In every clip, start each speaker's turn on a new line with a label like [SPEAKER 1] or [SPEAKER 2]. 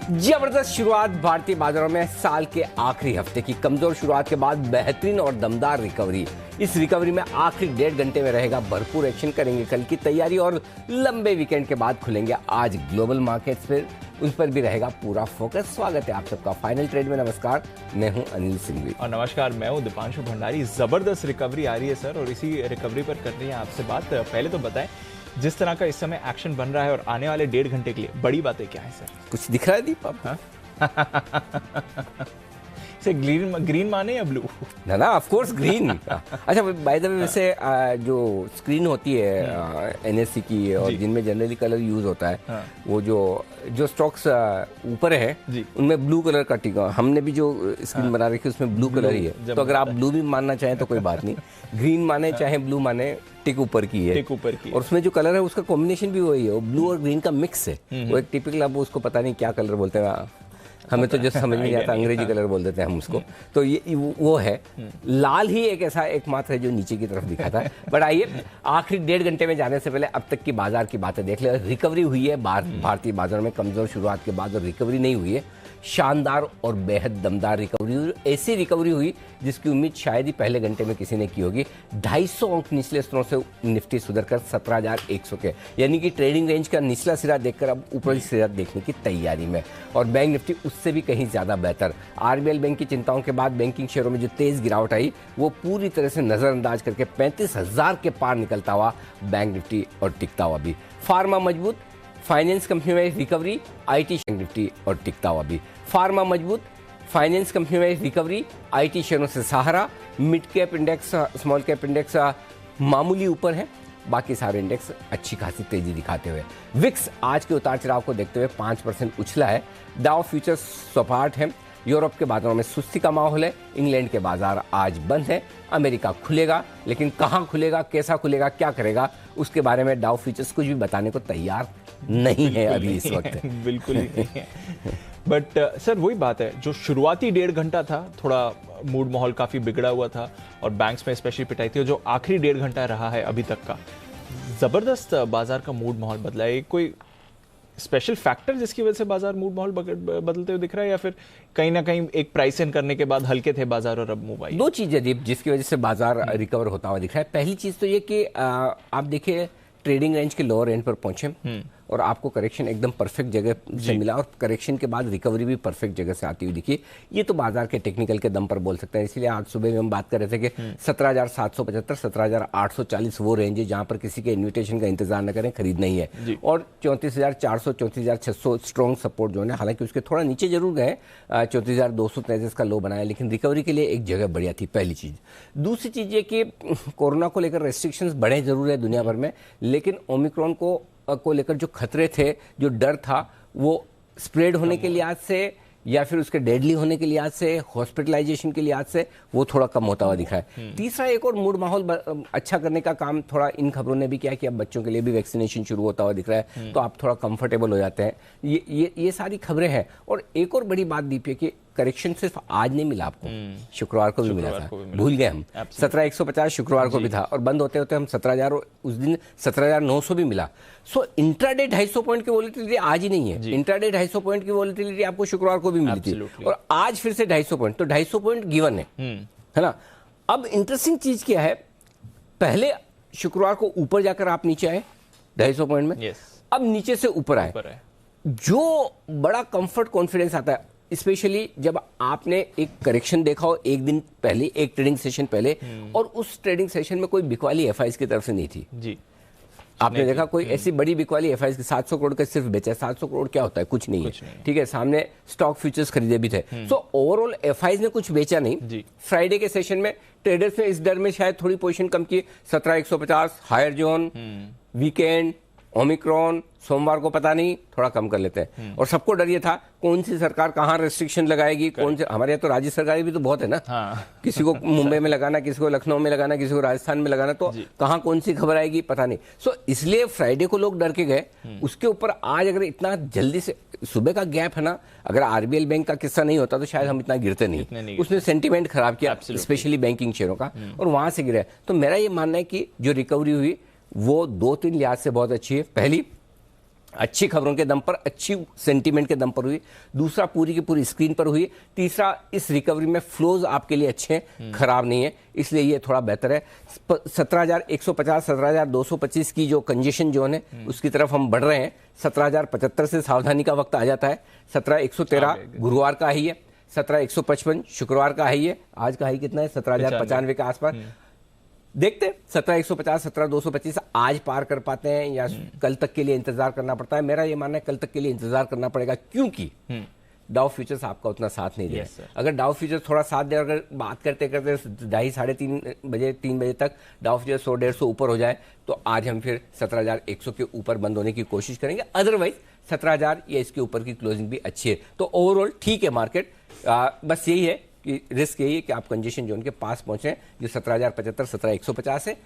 [SPEAKER 1] जबरदस्त शुरुआत भारतीय बाजारों में साल के आखिरी हफ्ते की कमजोर शुरुआत के बाद बेहतरीन और दमदार रिकवरी। इस रिकवरी में आखिरी 1.5 घंटे में रहेगा भरपूर एक्शन, करेंगे कल की तैयारी और लंबे वीकेंड के बाद खुलेंगे आज ग्लोबल मार्केट्स पर, उस पर भी रहेगा पूरा फोकस। स्वागत है आप सबका फाइनल ट्रेड में। नमस्कार, मैं हूं अनिल सिंघवी
[SPEAKER 2] और नमस्कार, मैं हूं दीपांशु भंडारी। जबरदस्त रिकवरी आ रही है सर, और इसी रिकवरी पर कर रही है आपसे बात। पहले तो बताएं जिस तरह का इस समय एक्शन बन रहा है और आने वाले 1.5 घंटे के लिए बड़ी बातें क्या है सर?
[SPEAKER 1] कुछ दिख रहा है दीप आप?
[SPEAKER 2] से ग्रीन माने या ब्लू?
[SPEAKER 1] ना ऑफ कोर्स ग्रीन। अच्छा, बाय द वे, वैसे जो स्क्रीन होती है एनएससी की और जिनमें जनरली कलर यूज होता है, वो जो स्टॉक्स ऊपर है उनमें ब्लू कलर का टिका। हमने भी जो स्क्रीन बना रखी है उसमें ब्लू कलर ही है, तो अगर आप ब्लू भी मानना चाहें तो कोई बात नहीं। ग्रीन माने चाहे ब्लू माने, टिक ऊपर की है,
[SPEAKER 2] टिक ऊपर की।
[SPEAKER 1] और उसमें जो कलर है उसका कॉम्बिनेशन भी वही है, वो ब्लू और ग्रीन का मिक्स है। वो एक टिपिकल, अब उसको पता नहीं क्या कलर बोलते हैं, हमें तो जो समझ नहीं आता, अंग्रेजी कलर बोल देते हैं हम उसको। तो ये वो है। लाल ही एक ऐसा एकमात्र है जो नीचे की तरफ दिखाता है। बट आइए आखिरी 1.5 घंटे में जाने से पहले अब तक की बाजार की बातें देख ले। रिकवरी हुई है भारतीय बाजार में कमजोर शुरुआत के बाद, और रिकवरी नहीं हुई है, शानदार और बेहद दमदार रिकवरी हुई। ऐसी रिकवरी हुई जिसकी उम्मीद शायद ही पहले घंटे में किसी ने की होगी। 250 अंक निचले स्तरों से निफ्टी सुधरकर 17,100 के, यानी कि ट्रेडिंग रेंज का निचला सिरा देखकर अब ऊपरी सिरा देखने की तैयारी में। और बैंक निफ्टी उससे भी कहीं ज्यादा बेहतर। आरबीएल बैंक की चिंताओं के बाद बैंकिंग शेयरों में जो तेज गिरावट आई, वो पूरी तरह से नजरअंदाज करके 35,000 के पार निकलता हुआ बैंक निफ्टी और टिकता हुआ भी। फार्मा मजबूत, फाइनेंस कंपनियों में रिकवरी, आईटी निफ्टी और टिकता हुआ भी। फार्मा मजबूत, फाइनेंस कंपनियों में रिकवरी, आईटी शेयरों से सहारा। Mid cap index, small cap index मामूली ऊपर है, बाकी सारे इंडेक्स अच्छी खासी तेजी दिखाते हुए। विक्स आज के उतार चढ़ाव को देखते हुए 5% उछला है। डाउ फ्यूचर्स सपाट है। यूरोप के बाजारों में सुस्ती का माहौल है। इंग्लैंड के बाजार आज बंद है। अमेरिका खुलेगा, लेकिन कहाँ खुलेगा, कैसा खुलेगा, क्या करेगा, उसके बारे में डाउ फ्यूचर्स कुछ भी बताने को तैयार नहीं है अभी इस वक्त।
[SPEAKER 2] बिल्कुल ही नहीं है। बट सर वही बात है, जो शुरुआती 1.5 घंटा था, थोड़ा मूड माहौल काफी बिगड़ा हुआ था और बैंक्स में स्पेशली पिटाई थी, और जो आखिरी 1.5 घंटा रहा है अभी तक का, जबरदस्त बाजार का मूड माहौल बदला है। कोई स्पेशल फैक्टर जिसकी वजह से बाजार मूड माहौल बदलते हुए दिख रहा है, या फिर कहीं ना कहीं एक प्राइस इन करने के बाद हल्के थे बाजार और अब मूव आई?
[SPEAKER 1] दो चीजें दीप जिसकी वजह से बाजार रिकवर होता हुआ दिख रहा है। पहली चीज तो ये कि आप देखिए ट्रेडिंग रेंज के लोअर एंड पर पहुंचे और आपको करेक्शन एकदम परफेक्ट जगह से मिला, और करेक्शन के बाद रिकवरी भी परफेक्ट जगह से आती हुई दिखी। ये तो बाजार के टेक्निकल के दम पर बोल सकते हैं। इसलिए आज सुबह में हम बात कर रहे थे कि 17,775, 17,840 वो रेंज है जहां पर किसी के इन्विटेशन का इंतजार न करें, खरीद नहीं है। और 34,400, 34,600 स्ट्रॉन्ग सपोर्ट जो है, हालांकि उसके थोड़ा नीचे जरूर गए, 34,233 का लो बनाया, लेकिन रिकवरी के लिए एक जगह बढ़िया थी। पहली चीज। दूसरी चीज ये कि कोरोना को लेकर रेस्ट्रिक्शंस बढ़े जरूर है दुनिया भर में, लेकिन ओमिक्रॉन को लेकर जो खतरे थे, जो डर था, वो स्प्रेड होने के लिहाज से या फिर उसके डेडली होने के लिहाज से, हॉस्पिटलाइजेशन के लिहाज से, वो थोड़ा कम होता हुआ दिखा है। तीसरा, एक और मूड माहौल अच्छा करने का काम थोड़ा इन खबरों ने भी किया कि अब बच्चों के लिए भी वैक्सीनेशन शुरू होता हुआ दिख रहा है, तो आप थोड़ा कंफर्टेबल हो जाते हैं। ये सारी खबरें हैं। और एक और बड़ी बात दीप है कि करेक्शन सिर्फ आज नहीं मिला आपको, शुक्रवार को भी मिला था। भूल गए हम। 17,150 शुक्रवार को भी था, और बंद होते होते हम 17,000, उस दिन 17,900 भी मिला। सो इंट्राडे 250 पॉइंट की वॉलेटिलिटी आज ही नहीं है। इंट्राडे 250 पॉइंट की वॉलेटिलिटी आपको शुक्रवार को भी मिली थी, और आज फिर से 250 पॉइंट, तो 250 पॉइंट गिवन है ना। अब इंटरेस्टिंग चीज क्या है, पहले शुक्रवार को ऊपर जाकर आप नीचे आए 250 पॉइंट में, अब नीचे से ऊपर आए। जो बड़ा कंफर्ट कॉन्फिडेंस आता है, स्पेशली जब आपने एक करेक्शन देखा हो एक दिन पहले, एक ट्रेडिंग सेशन पहले, और उस ट्रेडिंग सेशन में कोई बिकवाली एफआईज की तरफ से नहीं थी जी। आपने देखा कोई ऐसी बड़ी बिकवाली एफआईज की 700 करोड़ का सिर्फ बेचा है। 700 करोड़ क्या होता है, कुछ नहीं है, ठीक है। सामने स्टॉक फ्यूचर्स खरीदे भी थे। सो ओवरऑल एफआईज ने कुछ बेचा नहीं। फ्राइडे के सेशन में ट्रेडर्स ने इस डर में शायद थोड़ी पोजीशन कम की, 17,150 हायर जोन, वीकेंड, ओमिक्रॉन, सोमवार को पता नहीं, थोड़ा कम कर लेते हैं। और सबको डर ये था कौन सी सरकार कहाँ रेस्ट्रिक्शन लगाएगी, कौन से, हमारे यहाँ तो राज्य सरकारें भी तो बहुत है ना। किसी को मुंबई में लगाना, किसी को लखनऊ में लगाना, किसी को राजस्थान में लगाना, तो कहाँ कौन सी खबर आएगी पता नहीं। सो इसलिए फ्राइडे को लोग डर के गए। उसके ऊपर आज अगर इतना जल्दी से सुबह का गैप है ना, अगर आरबीएल बैंक का किस्सा नहीं होता तो शायद हम इतना गिरते नहीं। उसने सेंटीमेंट खराब किया, स्पेशली बैंकिंग शेयरों का, और वहां से गिरे। तो मेरा ये मानना है कि जो रिकवरी हुई वो 2-3 लिहाज से बहुत अच्छी है। पहली, अच्छी खबरों के दम पर, अच्छी सेंटीमेंट के दम पर हुई। दूसरा, पूरी की पूरी स्क्रीन पर हुई। तीसरा, इस रिकवरी में फ्लोज आपके लिए अच्छे हैं, खराब नहीं है, इसलिए ये थोड़ा बेहतर है। 17,150 17,225 की जो कंजेशन जोन है उसकी तरफ हम बढ़ रहे हैं। 17,075 से सावधानी का वक्त आ जाता है। 17,113 गुरुवार का हाई है, 17,155 शुक्रवार का हाई है। आज का हाई कितना है? 17,095 के आसपास। देखते 17,150 17,225 आज पार कर पाते हैं या कल तक के लिए इंतजार करना पड़ता है। मेरा ये मानना है कल तक के लिए इंतजार करना पड़ेगा, क्योंकि डाउ फ्यूचर्स आपका उतना साथ नहीं दे रहा है। अगर डाउ फ्यूचर्स थोड़ा साथ दे, अगर बात करते करते 2:30 साढ़े 3 बजे तक डाउ फ्यूचर्स 100-150 ऊपर हो जाए तो आज हम फिर 17,100 के ऊपर बंद होने की कोशिश करेंगे। अदरवाइज 17,000 या इसके ऊपर की क्लोजिंग भी अच्छी है। तो ओवरऑल ठीक है मार्केट। बस यही है कि रिस्क यही है कि आप कंजेशन जोन के पास पहुंचे, जो 17,075 17,150 है।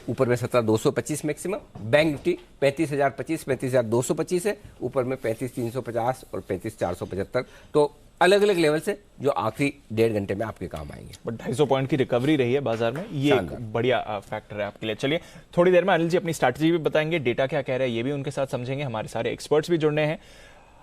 [SPEAKER 1] ऊपर में 17,225 मैक्सिमम। बैंक निफ्टी 35,025 35,225 है। ऊपर में 35,350 और 35,475। तो अलग अलग लेवल से जो आखिरी 1.5 घंटे में आपके काम आएंगे।
[SPEAKER 2] बट 250 पॉइंट की रिकवरी रही है बाजार में, ये एक बढ़िया फैक्टर है आपके लिए। चलिए थोड़ी देर में अनिल जी अपनी स्ट्रैटेजी भी बताएंगे, डेटा क्या कह रहा है ये भी उनके साथ समझेंगे। हमारे सारे एक्सपर्ट्स भी जुड़ने हैं।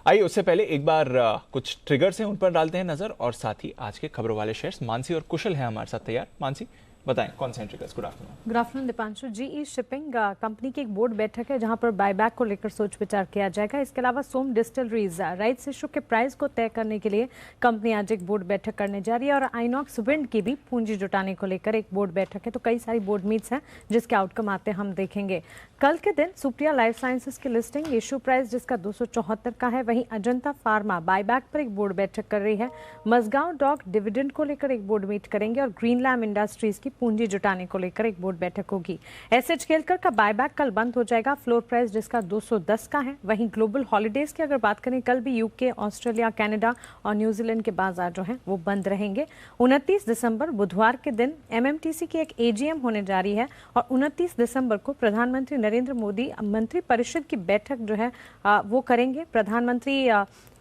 [SPEAKER 2] आइए उससे पहले एक बार कुछ ट्रिगर्स हैं उन पर डालते हैं नजर, और साथ ही आज के खबरों वाले शेयर्स। मानसी और कुशल हैं हमारे साथ तैयार। मानसी बताएं कौन से triggers. Good afternoon.
[SPEAKER 3] Good afternoon Deepanshu. GE shipping company की एक बोर्ड बैठक है जहां पर बायबैक को लेकर सोच विचार किया जाएगा। इसके अलावा सोम डिस्टिलरीज राइट्स इशू के प्राइस को तय करने के लिए कंपनी आज एक बोर्ड बैठक करने जा रही है, और आइनॉक्स विंड की भी पूंजी जुटाने को लेकर एक बोर्ड बैठक है। तो कई सारी बोर्ड मीट्स हैं जिसके आउटकम आते हम देखेंगे। कल के दिन सुप्रिया लाइफ साइंसेज की लिस्टिंग, इशू प्राइस जिसका 274 का है। वहीं अजंता फार्मा बायबैक पर एक बोर्ड बैठक कर रही है। मजगांव डॉक डिविडेंड को लेकर एक बोर्ड मीट करेंगे, और ग्रीन लैम इंडस्ट्रीज की पूंजी जुटाने को लेकर एक बोर्ड बैठक होगी। एसएच खेलकर का बायबैक कल बंद हो जाएगा, फ्लोर प्राइस जिसका 210 का है। वहीं ग्लोबल हॉलीडेज की अगर बात करें, कल भी यूके, ऑस्ट्रेलिया, कनाडा और न्यूजीलैंड के बाजार जो हैं वो बंद रहेंगे। 29 दिसंबर बुधवार के दिन एमएमटीसी की एक एजीएम होने जा रही है, और 29 दिसंबर को प्रधानमंत्री नरेंद्र मोदी मंत्री परिषद की बैठक जो है वो करेंगे। प्रधानमंत्री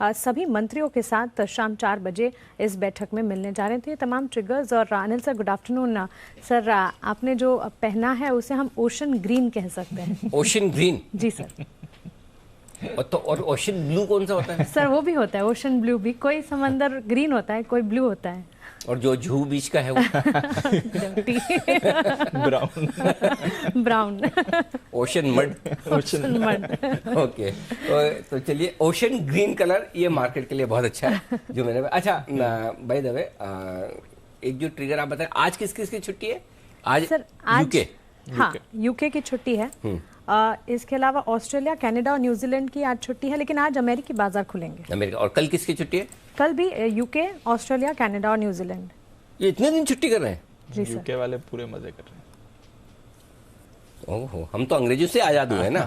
[SPEAKER 3] सभी मंत्रियों के साथ शाम 4 बजे इस बैठक में मिलने जा रहे थे। ये तमाम ट्रिगर्स। और Anil sir good afternoon. Sir आपने जो पहना है उसे हम ओशन ग्रीन कह सकते हैं।
[SPEAKER 1] Ocean green?
[SPEAKER 3] जी सर।
[SPEAKER 1] और ओशन ब्लू कौन सा होता है?
[SPEAKER 3] सर वो भी होता है, ओशन ब्लू भी। कोई समंदर ग्रीन होता है, कोई ब्लू होता है।
[SPEAKER 1] और जो जुहू बीच का है वो
[SPEAKER 2] brown.
[SPEAKER 3] Brown.
[SPEAKER 1] Ocean mud.
[SPEAKER 3] Ocean mud.
[SPEAKER 1] Okay, तो चलिए ओशन ग्रीन कलर ये मार्केट के लिए बहुत अच्छा है जो मैंने। अच्छा बाय द वे, एक जो ट्रिगर आप बताएं, आज किस किस की छुट्टी है? आज
[SPEAKER 3] सर आज
[SPEAKER 1] यूके,
[SPEAKER 3] हाँ यूके की छुट्टी है। इसके अलावा ऑस्ट्रेलिया, कनाडा और न्यूजीलैंड की आज छुट्टी है, लेकिन आज अमेरिकी बाजार खुलेंगे।
[SPEAKER 1] अमेरिका। और कल किसकी छुट्टी है?
[SPEAKER 3] कल भी यूके, ऑस्ट्रेलिया, कनाडा और न्यूजीलैंड।
[SPEAKER 1] ये इतने दिन छुट्टी कर रहे हैं?
[SPEAKER 3] जी सर।
[SPEAKER 2] यूके वाले पूरे मजे कर रहे हैं।
[SPEAKER 1] ओहो, हम तो अंग्रेजों से आजाद हुए ना।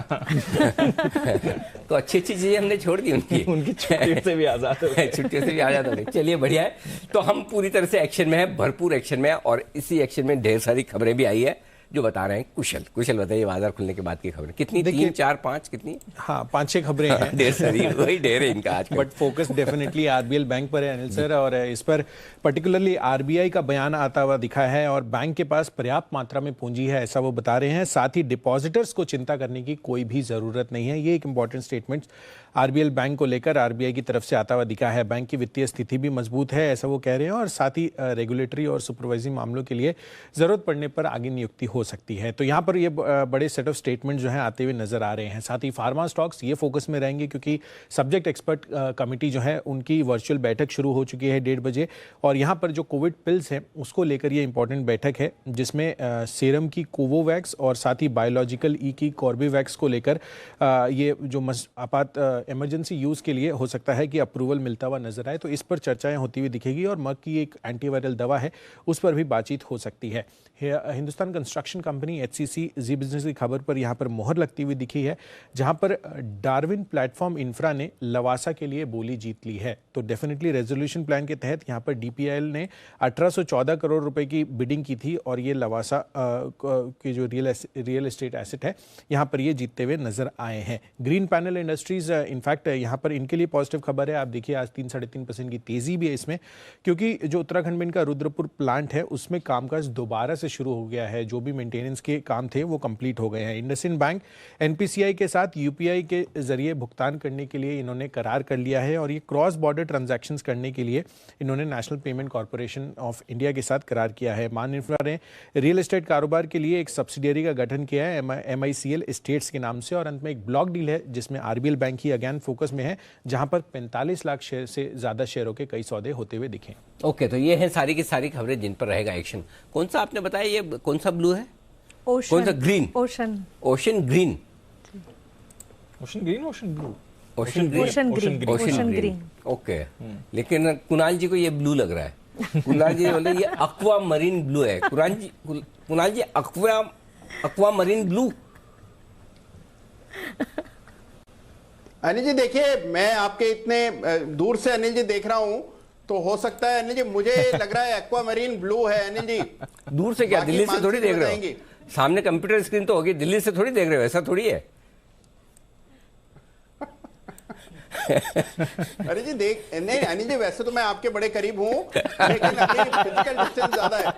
[SPEAKER 1] तो अच्छी अच्छी चीजें हमने छोड़ दी उनकी
[SPEAKER 2] छुट्टियों से भी आजाद हो गए।
[SPEAKER 1] छुट्टियों से भी आजाद हो गए। चलिए बढ़िया है। तो हम पूरी तरह से एक्शन में है, भरपूर एक्शन में है, और इसी एक्शन में ढेर सारी खबरें भी आई है जो बता रहे हैं कुशल बताइए बाजार खुलने के बाद की खबरें कितनी? 3 4 5 कितनी?
[SPEAKER 4] हाँ 5-6 खबरें हैं।
[SPEAKER 1] ढेर सारी, वही ढेर है इनका आज।
[SPEAKER 4] But focus definitely RBL bank पर है अनिल सर, और इस पर पर्टिकुलरली आरबीआई का बयान आता हुआ दिखा है, और बैंक के पास पर्याप्त मात्रा में पूंजी है ऐसा वो बता रहे हैं। साथ ही डिपॉजिटर्स को चिंता करने की कोई भी जरूरत नहीं है। ये एक इंपॉर्टेंट स्टेटमेंट आरबीएल बैंक को लेकर आरबीआई की तरफ से आता हुआ दिखा है। बैंक की वित्तीय स्थिति भी मजबूत है ऐसा वो कह रहे हैं, और साथ ही रेगुलेटरी और सुपरवाइजिंग मामलों के लिए जरूरत पड़ने पर आगे नियुक्ति हो सकती है। तो यहाँ पर ये बड़े सेट ऑफ स्टेटमेंट जो हैं आते हुए नजर आ रहे हैं। साथ ही फार्मा स्टॉक्स ये फोकस में रहेंगे, क्योंकि सब्जेक्ट एक्सपर्ट कमेटी जो है उनकी वर्चुअल बैठक शुरू हो चुकी है 1:30 बजे, और यहाँ पर जो कोविड पिल्स हैं उसको लेकर ये इंपॉर्टेंट बैठक है, जिसमें सीरम की कोवोवैक्स और साथ ही बायोलॉजिकल ई की कॉर्बेवैक्स को लेकर ये जो आपात इमरजेंसी यूज के लिए हो सकता है कि अप्रूवल मिलता हुआ नजर आए, तो इस पर चर्चाएं होती हुई दिखेगी। और मर्क की एक एंटीवायरल दवा है उस पर भी बातचीत हो सकती है। हिंदुस्तान कंस्ट्रक्शन कंपनी एचसीसी जी बिजनेस की खबर पर यहाँ पर मोहर लगती हुई दिखी है, जहाँ पर डार्विन प्लेटफॉर्म इंफ्रा ने लवासा के लिए बोली जीत ली है। तो डेफिनेटली रेजोल्यूशन प्लान के तहत यहाँ पर डीपीआईएल ने 1814 करोड़ रुपए की बिडिंग की थी, और ये लवासा के जो रियल एस्टेट एसेट है यहाँ पर ये जीतते हुए नजर आए हैं। ग्रीन पैनल इंडस्ट्रीज इनफैक्ट यहाँ पर इनके लिए पॉजिटिव खबर है। आप देखिए आज 3-3.5% की तेजी भी है इसमें, क्योंकि जो उत्तराखंड में इनका रुद्रपुर प्लांट है उसमें कामकाज दोबारा से शुरू हो गया है। जो भी मेंटेनेंस के काम थे वो कंप्लीट हो गए हैं। इंडसइंड बैंक एनपीसीआई के साथ यूपीआई के जरिए भुगतान करने के लिए इन्होंने करार कर लिया है और ये क्रॉस बॉर्डर ट्रांजैक्शंस करने के लिए इन्होंने national payment corporation of India के साथ करार किया है। मान इंफ्रा ने रियल एस्टेट कारोबार के लिए एक सब्सिडियरी का गठन किया है MICL एस्टेट्स के नाम से, और अंत में एक ब्लॉक डील है जिसमें आरबीएल बैंक ही अगेन फोकस में है, जहां पर 45 लाख शेयर से ज्यादा शेयरों के कई सौदे होते हुए दिखे।
[SPEAKER 1] ओके, तो ये है सारी की सारी खबरें जिन पर रहेगा एक्शन। कौन सा आपने बताया, ये कौन सा ब्लू है?
[SPEAKER 3] ओशन,
[SPEAKER 1] कौन सा green?
[SPEAKER 3] Ocean,
[SPEAKER 1] ocean green,
[SPEAKER 2] ocean green, ocean blue,
[SPEAKER 1] ocean green,
[SPEAKER 3] ocean green, ocean green.
[SPEAKER 1] Okay, लेकिन कुणाल जी को ये ब्लू लग रहा है। कुणाल जी बोले ये अक्वा मरीन ब्लू है। कुणाल जी aqua marine blue.
[SPEAKER 5] Anil ji देखिए, मैं आपके इतने दूर से अनिल जी देख रहा हूं, तो हो सकता है अनिल जी, मुझे लग रहा है एक्वा मरीन ब्लू है अनिल जी।
[SPEAKER 1] दूर से क्या, दिल्ली से थोड़ी देख रहे हो? सामने कंप्यूटर स्क्रीन तो होगी, दिल्ली से थोड़ी देख रहे हो, ऐसा थोड़ी है।
[SPEAKER 5] अरे जी नहीं अनिल जी, वैसे तो मैं आपके बड़े करीब हूं, लेकिन अभी फिजिकल डिस्टेंस ज्यादा है।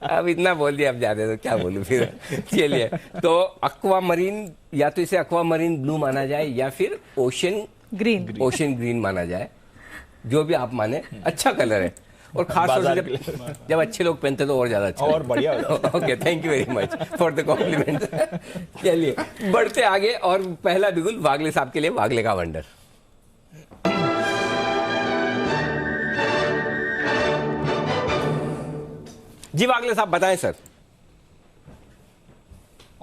[SPEAKER 1] अब इतना बोल दिया, अब ज्यादा तो क्या बोलूं फिर। चलिए, तो अक्वा मरीन, या तो इसे अक्वा मरीन ब्लू माना जाए या फिर ओशन ग्रीन माना जाए, जो भी आप माने। अच्छा कलर है, और खास तौर से जब अच्छे लोग पहनते तो और ज्यादा अच्छा
[SPEAKER 2] और बढ़िया।
[SPEAKER 1] Okay, thank you very much for the compliment. चलिए बढ़ते आगे, और पहला बिगुल वागले साहब के लिए, वागले का वंडर। जी वागले साहब बताएं सर।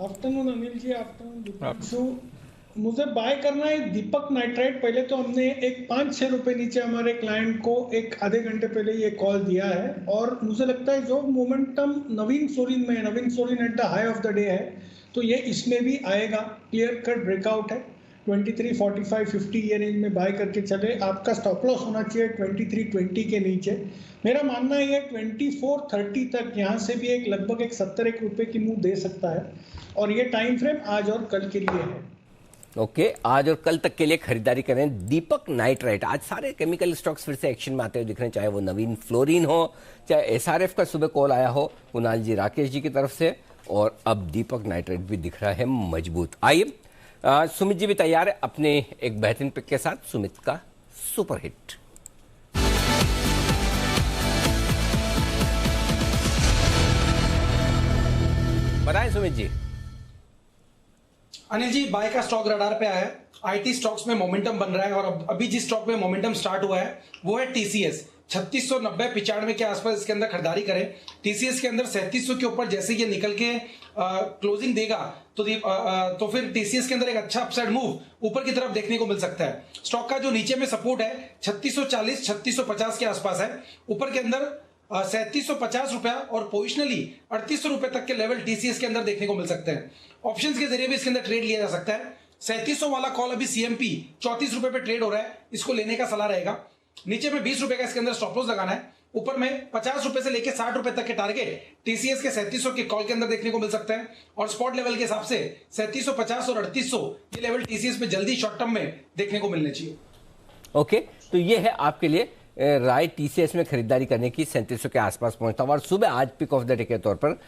[SPEAKER 6] आफ्टरनून अनिल जी, आफ्टरनून। मुझे बाय करना है दीपक नाइट्राइट। पहले तो हमने एक 5-6 रुपए नीचे हमारे क्लाइंट को एक आधे घंटे पहले ये कॉल दिया है, और मुझे लगता है जो मोमेंटम नवीन फ्लोरिन में, Navin Fluorine at the high of the day है, तो ये इसमें भी आएगा। क्लियर कट ब्रेकआउट है 23, 45, 50 ये रेंज में बाय करके चले। आपका स्टॉप लॉस होना चाहिए 2320 के नीचे। मेरा मानना है 2430 तक यहाँ से भी एक लगभग एक 70 रुपए की मूव दे सकता है, और ये टाइम फ्रेम आज और कल के लिए है।
[SPEAKER 1] ओके, आज और कल तक के लिए खरीदारी करें दीपक नाइट्राइट। आज सारे केमिकल स्टॉक्स फिर से एक्शन में आते हुए दिख रहे हैं, चाहे वो नवीन फ्लोरिन हो, चाहे एसआरएफ का सुबह कॉल आया हो कुणाल जी राकेश जी की तरफ से, और अब दीपक नाइट्राइट भी दिख रहा है मजबूत। आइए, सुमित जी भी तैयार है अपने एक बेहतरीन पिक के साथ, सुमित का सुपर हिट। बताएं सुमित जी।
[SPEAKER 7] अनिल जी, बाय का स्टॉक रडार पे आया है। आईटी स्टॉक्स में मोमेंटम बन रहा है, और अभी जिस स्टॉक में मोमेंटम स्टार्ट हुआ है वो है टीसीएस। 3690-95 के आसपास इसके अंदर खरीदारी करें। टीसीएस के अंदर 3700 के ऊपर जैसे ये निकल के क्लोजिंग देगा तो फिर टीसीएस के अंदर एक अच्छा अपसाइड मूव ऊपर की तरफ देखने को मिल सकता है। स्टॉक का जो नीचे में सपोर्ट है 3640-3650 के आसपास है। ऊपर के अंदर 3750 रुपया और पोजिशनली 3800 रुपए तक के लेवल टीसीएस के अंदर देखने को मिल सकते हैं। ऑप्शंस के जरिए भी इसके अंदर ट्रेड लिया जा सकता है। 3700 वाला कॉल अभी सीएमपी 34 रुपए पे ट्रेड हो रहा है, इसको लेने का सलाह रहेगा। नीचे में 20 रुपए का इसके अंदर स्टॉप लॉस लगाना है। ऊपर में 50 रुपए से लेकर 60 रुपए तक के टारगेट टीसीएस के 3700 के कॉल के अंदर देखने को मिल सकता है, और स्पॉट लेवल के हिसाब से 3750 और 3800 ये लेवल टीसीएस में जल्दी शॉर्ट टर्म में देखने को मिलने चाहिए।
[SPEAKER 1] ओके, तो ये है आपके लिए राय टीसीएस में खरीदारी करने की। 3700 के आसपास पहुंचता हुआ, और सुबह आज पिक ऑफ द डे के तौर पर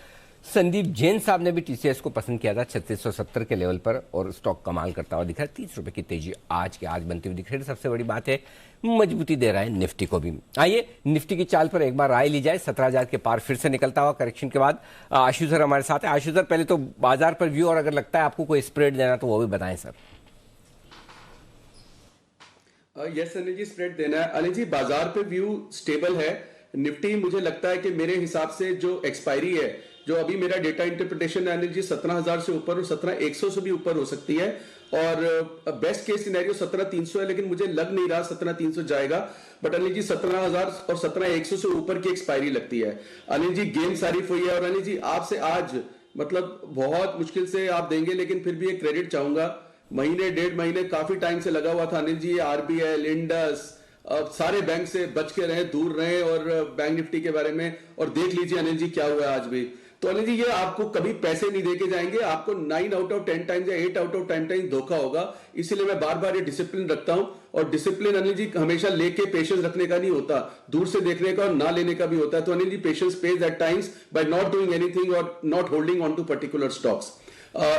[SPEAKER 1] संदीप जैन साहब ने भी टीसीएस को पसंद किया था 3670 के लेवल पर, और स्टॉक कमाल करता हुआ दिख रहा है। 30 रुपए की तेजी आज के आज बनती हुई दिख रही है। सबसे बड़ी बात है मजबूती दे रहा है निफ्टी को भी। आइए निफ्टी की चाल पर एक बार राय ली जाए। 17,000 के पार फिर से निकलता हुआ करेक्शन के बाद आशु सर हमारे साथ है। आशु सर, पहले तो बाजार पर व्यू, और अगर लगता है आपको कोई स्प्रेड देना तो वो भी बताएं sir.
[SPEAKER 8] Yes Anil ji, spread देना है। अनिल जी, बाजार पे व्यू स्टेबल है। निफ्टी मुझे लगता है कि मेरे हिसाब से जो एक्सपायरी है, जो अभी मेरा डेटा इंटरप्रिटेशन है अनिल जी, 17,000 से ऊपर और 17,100 से भी ऊपर हो सकती है, और बेस्ट केस सिनेरियो 17,300 है, लेकिन मुझे लग नहीं रहा 17,300 जाएगा। बट अनिल जी 17,000 और 17,100 से ऊपर की एक्सपायरी लगती है। अनिल जी गेम सारिफ हुई है, और अनिल जी आपसे आज मतलब बहुत मुश्किल से आप देंगे, लेकिन फिर भी एक क्रेडिट चाहूंगा। महीने 1.5 महीने काफी टाइम से लगा हुआ था अनिल जी, आरबीएल, इंडस, सारे बैंक से बच के रहे, दूर रहे, और बैंक निफ्टी के बारे में, और देख लीजिए अनिल जी क्या हुआ आज भी। तो अनिल जी ये आपको कभी पैसे नहीं देके जाएंगे, आपको 9 आउट ऑफ 10 टाइम्स या 8 आउट ऑफ 10 टाइम्स धोखा होगा। इसीलिए मैं बार बार ये डिसिप्लिन रखता हूं, और डिसिप्लिन अनिल जी हमेशा लेके पेशेंस रखने का नहीं होता, दूर से देखने का और ना लेने का भी होता है। तो Anil ji patience pays at times by not doing anything और not holding on to particular stocks.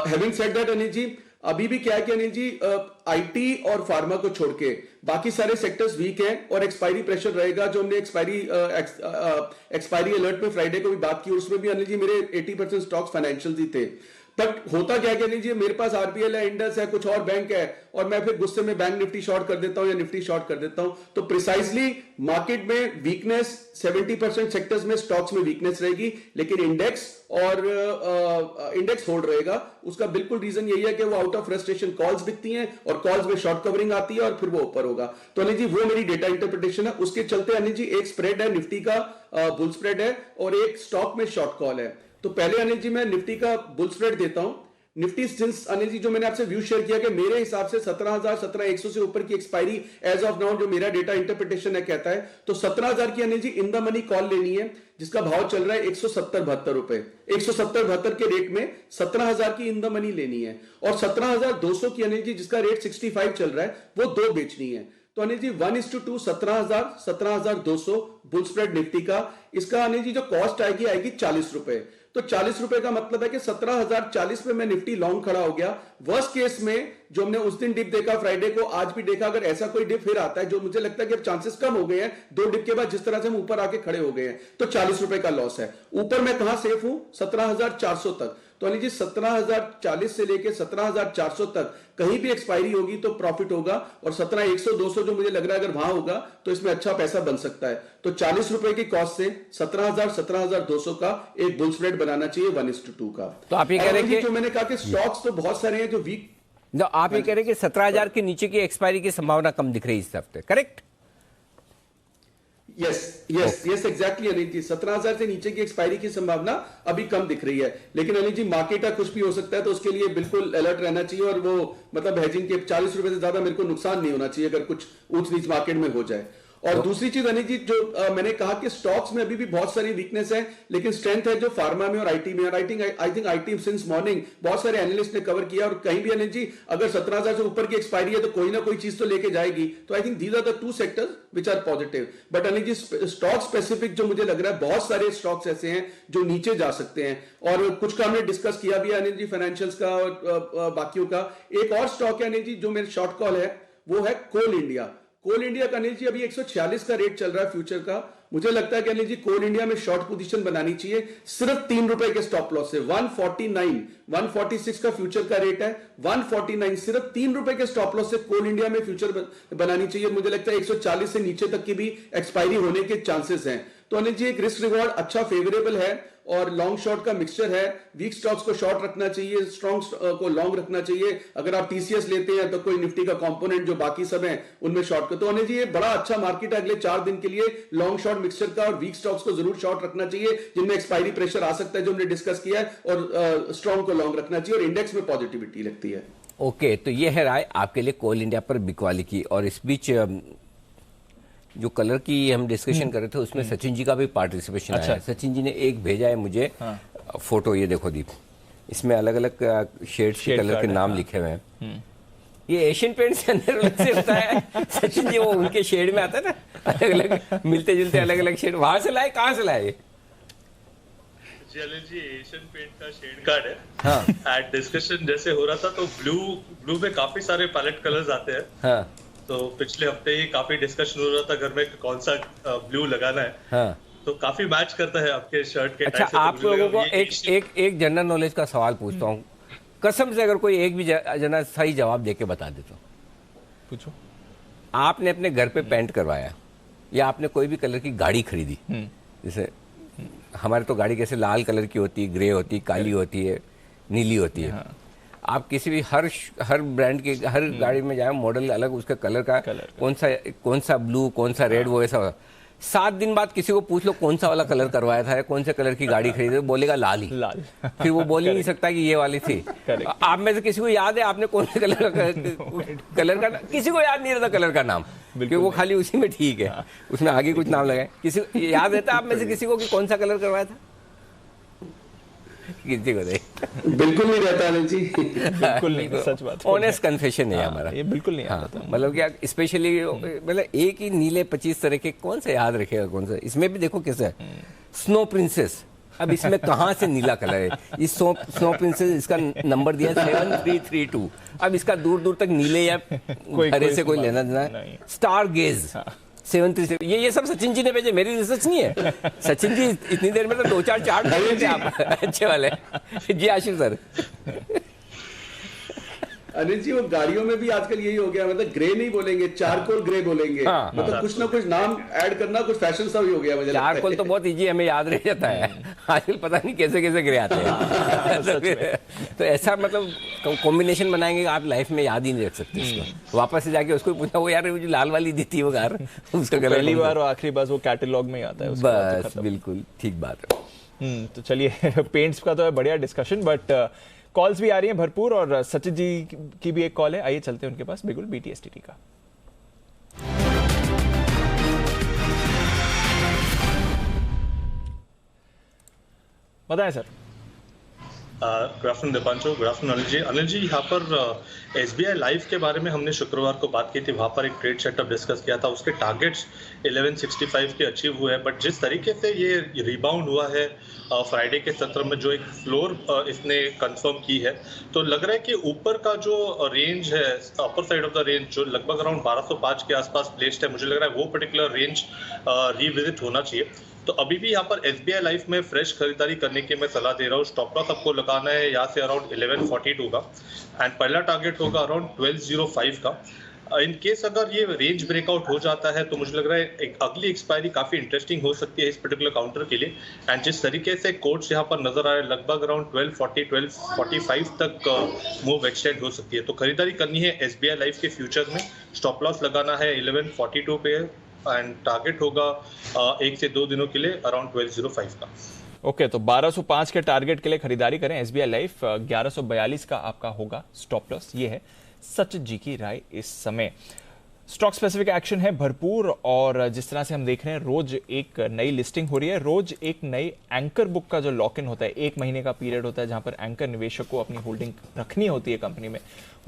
[SPEAKER 8] Having said that Anil ji, अभी भी क्या है कि अनिल जी आईटी और फार्मा को छोड़ के बाकी सारे सेक्टर्स वीक हैं और एक्सपायरी प्रेशर रहेगा। जो हमने एक्सपायरी अलर्ट में फ्राइडे को भी बात की, उसमें भी अनिल जी मेरे 80% स्टॉक्स फाइनेंशियल ही थे। बट होता क्या है लीजिए, मेरे पास आरबीएल है, इंडस है, कुछ और बैंक है, और मैं फिर गुस्से में बैंक निफ्टी शॉर्ट कर देता हूं या निफ्टी शॉर्ट कर देता हूं। तो प्रिसाइसली मार्केट में वीकनेस 70% सेक्टर्स में स्टॉक्स में वीकनेस रहेगी, लेकिन इंडेक्स होल्ड रहेगा। उसका बिल्कुल रीजन यही है कि वो आउट ऑफ फ्रस्ट्रेशन कॉल्स बिकती हैं और कॉल्स में शॉर्ट कवरिंग आती है और फिर वो ऊपर होगा। तो अनिल जी वो मेरी डेटा इंटरप्रिटेशन है। उसके चलते अनिल जी एक स्प्रेड है निफ्टी का, बुल स्प्रेड है, और एक स्टॉक में शॉर्ट कॉल है। तो पहले अनिल जी मैं निफ्टी का बुल स्प्रेड देता हूं। निफ्टी सिंस अनिल जी जो मैंने आपसे व्यू शेयर किया कि मेरे हिसाब से 17,000 17,100 से ऊपर की एक्सपायरी एज ऑफ नाउ जो मेरा डेटा इंटरप्रिटेशन है कहता है, तो 17,000 की Anil ji in the money call लेनी है, जिसका भाव चल रहा है 170-72 रुपए। 170-72 के रेट में 17,000 की इन द मनी लेनी है, और 17,200 की अनिल जी जिसका रेट 65 चल रहा है वो दो बेचनी है। तो अनिल जी 1:2 17,000 17,200 बुल स्प्रेड निफ्टी का। इसका अनिल जी जो कॉस्ट आएगी 40 रुपए। तो 40 रुपए का मतलब है कि 17,040 पे मैं निफ्टी लॉन्ग खड़ा हो गया। वर्स्ट केस में जो हमने उस दिन डिप देखा फ्राइडे को, आज भी देखा, अगर ऐसा कोई डिप फिर आता है, जो मुझे लगता है कि अब चांसेस कम हो गए हैं, दो डिप के बाद जिस तरह से हम ऊपर आके खड़े हो गए हैं, तो 40 रुपए का लॉस है। ऊपर मैं कहां सेफ हूं? 17,400 तक। तो अनिल जी 17,040 से लेके 17,400 तक कहीं भी एक्सपायरी होगी तो प्रॉफिट होगा, और 17,100-200 जो मुझे लग रहा है अगर वहां होगा तो इसमें अच्छा पैसा बन सकता है। तो 40 रुपए की कॉस्ट से 17,000 17,200 का एक बुल स्प्रेड बनाना चाहिए 1:2 का।
[SPEAKER 1] तो आप ये कह रहे हैं कि
[SPEAKER 8] जो मैंने कहा कि स्टॉक्स तो बहुत सारे हैं जो वीक,
[SPEAKER 1] जो आप ये कह रहे हैं कि 17,000 के नीचे की एक्सपायरी की संभावना कम दिख रही है इस हफ्ते, correct?
[SPEAKER 8] Yes exactly Anil ji, 17,000 से नीचे की एक्सपायरी की संभावना अभी कम दिख रही है। लेकिन अनिल जी मार्केट का कुछ भी हो सकता है, तो उसके लिए बिल्कुल अलर्ट रहना चाहिए, और वो मतलब हेजिंग के 40 रुपए से ज्यादा मेरे को नुकसान नहीं होना चाहिए अगर कुछ ऊंच नीच मार्केट में हो जाए। और दूसरी चीज अनिल जी जो मैंने कहा कि स्टॉक्स में अभी भी बहुत सारी वीकनेस है, लेकिन स्ट्रेंथ है जो फार्मा में और आईटी में। और I think IT since morning बहुत सारे एनालिस्ट ने कवर किया, और कहीं भी अनिल जी अगर 17,000 से ऊपर की एक्सपायरी है तो कोई ना कोई चीज तो लेके जाएगी। तो I think these are the two sectors which are positive. But Anil ji stock specific जो मुझे लग रहा है बहुत सारे स्टॉक्स ऐसे हैं जो नीचे जा सकते हैं, और कुछ का हमने डिस्कस किया भी अनिल जी, फाइनेंशियल्स का और बाकियों का। एक और स्टॉक है अनिल जी जो मेरे शॉर्ट कॉल है, वो है कोल इंडिया। कोल इंडिया का अनिल जी अभी 146 का रेट चल रहा है फ्यूचर का। मुझे लगता है कि अनिल जी कोल इंडिया में शॉर्ट पोजीशन बनानी चाहिए, सिर्फ 3 रुपए के स्टॉप लॉस से। 149 146 का फ्यूचर का रेट है, 149 सिर्फ 3 रुपए के स्टॉप लॉस से कोल इंडिया में फ्यूचर बनानी चाहिए। मुझे लगता है 140 से नीचे तक की भी एक्सपायरी होने के चांसेस हैं। तो अनिल जी एक रिस्क रिवॉर्ड अच्छा फेवरेबल है, और लॉन्ग शॉर्ट का मिक्सचर है। वीक स्टॉक्स को शॉर्ट रखना चाहिए, स्ट्रॉन्ग को लॉन्ग रखना चाहिए। अगर आप टीसीएस लेते हैं तो कोई निफ्टी का कंपोनेंट जो बाकी सब हैं उनमें शॉर्ट कर। तो अनिल जी ये बड़ा अच्छा मार्केट है अगले 4 दिन के लिए लॉन्ग शॉर्ट मिक्सचर का, और वीक स्टॉक्स को जरूर शॉर्ट रखना चाहिए जिनमें एक्सपायरी प्रेशर आ सकता है जो हमने डिस्कस किया है, और स्ट्रॉन्ग को लॉन्ग रखना चाहिए, और इंडेक्स में पॉजिटिविटी लगती है।
[SPEAKER 1] ओके, तो ये है राय आपके लिए कोल इंडिया पर बिकवाली की। और इस बीच जो कलर की हम डिस्कशन कर रहे थे उसमें सचिन जी का भी पार्टिसिपेशन आया है। सचिन जी ने एक भेजा है मुझे फोटो, ये देखो दीप, इसमें अलग अलग शेड्स के कलर के नाम लिखे हुए हैं। ये एशियन पेंट्स के अंदर अलग से होता है सचिन जी, वो उनके शेड में आता है ना, अलग अलग मिलते जुलते अलग अलग शेड। वहां से लाए, कहाँ से लाए?
[SPEAKER 9] जी एशियन पेंट का शेड कार्ड है। हाँ। एट डिस्कशन जैसे हो रहा था तो ब्लू में काफी सारे पैलेट कलर्स आते हैं। हाँ। तो पिछले हफ्ते ही काफी डिस्कशन हो रहा था घर में कौन सा ब्लू लगाना है। हाँ। तो काफी मैच करता है आपके शर्ट के।
[SPEAKER 1] अच्छा, आप लोगों को एक जनरल नॉलेज का सवाल पूछता हूँ, कसम से अगर कोई एक भी जना सही जवाब देके बता दे तो
[SPEAKER 2] पूछो।
[SPEAKER 1] आपने अपने घर पे पेंट करवाया, या आपने कोई भी कलर की गाड़ी खरीदी, जैसे हमारे तो गाड़ी कैसे लाल कलर की होती है, ग्रे होती है, काली होती है, नीली होती है। हाँ। आप किसी भी हर ब्रांड की हर गाड़ी में जाए, मॉडल अलग, उसका कलर का कौन सा ब्लू, कौन सा रेड, वो ऐसा। 7 दिन बाद किसी को पूछ लो कौन सा वाला कलर करवाया था, कौन से कलर की गाड़ी खरीदी, बोलेगा लाल ही। फिर वो बोल ही नहीं सकता कि ये वाली थी। आप में से किसी को याद है आपने कौन से कलर का किसी को याद नहीं रहता कलर का नाम, क्योंकि वो खाली उसी में ठीक है, उसमें आगे कुछ नाम लगाए। किसी याद रहता आप में से किसी को कि कौन सा कलर करवाया था? किसी को नहीं।
[SPEAKER 8] बिल्कुल नहीं रहता अनिल जी।
[SPEAKER 2] बिल्कुल नहीं, सच बात।
[SPEAKER 1] ऑनेस्ट कन्फेशन है हमारा,
[SPEAKER 2] ये बिल्कुल नहीं
[SPEAKER 1] हाँ,
[SPEAKER 2] आता था।
[SPEAKER 1] मतलब क्या स्पेशली मतलब एक ही नीले 25 तरह के कौन सा याद रखेगा कौन सा। इसमें भी देखो कैसा है, स्नो प्रिंसेस। अब इसमें कहाँ से नीला कलर है, इस स्नो प्रिंसेस इसका नंबर दिया 7332। अब इसका दूर दूर तक नीले या हरे से कोई लेना देना है। स्टार गेज 737, ये सब सचिन जी ने भेजे, मेरी रिसर्च नहीं है। सचिन जी इतनी देर में तो 2-4 चार्ट भेजे थे आप अच्छे वाले। जी आशीष सर।
[SPEAKER 8] अनिल जी वो गाड़ियों में भी आजकल यही हो गया, मतलब ग्रे नहीं बोलेंगे, चारकोल ग्रे बोलेंगे।
[SPEAKER 1] हाँ,
[SPEAKER 8] मतलब कुछ ना कुछ नाम ऐड करना कुछ फैशन सा भी हो गया मुझे लगता है।
[SPEAKER 1] चारकोल तो बहुत इजी हमें याद रह जाता है, आजकल पता नहीं कैसे कैसे ग्रे आते हैं। तो ऐसा मतलब कॉम्बिनेशन बनाएंगे आप लाइफ में याद ही नहीं रख सकते इसको। वापस से जाके उसको पूछा, वो यार मुझे लाल वाली दी थी वो कार, उसका
[SPEAKER 2] पहली बार और आखिरी बार वो कैटलॉग में आता है
[SPEAKER 1] बस। बिल्कुल ठीक बात है।
[SPEAKER 2] तो चलिए, पेंट्स का तो है बढ़िया डिस्कशन, बट कॉल्स भी आ रही हैं भरपूर, और सचिन जी की भी एक कॉल है, आइए चलते हैं उनके पास। बिल्कुल BTSTT का बताएं sir.
[SPEAKER 9] Good afternoon Deepanshu, good afternoon Anil ji. Anil ji, यहाँ पर SBI लाइफ के बारे में हमने शुक्रवार को बात की थी, वहाँ पर एक ट्रेड सेटअप डिस्कस किया था। उसके टारगेट्स 1165 के अचीव हुए हैं, बट जिस तरीके से ये रिबाउंड हुआ है फ्राइडे के सत्र में, जो एक फ्लोर इसने कंफर्म की है, तो लग रहा है कि ऊपर का जो रेंज है, upper side of the range, जो लगभग अराउंड 1205 के आसपास प्लेस्ड है, मुझे लग रहा है वो पर्टिकुलर रेंज रिविजिट होना चाहिए। तो अभी भी यहाँ पर SBI लाइफ में फ्रेश खरीदारी करने की मैं सलाह दे रहा हूँ। स्टॉप लॉस आपको लगाना है यहाँ से अराउंड 1142 का, एंड पहला टारगेट होगा अराउंड 1205 का। इन केस अगर ये रेंज ब्रेकआउट हो जाता है तो मुझे लग रहा है एक अगली एक्सपायरी काफी इंटरेस्टिंग हो सकती है इस पर्टिकुलर काउंटर के लिए। एंड जिस तरीके से कोट्स यहाँ पर नजर आ रहे हैं, लगभग अराउंड 1240-1245 तक मूव एक्सटेंड हो सकती है। तो खरीदारी करनी है SBI लाइफ के फ्यूचर में, स्टॉप लॉस लगाना है 1142 पे, एंड टारगेट होगा 1 से 2 दिनों के लिए अराउंड 1205 का।
[SPEAKER 2] ओके, तो 1205 के टारगेट के लिए खरीदारी करें। SBI लाइफ 1142 का आपका होगा स्टॉप लॉस। ये है सचिन जी की राय इस समय। स्टॉक स्पेसिफिक एक्शन है भरपूर, और जिस तरह से हम देख रहे हैं रोज एक नई लिस्टिंग हो रही है, रोज एक नई एंकर बुक का जो लॉक इन होता है, 1 महीने का पीरियड होता है जहां पर एंकर निवेशक को अपनी होल्डिंग रखनी होती है कंपनी में,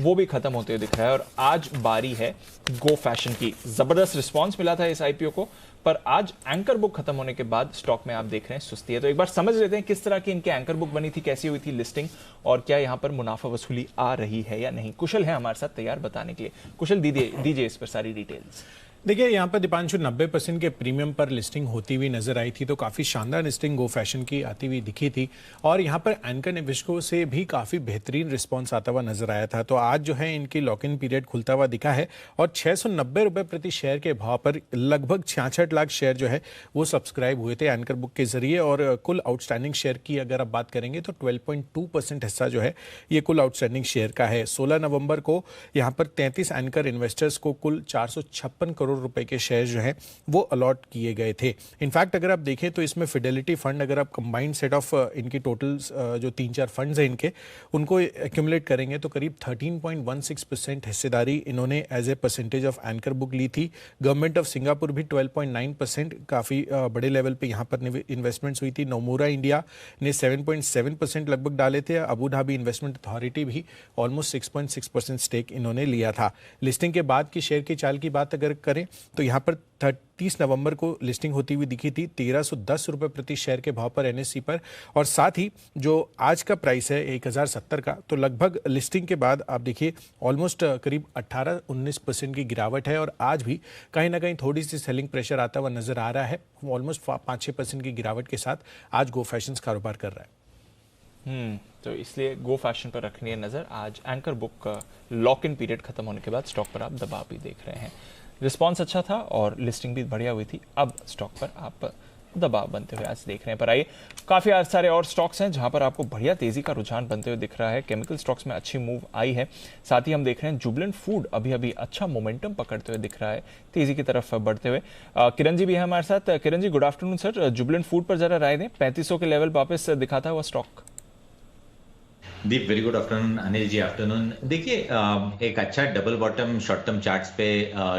[SPEAKER 2] वो भी खत्म होते हुए दिख रहा है। और आज बारी है गो फैशन की। जबरदस्त रिस्पॉन्स मिला था इस IPO को, पर आज एंकर बुक खत्म होने के बाद स्टॉक में आप देख रहे हैं सुस्ती है। तो एक बार समझ लेते हैं किस तरह की इनकी एंकर बुक बनी थी, कैसी हुई थी लिस्टिंग, और क्या यहां पर मुनाफा वसूली आ रही है या नहीं। कुशल है हमारे साथ तैयार बताने के लिए। कुशल, दीजिए इस पर सारी डिटेल्स।
[SPEAKER 4] देखिए, यहाँ पर दीपांशु 90% के प्रीमियम पर लिस्टिंग होती हुई नजर आई थी, तो काफ़ी शानदार लिस्टिंग गो फैशन की आती हुई दिखी थी, और यहाँ पर एंकर निवेशकों से भी काफ़ी बेहतरीन रिस्पांस आता हुआ नजर आया था। तो आज जो है इनकी लॉक इन पीरियड खुलता हुआ दिखा है, और 690 रुपये प्रति शेयर के भाव पर लगभग 66 लाख शेयर जो है वो सब्सक्राइब हुए थे एंकर बुक के जरिए। और कुल आउटस्टैंडिंग शेयर की अगर आप बात करेंगे तो 12.2% हिस्सा जो है ये कुल आउटस्टैंडिंग शेयर का है। 16 नवंबर को यहाँ पर 33 एंकर इन्वेस्टर्स को कुल 456 करोड़ रुपए के शेयर जो है वो अलॉट किए गए थे। इनफैक्ट अगर आप देखें तो इसमें फिडेलिटी फंड, अगर आप कंबाइंड सेट ऑफ इनकी टोटल जो 3-4 फंड्स हैं इनके, उनको एक्यूमुलेट करेंगे तो करीब 13.16% हिस्सेदारी इन्होंने as a percentage of anchor book ली थी। गवर्नमेंट ऑफ सिंगापुर भी 12.9%, काफ़ी बड़े लेवल पे यहाँ पर इन्वेस्टमेंट्स हुई थी। नोमुरा इंडिया ने 7.7% लगभग डाले थे। अबू धाबी इन्वेस्टमेंट अथॉरिटी भी ऑलमोस्ट 6.6% स्टेक इन्होंने लिया था। लिस्टिंग के बाद की शेयर की चाल की बात अगर करें तो यहाँ पर 30 नवंबर को लिस्टिंग होती हुई दिखी थी 1310 रुपये प्रति शेयर के भाव पर NSE पर, और साथ ही जो आज का प्राइस है 1070 का, तो लगभग लिस्टिंग के बाद आप देखिए ऑलमोस्ट करीब 18-19% की गिरावट है, और आज भी कहीं ना कहीं थोड़ी सी सेलिंग प्रेशर आता हुआ नजर आ रहा है। ऑलमोस्ट 5-6% की गिरावट के साथ आज गो फैशन कारोबार कर रहा है।
[SPEAKER 2] तो इसलिए गो फैशन पर रखनी है नजर। आज anchor book lock in period खत्म होने के बाद स्टॉक पर आप दबाव भी देख रहे हैं। रिस्पांस अच्छा था और लिस्टिंग भी बढ़िया हुई थी। अब स्टॉक पर आप दबाव बनते हुए आज देख रहे हैं। पर आइए, काफी सारे और स्टॉक्स हैं जहां पर आपको बढ़िया तेजी का रुझान बनते हुए दिख रहा है। केमिकल स्टॉक्स में अच्छी मूव आई है। साथ ही हम देख रहे हैं जुबिलेंट फूड अभी अच्छा मोमेंटम पकड़ते हुए दिख रहा है, तेजी की तरफ बढ़ते हुए। किरण जी भी है हमारे साथ। Kiran ji, good afternoon sir. Jubilant Food पर जरा राय दें, 3500 के लेवल वापस दिखाता हुआ स्टॉक।
[SPEAKER 10] दीप, वेरी गुड आफ्टरनून। अनिल जी, आफ्टरनून। देखिए, एक अच्छा double bottom short term charts पे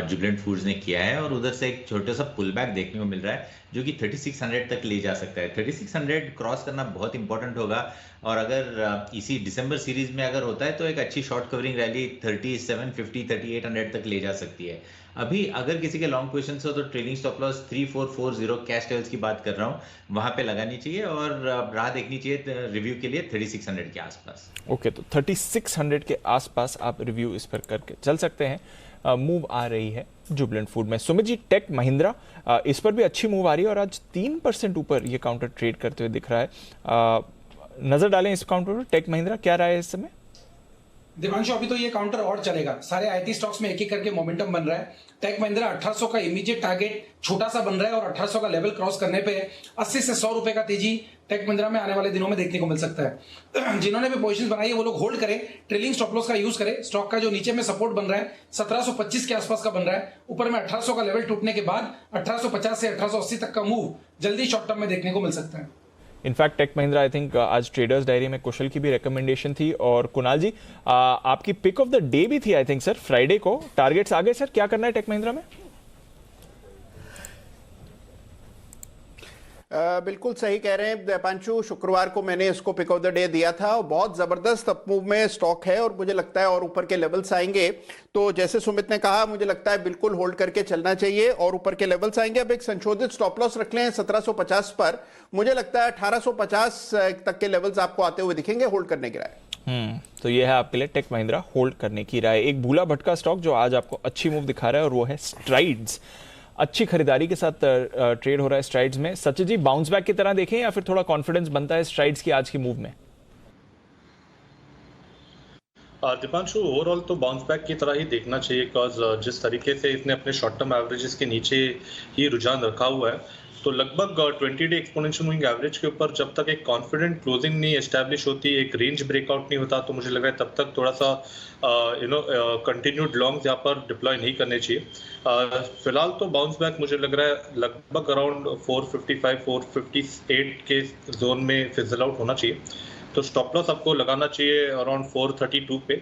[SPEAKER 10] जुबिलेंट फूड्स ने किया है और उधर से एक छोटा सा पुल बैक देखने को मिल रहा है जो कि 3600 तक ले जा सकता है। 3600 क्रॉस करना बहुत इंपॉर्टेंट होगा और अगर इसी दिसंबर सीरीज में अगर होता है तो एक अच्छी शॉर्ट कवरिंग रैली 3750 3800 तक ले जा सकती है। अभी अगर किसी के लॉन्ग क्वेश्चन हो तो trailing stop loss 3440 cash levels की बात कर रहा हूँ, वहां पे लगानी चाहिए और राह देखनी चाहिए रिव्यू के लिए 3600 के आसपास।
[SPEAKER 2] ओके, तो 3600 के आसपास आप रिव्यू इस पर करके चल सकते हैं। मूव आ रही है जुबिलेंट फूड में। सुमित जी, टेक महिंद्रा, इस पर भी अच्छी मूव आ रही है और आज 3% ऊपर ये काउंटर ट्रेड करते हुए दिख रहा है। नजर डालें इस काउंटर पर, टेक महिंद्रा क्या रहा है इस समय?
[SPEAKER 7] दिवांशु, अभी तो ये काउंटर और चलेगा। सारे आईटी स्टॉक्स में एक एक करके मोमेंटम बन रहा है। टेक महिंद्रा 1800 का इमीडिएट टारगेट छोटा सा बन रहा है और 1800 का लेवल क्रॉस करने पे 80 से 100 रुपए का तेजी टेक महिंद्रा में आने वाले दिनों में देखने को मिल सकता है। जिन्होंने भी पोजीशन बनाई है वो लोग होल्ड करें, ट्रेलिंग स्टॉप लॉस का यूज करें। स्टॉक का जो नीचे में सपोर्ट बन रहा है 1725 के आसपास का बन रहा है, ऊपर में 1800 का लेवल टूटने के बाद 1850 से 1880 तक का मूव जल्दी शॉर्ट टर्म में देखने को मिल सकता है।
[SPEAKER 2] In fact Tech Mahindra, I think आज ट्रेडर्स डायरी में कुशल की भी रिकमेंडेशन थी और कुणाल जी आपकी पिक ऑफ द डे भी थी आई थिंक सर, फ्राइडे को। टारगेट्स आ गए सर, क्या करना है टेक महिंद्रा में?
[SPEAKER 5] बिल्कुल सही कह रहे हैं दीपांशु, शुक्रवार को मैंने इसको पिक ऑफ द डे दिया था और बहुत जबरदस्त अपमूव में स्टॉक है और मुझे लगता है और ऊपर के लेवल्स आएंगे तो जैसे सुमित ने कहा, मुझे लगता है बिल्कुल होल्ड करके चलना चाहिए और ऊपर के लेवल्स आएंगे। अब एक संशोधित स्टॉप लॉस रख लें 1750 पर, मुझे लगता है 1850 तक के लेवल्स आपको आते हुए दिखेंगे, होल्ड करने की राय।
[SPEAKER 2] तो ये है आपके लिए टेक महिंद्रा होल्ड करने की राय। एक भूला भटका स्टॉक जो आज आपको अच्छी मूव दिखा रहा है और वो है स्ट्राइड्स। अच्छी खरीदारी के साथ ट्रेड हो रहा है स्ट्राइड्स में। सचिन जी, बाउंस बैक की तरह देखें या फिर थोड़ा कॉन्फिडेंस बनता है स्ट्राइड्स की आज की मूव में?
[SPEAKER 9] दीपांशु, ओवरऑल तो बाउंस बैक की तरह ही देखना चाहिए बिकॉज जिस तरीके से इसने अपने शॉर्ट टर्म एवरेजेस के नीचे ही रुझान रखा हुआ है तो लगभग 20 डे एक्सपोनेंशियल मूविंग एवरेज के ऊपर जब तक एक कॉन्फिडेंट क्लोजिंग नहीं एस्टैब्लिश होती, एक रेंज ब्रेकआउट नहीं होता, तो मुझे लग रहा है तब तक थोड़ा सा कंटिन्यूड लॉन्ग्स यहाँ पर डिप्लॉय नहीं करने चाहिए। फिलहाल तो बाउंस बैक मुझे लग रहा है लगभग अराउंड 455 458 के जोन में फिजल आउट होना चाहिए, तो स्टॉप लॉस आपको लगाना चाहिए अराउंड 432 पे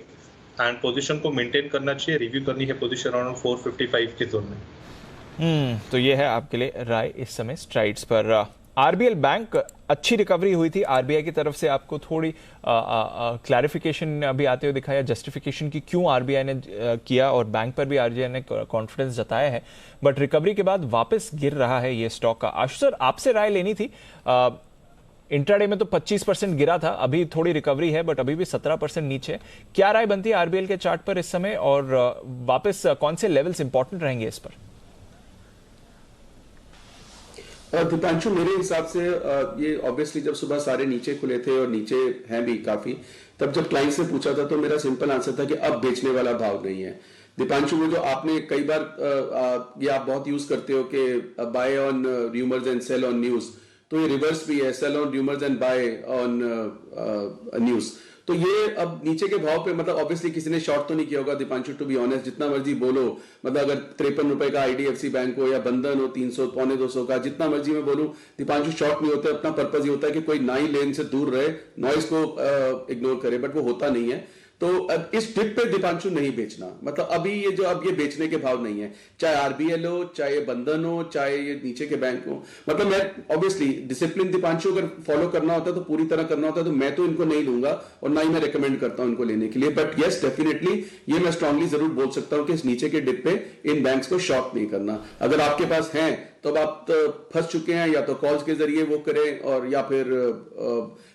[SPEAKER 9] एंड पोजीशन को मेंटेन करना चाहिए, रिव्यू करनी है पोजीशन अराउंड 455 के जोन में।
[SPEAKER 2] तो ये है आपके लिए राय इस समय स्ट्राइड्स पर। आरबीएल बैंक, अच्छी रिकवरी हुई थी आरबीआई की तरफ से। आपको थोड़ी क्लैरिफिकेशन अभी आते हुए दिखाया जस्टिफिकेशन की क्यों आरबीआई ने किया और बैंक पर भी आरबीआई ने कॉन्फिडेंस जताया है, बट रिकवरी के बाद वापस गिर रहा है ये स्टॉक का। आशु सर, आपसे राय लेनी थी। इंट्राडे में तो 25% गिरा था, अभी थोड़ी रिकवरी है बट अभी भी 17% नीचे। क्या राय बनती है आरबीएल के चार्ट पर इस समय और वापस कौन से लेवल्स इंपॉर्टेंट रहेंगे इस पर?
[SPEAKER 8] दीपांशु, मेरे हिसाब से ये ऑब्वियसली जब सुबह सारे नीचे खुले थे और नीचे हैं भी काफी, तब जब क्लाइंट से पूछा था तो मेरा सिंपल आंसर था कि अब बेचने वाला भाव नहीं है। दीपांशु, वो जो आपने कई बार ये आप बहुत यूज करते हो कि buy on rumours and sell on news, तो ये रिवर्स भी है, sell on rumours and buy on news. तो ये अब नीचे के भाव पे मतलब ऑब्वियसली किसी ने शॉर्ट तो नहीं किया होगा दीपांशु, टू बी ऑनेस्ट, जितना मर्जी बोलो, मतलब अगर 53 रुपए का आईडीएफसी बैंक हो या बंधन हो 300 पौने 200 का, जितना मर्जी मैं बोलूं, दीपांशु शॉर्ट नहीं होता। अपना पर्पज ये होता है कि कोई नई लेन से दूर रहे, नॉइस को इग्नोर करे, बट वो होता नहीं है। तो अब इस डिप पे दीपांशु नहीं बेचना, मतलब अभी ये जो अब ये बेचने के भाव नहीं है, चाहे आरबीएल हो, चाहे बंधन हो, चाहे ये नीचे के बैंक हो। मतलब मैं ऑब्वियसली डिसिप्लिन दीपांशु अगर फॉलो करना होता है तो पूरी तरह करना होता है, तो मैं तो इनको नहीं लूंगा और ना ही मैं रिकमेंड करता हूं इनको लेने के लिए। बट यस, डेफिनेटली ये मैं स्ट्रांगली जरूर बोल सकता हूं कि इस नीचे के डिप पे इन बैंक्स को शॉर्ट नहीं करना। अगर आपके पास है तो अब आप फंस चुके हैं, या तो कॉल्स के जरिए वो करें और या फिर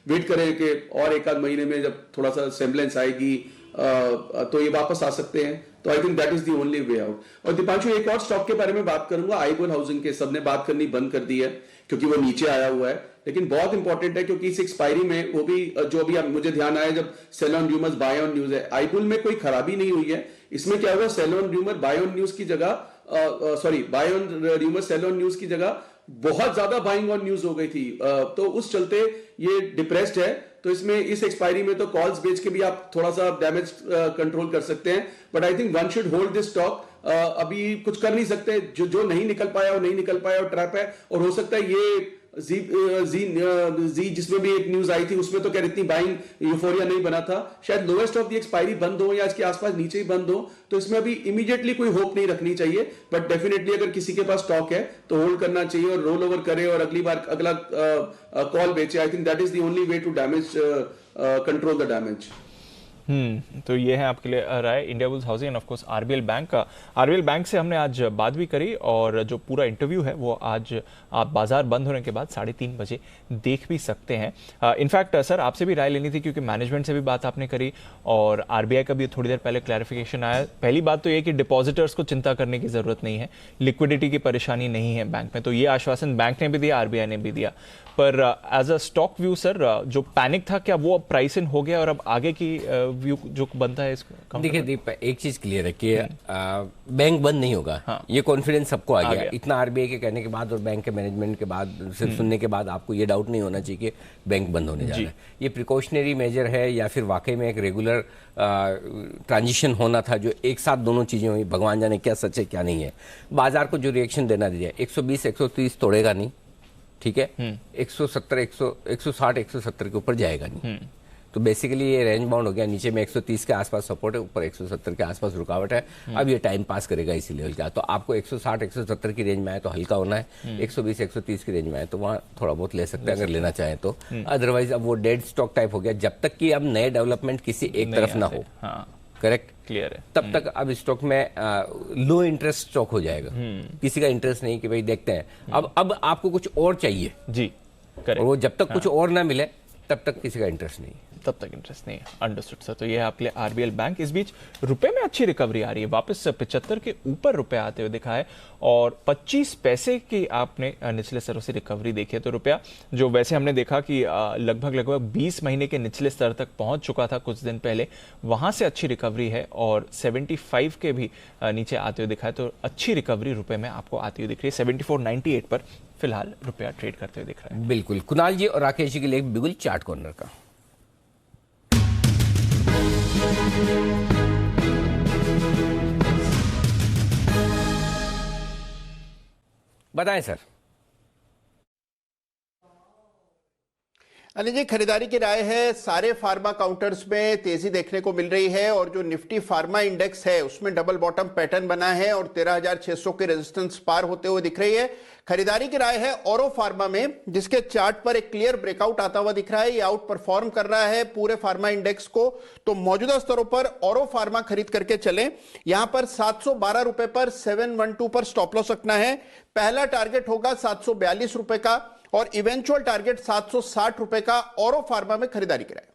[SPEAKER 8] वेट करें कि और एक आध महीने में जब थोड़ा सा सेम्बलेंस आएगी तो ये वापस आ सकते हैं। तो I think that is the only way out. और दीपांशु, एक और स्टॉक के बारे में बात करूंगा, आईबोल हाउसिंग के सबने बात करनी बंद कर दी है क्योंकि वो नीचे आया हुआ है, लेकिन बहुत इंपॉर्टेंट है क्योंकि इस एक्सपायरी में वो भी जो भी मुझे ध्यान आया जब sell on rumours buy on news है, आईबोल में कोई खराबी नहीं हुई है। इसमें क्या हुआ, sell on rumour buy on news की जगह buy on rumour sell on news की जगह बहुत ज्यादा बाइंग ऑन न्यूज हो गई थी, तो उस चलते ये डिप्रेस्ड है। तो इसमें इस एक्सपायरी में तो कॉल्स बेच के भी आप थोड़ा सा डैमेज कंट्रोल कर सकते हैं, but I think one should hold this stock. अभी कुछ कर नहीं सकते, जो नहीं निकल पाया वो नहीं निकल पाया और ट्रैप है, और हो सकता है ये जी जिसमें भी एक न्यूज आई थी उसमें तो खैर इतनी बाइंग यूफोरिया नहीं बना था, शायद लोएस्ट ऑफ द एक्सपायरी बंद हो या इसके आसपास नीचे ही बंद हो, तो इसमें अभी इमीडिएटली कोई होप नहीं रखनी चाहिए। बट डेफिनेटली अगर किसी के पास स्टॉक है तो होल्ड करना चाहिए और रोल ओवर करे और अगली बार अगला कॉल बेचे। I think that is the only way to damage control the damage.
[SPEAKER 2] तो ये है आपके लिए राय Indiabulls housing and of course RBL bank का। आरबीएल बैंक से हमने आज बात भी करी और जो पूरा इंटरव्यू है वो आज आप बाजार बंद होने के बाद 3:30 बजे देख भी सकते हैं। इनफैक्ट सर आपसे भी राय लेनी थी क्योंकि मैनेजमेंट से भी बात आपने करी और आरबीआई का भी थोड़ी देर पहले क्लैरिफिकेशन आया। पहली बात तो ये कि डिपॉजिटर्स को चिंता करने की जरूरत नहीं है, लिक्विडिटी की परेशानी नहीं है बैंक में, तो ये आश्वासन बैंक ने भी दिया, आरबीआई ने भी दिया। पर as a stock view sir जो पैनिक था क्या वो अब प्राइस इन हो गया और अब आगे की व्यू जो बनता है इसका?
[SPEAKER 1] देखिए एक चीज क्लियर है कि बैंक बंद नहीं होगा। हाँ। ये कॉन्फिडेंस सबको आ गया। इतना आरबीआई के कहने के बाद और बैंक के मैनेजमेंट के बाद सिर्फ सुनने के बाद आपको ये डाउट नहीं होना चाहिए कि बैंक बंद होने जा रहा है। ये प्रिकॉशनरी मेजर है या फिर वाकई में एक रेगुलर ट्रांजिशन होना था जो एक साथ दोनों चीजें हुई, भगवान जाने क्या सच है क्या नहीं है। बाजार को जो रिएक्शन देना दिया 120 130 तोड़ेगा नहीं, ठीक है, 170 160 170 के ऊपर जाएगा नहीं। तो बेसिकली ये रेंज बाउंड हो गया। नीचे में 130 के आसपास सपोर्ट है, ऊपर 170 के आसपास रुकावट है। अब ये टाइम पास करेगा इसी लेवल का। तो आपको 160 170 की रेंज में आए तो हल्का होना है, 120 130 की रेंज में आए तो वहाँ थोड़ा बहुत ले सकते हैं अगर लेना चाहें तो। अदरवाइज अब वो डेड स्टॉक टाइप हो गया जब तक कि अब नए डेवलपमेंट किसी एक तरफ ना हो। करेक्ट,
[SPEAKER 2] क्लियर है।
[SPEAKER 1] तब तक अब स्टॉक में लो इंटरेस्ट स्टॉक हो जाएगा। किसी का इंटरेस्ट नहीं कि भाई देखते हैं। अब आपको कुछ और चाहिए
[SPEAKER 2] जी, करेक्ट।
[SPEAKER 1] और वो जब तक कुछ और ना मिले तब तक किसी का इंटरेस्ट नहीं,
[SPEAKER 2] तब तक इंटरेस्ट नहीं है। Understood sir. तो ये है आपके लिए आरबीएल बैंक। इस बीच रुपए में अच्छी रिकवरी आ रही है, वापस 75 के ऊपर रुपए आते हुए दिखा है और 25 पैसे की आपने निचले स्तरों से रिकवरी देखी है। तो रुपया जो वैसे हमने देखा कि लगभग 20 महीने के निचले स्तर तक पहुंच चुका था कुछ दिन पहले, वहां से अच्छी रिकवरी है और 75 के भी नीचे आते हुए दिखा है। तो अच्छी रिकवरी रुपए में आपको आती हुई दिख रही है। 74.98 पर फिलहाल रुपया ट्रेड करते हुए दिख रहा है।
[SPEAKER 1] बिल्कुल। कुणाल जी और राकेश जी के लिए बिल्कुल चार्ट कॉर्नर का बताएं सर।
[SPEAKER 5] अनिल जी, खरीदारी की राय है। सारे फार्मा काउंटर्स में तेजी देखने को मिल रही है और जो निफ्टी फार्मा इंडेक्स है उसमें डबल बॉटम पैटर्न बना है और 13,600 के रेजिस्टेंस पार होते हुए दिख रही है। खरीदारी की राय है औरो फार्मा में, जिसके चार्ट पर एक क्लियर ब्रेकआउट आता हुआ दिख रहा है। ये आउट परफॉर्म कर रहा है पूरे फार्मा इंडेक्स को। तो मौजूदा स्तरों पर औरो फार्मा खरीद करके चलें। यहां पर 712 रुपए पर 712 पर स्टॉप लॉस रखना है। पहला टारगेट होगा 742 रुपए का और इवेंचुअल टारगेट 760 रुपए का। औरो फार्मा में खरीदारी कराए।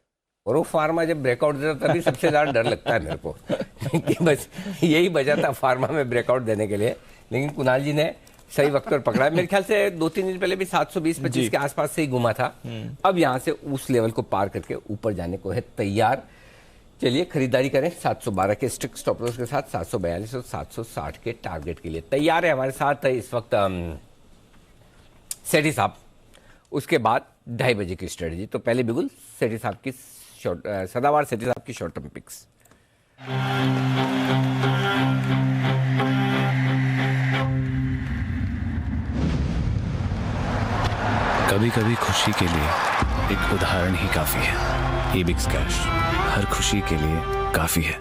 [SPEAKER 1] औरो फार्मा जब ब्रेकआउट देता तभी सबसे ज्यादा डर लगता है मेरे को कि बस यही बचा था फार्मा में ब्रेकआउट देने के लिए। लेकिन कुणाल जी ने सही वक्त पर पकड़ा है। मेरे ख्याल से 2-3 दिन पहले भी 720-25 के आसपास से ही घुमा था। अब यहां से उस लेवल को पार करके ऊपर जाने को है तैयार। चलिए खरीदारी करें 712 के स्ट्रिक्ट स्टॉप लॉस के साथ, 742 और 760 के टारगेट के लिए तैयार है। हमारे साथ है इस वक्त सेठी साहब, उसके बाद 2:30 बजे की स्ट्रेटजी। तो पहले बिल्कुल सेठी साहब की सदावार सेठी साहब की शॉर्ट टर्म पिक्स।
[SPEAKER 11] कभी कभी खुशी के लिए एक उदाहरण ही काफी है। ईबिक्स कैश हर खुशी के लिए काफी है।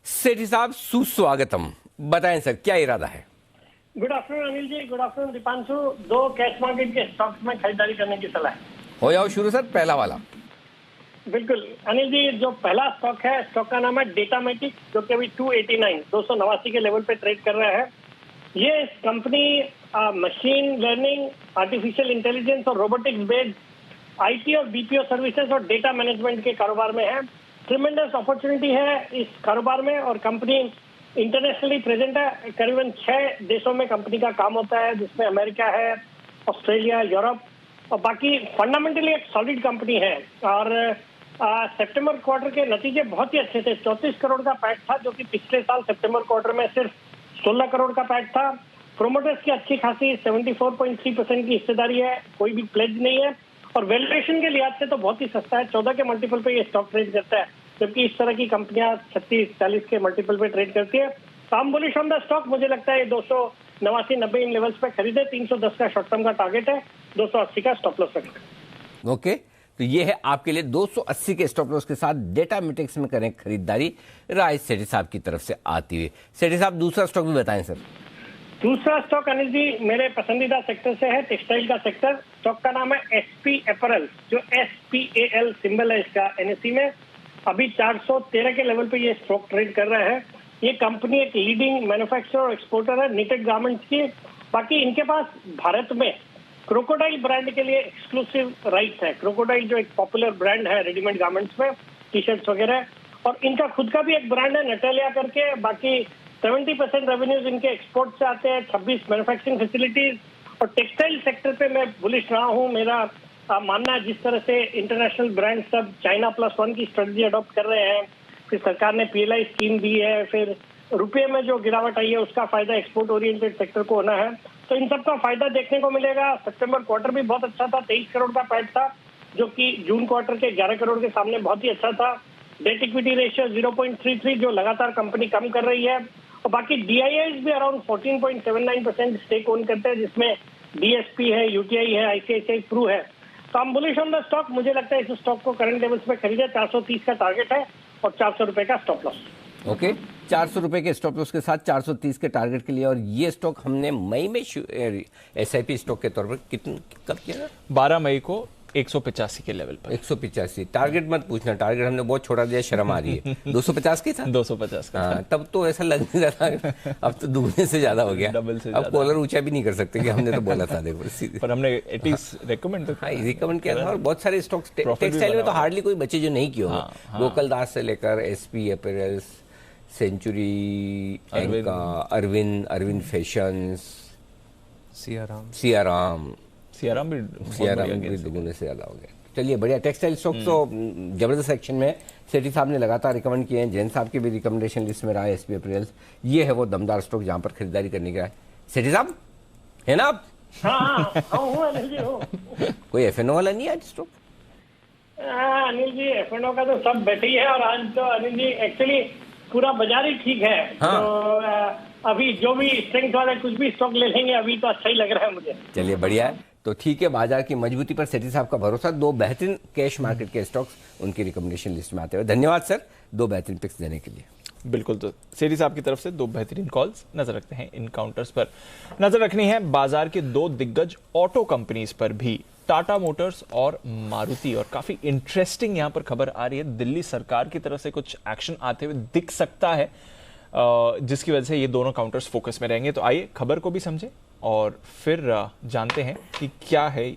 [SPEAKER 1] सेठी साहब सुस्वागतम। बताएं सर क्या इरादा है?
[SPEAKER 12] Good afternoon Anil ji, good afternoon Deepanshu. 2 cash market के स्टॉक्स में खरीदारी करने की सलाह।
[SPEAKER 1] हो जाओ शुरू सर, पहला वाला।
[SPEAKER 12] बिल्कुल अनिल जी, जो पहला स्टॉक है, स्टॉक का नाम है डेटामेटिक, जो कि अभी 289 के लेवल पे ट्रेड कर रहा है। ये company machine learning, artificial intelligence और रोबोटिक्स बेस्ड आईटी और बीपीओ सर्विसेज और डेटा मैनेजमेंट के कारोबार में है। ट्रिमेंडस अपॉर्चुनिटी है इस कारोबार में और कंपनी इंटरनेशनली प्रेजेंट है। करीबन 6 देशों में कंपनी का काम होता है, जिसमें अमेरिका है, ऑस्ट्रेलिया, यूरोप और बाकी फंडामेंटली एक सॉलिड कंपनी है। और सितंबर क्वार्टर के नतीजे बहुत ही अच्छे थे। 34 करोड़ का पैट था, जो कि पिछले साल सितंबर क्वार्टर में सिर्फ 16 करोड़ का पैट था। प्रोमोटर्स की अच्छी खासी 74.3% की हिस्सेदारी है, कोई भी प्लेज नहीं है और वैल्यूएशन के लिहाज से तो बहुत ही सस्ता है। 14 के मल्टीपल पे ये स्टॉक ट्रेड करता है। जबकि इस तरह की कंपनियां 36-40 के मल्टीपल पे ट्रेड करती है। तो हम बुलिश ऑन द स्टॉक, मुझे लगता है 289-90 इन लेवल्स पे खरीदे। 310 का शॉर्ट टर्म का टारगेट है, 280 का स्टॉप लॉस रखें।
[SPEAKER 1] ओके, तो ये है आपके लिए 280 के स्टॉप लॉस के साथ डेटा मेट्रिक्स में करें खरीदारी, राय सेठी साहब की तरफ से आती हुई। सेठी साहब दूसरा स्टॉक भी बताएं सर।
[SPEAKER 12] दूसरा स्टॉक अनिल जी मेरे पसंदीदा सेक्टर से है, टेक्सटाइल का सेक्टर। स्टॉक का नाम है एसपी अपैरल, जो SPAL सिंबल है इसका NSE में। अभी 413 के लेवल पे ये स्टॉक ट्रेड कर रहा है। ये कंपनी एक लीडिंग मैन्युफैक्चरर और एक्सपोर्टर है निटेड गारमेंट्स की। बाकी इनके पास भारत में क्रोकोडाइल ब्रांड के लिए एक्सक्लूसिव राइट्स है। क्रोकोडाइल जो एक पॉपुलर ब्रांड है रेडीमेड गारमेंट्स में, टी-शर्ट्स वगैरह, और इनका खुद का भी एक ब्रांड है नटालिया करके। बाकी 70% रेवेन्यूज इनके एक्सपोर्ट से आते हैं, 26 मैन्युफैक्चरिंग फैसिलिटीज। और टेक्सटाइल सेक्टर पे मैं बुलिश रहा हूँ। मेरा मानना है जिस तरह से इंटरनेशनल ब्रांड सब चाइना +1 की स्ट्रेटजी अडॉप्ट कर रहे हैं, फिर सरकार ने PLI स्कीम दी है, फिर रुपये में जो गिरावट आई है उसका फायदा एक्सपोर्ट ओरिएंटेड सेक्टर को होना है। तो इन सब का फायदा देखने को मिलेगा। सितंबर क्वार्टर भी बहुत अच्छा था, 23 करोड़ का पैट था, जो कि जून क्वार्टर के 11 करोड़ के सामने बहुत ही अच्छा था। डेट इक्विटी रेशियो 0.33, जो लगातार कंपनी कम कर रही है। और बाकी DIIs भी अराउंड 14.79% स्टेक ओन करते हैं, जिसमें DSP है, UTI है, ICICI Pru है। तो हम बुलिश ऑन द स्टॉक, मुझे लगता है इस स्टॉक को करंट लेवल्स पे खरीदे। 430 का टारगेट है और 400 रुपए का स्टॉप लॉस।
[SPEAKER 1] ओके, 400 रुपए के स्टॉप लॉस के साथ 430 के टारगेट के लिए। और ये स्टॉक हमने मई में SIP स्टॉक के तौर पर कब किया था?
[SPEAKER 2] 12 मई को 185 के लेवल पर।
[SPEAKER 1] 185 टारगेट मत पूछना, टारगेट हमने बहुत छोटा दिया, शर्म आ रही है। 250 की था,
[SPEAKER 2] 250 का।
[SPEAKER 1] हाँ, तब तो ऐसा लग नहीं रहा था, अब तो दुगने से ज्यादा हो गया,
[SPEAKER 2] डबल से
[SPEAKER 1] अब कॉलर ऊंचा भी नहीं कर सकते कि हमने तो बोला था। देखो
[SPEAKER 2] पर हमने एटलीस्ट रिकमेंड
[SPEAKER 1] किया था। और बहुत सारे स्टॉक्स टेक्सटाइल में तो हार्डली कोई बचे जो नहीं किए हो। गोकुलदास से लेकर SP apparels, Century, Arvind fashions, Siyaram भी दुगने से ज्यादा हो गया। चलिए बढ़िया, टेक्सटाइल स्टॉक तो जबरदस्त सेक्शन में सेठी साहब ने लगातार रिकमेंड किए हैं। जैन साहब की भी रिकमेंडेशन लिस्ट में रहा है SP अपैरल्स। ये है वो दमदार स्टॉक जहां पर खरीदारी करने का है। सेठी साहब है ना आप? कोई FNO वाला नहीं है आज स्टॉक?
[SPEAKER 12] अनिल जी FNO का तो सब बैठे ही है। और आज तो अनिल जी एक्चुअली पूरा बाजार ही ठीक है। हाँ। तो अभी जो भी स्ट्रेंथ वाले कुछ भी स्टॉक ले लेंगे, अभी तो अच्छा ही लग रहा है मुझे।
[SPEAKER 1] चलिए बढ़िया है, तो ठीक है। बाजार की मजबूती पर सेठी साहब का भरोसा। 2 बेहतरीन कैश मार्केट के स्टॉक्स उनकी रिकमेंडेशन लिस्ट में आते हुए। धन्यवाद सर 2 बेहतरीन पिक्स देने के लिए।
[SPEAKER 2] बिल्कुल, तो सेठी साहब की तरफ से 2 बेहतरीन कॉल्स। नजर रखते हैं इन काउंटर्स पर। नजर रखनी है बाजार के 2 दिग्गज ऑटो कंपनीज पर भी, टाटा मोटर्स और मारुति। और काफी इंटरेस्टिंग यहां पर खबर आ रही है, दिल्ली सरकार की तरफ से कुछ एक्शन आते हुए दिख सकता है, जिसकी वजह से ये दोनों काउंटर्स फोकस में रहेंगे। तो आइए खबर को भी समझें और फिर जानते हैं कि क्या है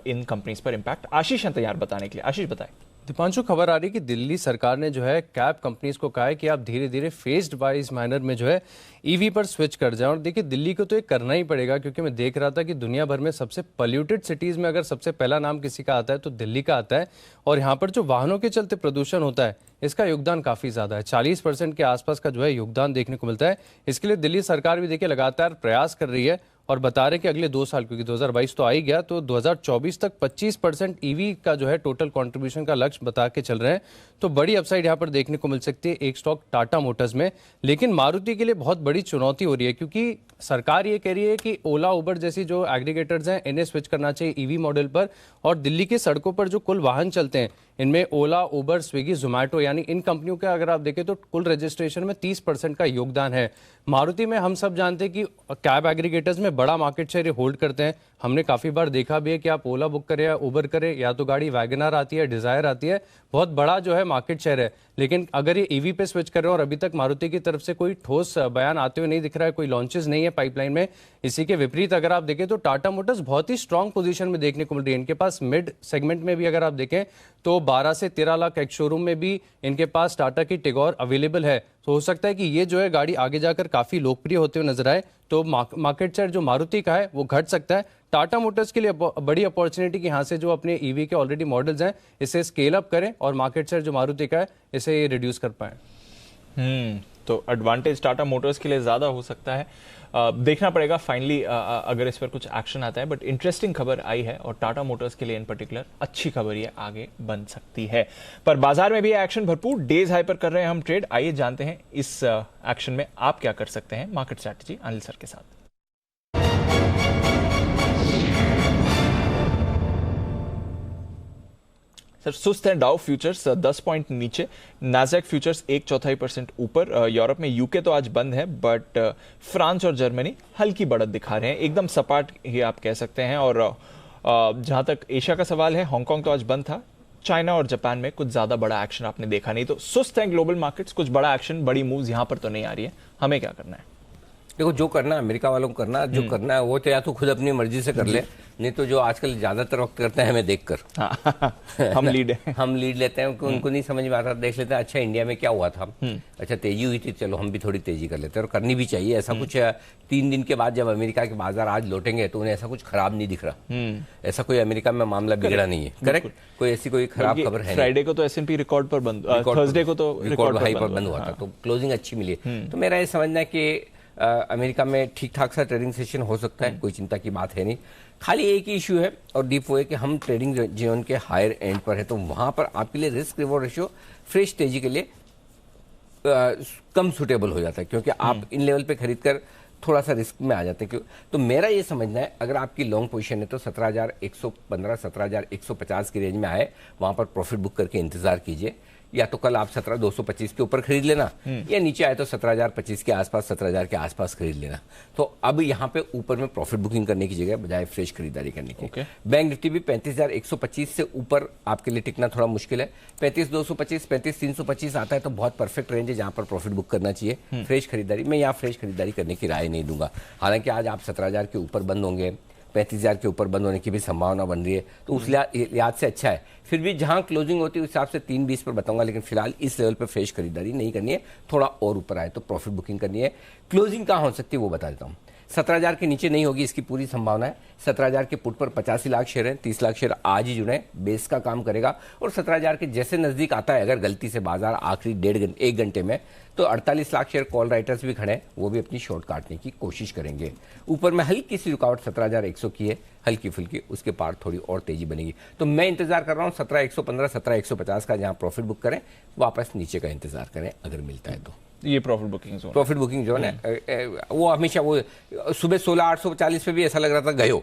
[SPEAKER 2] इन कंपनीज पर इंपैक्ट। आशीष हैं तैयार बताने के लिए। आशीष बताएं।
[SPEAKER 13] दीपांशु, खबर आ रही है कि दिल्ली सरकार ने जो है कैब कंपनीज को कहा है कि आप धीरे धीरे फेस्ड वाइज मैनर में जो है EV पर स्विच कर जाएं। और देखिए, दिल्ली को तो ये करना ही पड़ेगा, क्योंकि मैं देख रहा था कि दुनिया भर में सबसे पॉल्यूटेड सिटीज में अगर सबसे पहला नाम किसी का आता है तो दिल्ली का आता है। और यहाँ पर जो वाहनों के चलते प्रदूषण होता है, इसका योगदान काफी ज्यादा है। 40% के आसपास का जो है योगदान देखने को मिलता है। इसके लिए दिल्ली सरकार भी देखिए लगातार प्रयास कर रही है और बता रहे कि अगले 2 साल, क्योंकि 2022 तो आ ही गया, तो 2024 तक 25% EV का जो है टोटल कंट्रीब्यूशन का लक्ष्य बता के चल रहे हैं। तो बड़ी अपसाइड यहाँ पर देखने को मिल सकती है एक स्टॉक टाटा मोटर्स में। लेकिन मारुति के लिए बहुत बड़ी चुनौती हो रही है, क्योंकि सरकार ये कह रही है कि ओला उबर जैसी जो एग्रीगेटर्स हैं इन्हें स्विच करना चाहिए EV मॉडल पर। और दिल्ली की सड़कों पर जो कुल वाहन चलते हैं, इनमें ओला, उबर, स्विगी, जोमैटो यानी इन कंपनियों का अगर आप देखें तो कुल रजिस्ट्रेशन में 30% का योगदान है। मारुति में हम सब जानते हैं कि कैब एग्रीगेटर्स में बड़ा मार्केट शेयर होल्ड करते हैं। हमने काफी बार देखा भी है कि आप ओला बुक करें या उबर करें, या तो गाड़ी वैगनआर आती है, डिजायर आती है, बहुत बड़ा जो है मार्केट शेयर है। लेकिन अगर ये EV पे स्विच कर रहे हैं और अभी तक मारुति की तरफ से कोई ठोस बयान आते हुए नहीं दिख रहा है, कोई लॉन्चेस नहीं है पाइपलाइन में। इसी के विपरीत अगर आप देखें तो टाटा मोटर्स बहुत ही स्ट्रांग पोजीशन में देखने को मिल रही है। इनके पास मिड सेगमेंट में भी अगर आप देखें तो 12 से 13 लाख एक्स शोरूम में भी इनके पास टाटा की टिगोर अवेलेबल है। तो हो सकता है कि ये जो है गाड़ी आगे जाकर काफी लोकप्रिय होते हुए नजर आए, तो मार्केट शेयर जो मारुति का है वो घट सकता है। टाटा मोटर्स के लिए बड़ी अपॉर्चुनिटी कि यहाँ से जो अपने EV के ऑलरेडी मॉडल्स हैं इसे स्केल अप करें और मार्केट शेयर जो मारुति का है इसे रिड्यूस कर पाए।
[SPEAKER 2] तो एडवांटेज टाटा मोटर्स के लिए ज़्यादा हो सकता है। देखना पड़ेगा फाइनली अगर इस पर कुछ एक्शन आता है, बट इंटरेस्टिंग खबर आई है और टाटा मोटर्स के लिए इन पर्टिकुलर अच्छी खबर ये आगे बन सकती है। पर बाजार में भी एक्शन भरपूर, डेज हाई पर कर रहे हैं हम ट्रेड। आइए जानते हैं इस एक्शन में आप क्या कर सकते हैं। मार्केट स्ट्रैटेजी अनिल सर के साथ। सर सुस्त है डाउ फ्यूचर्स 10 पॉइंट नीचे, नाज़ेक फ्यूचर्स 1/4% ऊपर। यूरोप में यूके तो आज बंद है, बट फ्रांस और जर्मनी हल्की बढ़त दिखा रहे हैं, एकदम सपाट ही आप कह सकते हैं। और जहां तक एशिया का सवाल है, हांगकांग तो आज बंद था, चाइना और जापान में कुछ ज्यादा बड़ा एक्शन आपने देखा नहीं। तो सुस्त है ग्लोबल मार्केट्स, कुछ बड़ा एक्शन, बड़ी मूव्स यहां पर तो नहीं आ रही है। हमें क्या करना है?
[SPEAKER 1] देखो, जो करना है अमेरिका वालों को करना, जो करना है वो तो या तो खुद अपनी मर्जी से कर ले, नहीं तो जो आजकल ज्यादातर वक्त करते हैं हमें देखकर।
[SPEAKER 2] हम
[SPEAKER 1] लीड लेते हैं, उनको नहीं समझ में आता, देख लेते हैं अच्छा इंडिया में क्या हुआ था, अच्छा तेजी हुई थी, चलो हम भी थोड़ी तेजी कर लेते हैं। और करनी भी चाहिए ऐसा कुछ। 3 दिन के बाद जब अमेरिका के बाजार आज लौटेंगे तो उन्हें ऐसा कुछ खराब नहीं दिख रहा, ऐसा कोई अमेरिका में मामला बिगड़ा नहीं है। करेक्ट, कोई ऐसी कोई खराब खबर है।
[SPEAKER 2] फ्राइडे को तो S&P रिकॉर्ड पर बंद, थर्सडे को तो
[SPEAKER 1] रिकॉर्ड हाई पर बंद हुआ था, तो क्लोजिंग अच्छी मिली। तो मेरा ये समझना है कि अमेरिका में ठीक ठाक सा ट्रेडिंग सेशन हो सकता है, कोई चिंता की बात है नहीं। खाली एक ही इशू है और डीप वो है कि हम ट्रेडिंग जोन के हायर एंड पर है, तो वहां पर आपके लिए रिस्क रिवॉर्ड रेशियो फ्रेश तेजी के लिए कम सुटेबल हो जाता है, क्योंकि आप इन लेवल पे खरीद कर थोड़ा सा रिस्क में आ जाते हैं। क्यों? तो मेरा ये समझना है अगर आपकी लॉन्ग पोजीशन है तो 17,115 17,150 की रेंज में आए, वहां पर प्रॉफिट बुक करके इंतजार कीजिए। या तो कल आप 17,225 के ऊपर खरीद लेना, या नीचे आए तो 17,025 के आसपास, 17,000 के आसपास खरीद लेना। तो अब यहाँ पे ऊपर में प्रॉफिट बुकिंग करने की जगह बजाय फ्रेश खरीदारी करने की। बैंक निफ्टी भी 35,125 से ऊपर आपके लिए टिकना थोड़ा मुश्किल है। 35,225 35,325 आता है तो बहुत परफेक्ट रेंज है जहां पर प्रॉफिट बुक करना चाहिए। फ्रेश खरीदारी, मैं यहाँ फ्रेश खरीदारी करने की राय नहीं दूंगा। हालांकि आज आप 17,000 के ऊपर बंद होंगे, 35,000 के ऊपर बंद होने की भी संभावना बन रही है, तो उस लिहाज से अच्छा है। फिर भी जहां क्लोजिंग होती है उस हिसाब से 320 पर बताऊंगा, लेकिन फिलहाल इस लेवल पर फ्रेश खरीदारी नहीं करनी है। थोड़ा और ऊपर आए तो प्रॉफिट बुकिंग करनी है। क्लोजिंग कहां हो सकती है वो बता देता हूं। 17,000 के नीचे नहीं होगी, इसकी पूरी संभावना है। 17,000 के पुट पर 85 लाख शेयर हैं, 30 लाख शेयर आज ही जुड़े, बेस का काम करेगा। और 17,000 के जैसे नजदीक आता है अगर गलती से बाजार आखिरी 1 घंटे में, तो 48 लाख शेयर कॉल राइटर्स भी खड़े हैं, वो भी अपनी शॉर्ट काटने की कोशिश करेंगे। ऊपर में हल्की सी रुकावट 17,100 की है, हल्की फुल्की, उसके पार थोड़ी और तेजी बनेगी। तो मैं इंतजार कर रहा हूं 17,115 17,150 का, जहां प्रॉफिट बुक करें, वापस नीचे का इंतजार करें अगर मिलता है तो।
[SPEAKER 2] ये प्रॉफिट बुकिंग जोन
[SPEAKER 1] है, वो हमेशा वो सुबह 16,840 पे भी ऐसा लग रहा था गयो,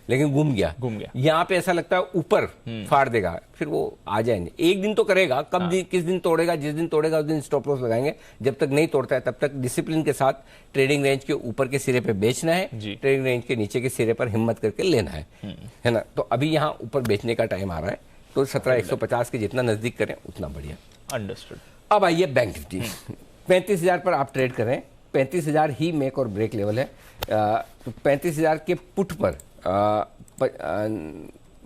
[SPEAKER 1] लेकिन घूम गया। यहाँ पे ऐसा लगता है ऊपर फाड़ देगा, फिर वो आ जाएंगे। एक दिन तो करेगा, कब किस दिन तोड़ेगा, जिस दिन तोड़ेगा उस दिन स्टॉप लॉस लगाएंगे। जब तक नहीं तोड़ता है तब तक डिसिप्लिन के साथ ट्रेडिंग रेंज के ऊपर के सिरे पे बेचना है, ट्रेडिंग रेंज के नीचे के सिरे पर हिम्मत करके लेना है ना। तो अभी यहाँ ऊपर बेचने का टाइम आ रहा है, तो 17,150 के जितना नजदीक करें उतना बढ़िया।
[SPEAKER 2] अंडरस्टूड।
[SPEAKER 1] अब आइए बैंक निफ्टी, 35,000 पर आप ट्रेड करें। 35,000 ही मेक और ब्रेक लेवल है। तो 35,000 के पुट पर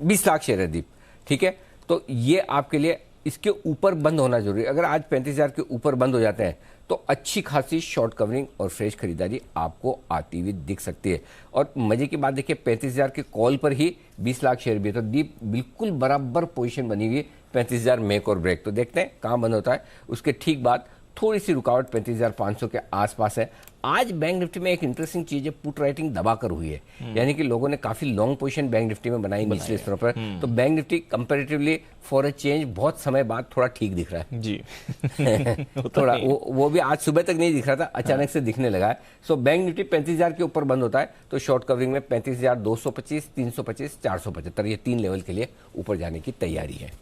[SPEAKER 1] 20 लाख शेयर है दीप, ठीक है। तो ये आपके लिए इसके ऊपर बंद होना जरूरी है। अगर आज 35,000 के ऊपर बंद हो जाते हैं तो अच्छी खासी शॉर्ट कवरिंग और फ्रेश खरीदारी आपको आती हुई दिख सकती है। और मजे की बात देखिए, 35,000 के कॉल पर ही 20 लाख शेयर भी है, तो दीप बिल्कुल बराबर पोजीशन बनी हुई है। 35,000 मेक और ब्रेक, तो देखते हैं कहां बंद होता है। उसके ठीक बाद थोड़ी सी रुकावट 35,500 के आसपास है। आज बैंक निफ्टी में एक इंटरेस्टिंग चीज है, पुट राइटिंग दबाकर हुई है, यानी कि लोगों ने काफी लॉन्ग पोजीशन बैंक निफ्टी में बनाई निचले स्तरों पर। तो bank Nifty comparatively for a change बहुत समय बाद थोड़ा ठीक दिख रहा है
[SPEAKER 2] जी।
[SPEAKER 1] थोड़ा वो भी आज सुबह तक नहीं दिख रहा था, अचानक से दिखने लगा है। सो बैंक निफ्टी 35,000 के ऊपर बंद होता है तो शॉर्ट कवरिंग में 35,225 325 475 ये 3 लेवल के लिए ऊपर जाने की तैयारी है।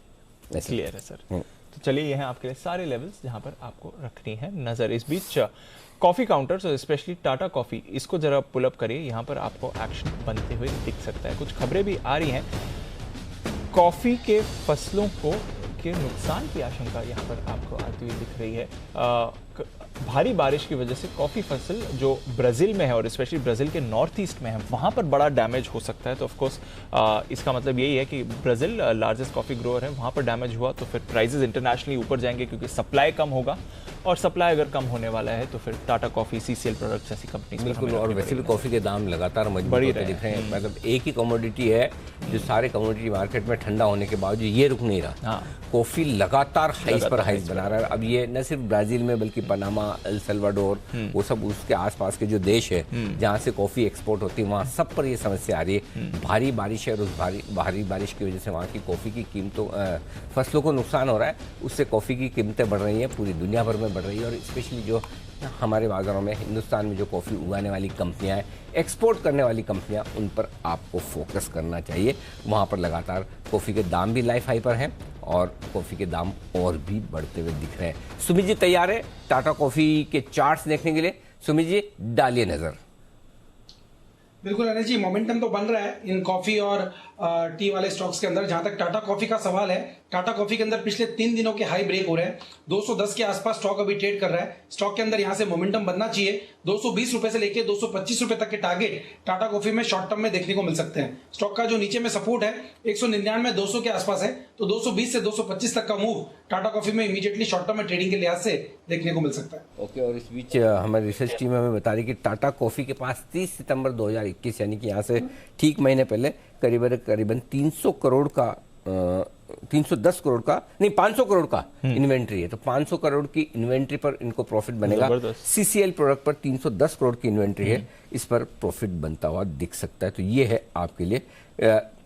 [SPEAKER 2] क्लियर है सर। तो चलिए ये हैं आपके लिए सारे लेवल्स जहां पर आपको रखनी है नजर। इस बीच कॉफी काउंटर्स और स्पेशली टाटा कॉफी, इसको जरा पुल अप करिए, यहां पर आपको एक्शन बनते हुए दिख सकता है। कुछ खबरें भी आ रही हैं, कॉफी के फसलों के नुकसान की आशंका यहां पर आपको आती हुई दिख रही है। भारी बारिश की वजह से कॉफी फसल जो ब्राजील में है और स्पेशली ब्राजील के नॉर्थ ईस्ट में है, वहां पर बड़ा डैमेज हो सकता है। तो ऑफकोर्स इसका मतलब यही है कि ब्राजील लार्जेस्ट कॉफी ग्रोअर है, वहां पर डैमेज हुआ तो फिर प्राइसेस इंटरनेशनली ऊपर जाएंगे, क्योंकि सप्लाई कम होगा, और सप्लाई अगर कम होने वाला है तो फिर टाटा कॉफी, CCL प्रोडक्ट्स ऐसी कंपनी
[SPEAKER 1] बिल्कुल। और वैसे भी कॉफी के दाम लगातार मजबूत होते दिख रहे हैं। मतलब एक ही कमोडिटी है जो सारे कमोडिटी मार्केट में ठंडा होने के बावजूद ये रुक नहीं रहा। कॉफी लगातार हाइस पर हाइस बना रहा है। अब ये न सिर्फ ब्राजील में बल्कि पनामा, एल सल्वाडोर, वो सब उसके आसपास के जो देश है जहाँ से कॉफ़ी एक्सपोर्ट होती है, वहाँ सब पर ये समस्या आ रही है। भारी बारिश है और उस भारी बारिश की वजह से वहाँ की कॉफ़ी की कीमतों, फसलों को नुकसान हो रहा है, उससे कॉफ़ी की कीमतें बढ़ रही हैं, पूरी दुनिया भर में बढ़ रही है। और स्पेशली जो हमारे बाज़ारों में हिंदुस्तान में जो कॉफ़ी उगाने वाली कंपनियां हैं, एक्सपोर्ट करने वाली कंपनियां, उन पर आपको फोकस करना चाहिए। वहाँ पर लगातार कॉफ़ी के दाम भी लाइफ हाई पर हैं और कॉफ़ी के दाम और भी बढ़ते हुए दिख रहे हैं। सुमित जी तैयार है टाटा कॉफ़ी के चार्ट्स देखने के लिए? सुमित जी डालिए नज़र।
[SPEAKER 7] बिल्कुल अनिल जी, मोमेंटम तो बन रहा है इन कॉफी और टी वाले स्टॉक्स के अंदर। जहां तक टाटा कॉफी का सवाल है, टाटा कॉफी के अंदर पिछले 3 दिनों के हाई ब्रेक हो रहे हैं। 210 के आसपास स्टॉक अभी ट्रेड कर रहा है। स्टॉक के अंदर यहां से मोमेंटम बनना चाहिए। 220 रुपए से लेकर 225 रुपए तक के टारगेट टाटा कॉफी में शॉर्ट टर्म में देखने को मिल सकते हैं। स्टॉक का जो नीचे में सपोर्ट है 199 200 के आसपास है, तो 220 से 225 तक का मूव टाटा कॉफी में इमीडिएटली शॉर्ट टर्म में ट्रेडिंग के लिहाज से देखने को मिल सकता है।
[SPEAKER 1] ओके, और इस बीच हमारी रिसर्च टीम हमें बता रही कि टाटा कॉफी के पास 30 सितंबर 2021 यानी कि यहाँ से ठीक महीने पहले करीबन 310 करोड़ का नहीं 500 करोड़ का इन्वेंट्री है। तो 500 करोड़ की इन्वेंट्री पर इनको प्रॉफिट बनेगा। सीसीएल प्रोडक्ट पर 310 करोड़ की इन्वेंट्री है, इस पर प्रॉफिट बनता हुआ दिख सकता है। तो ये है आपके लिए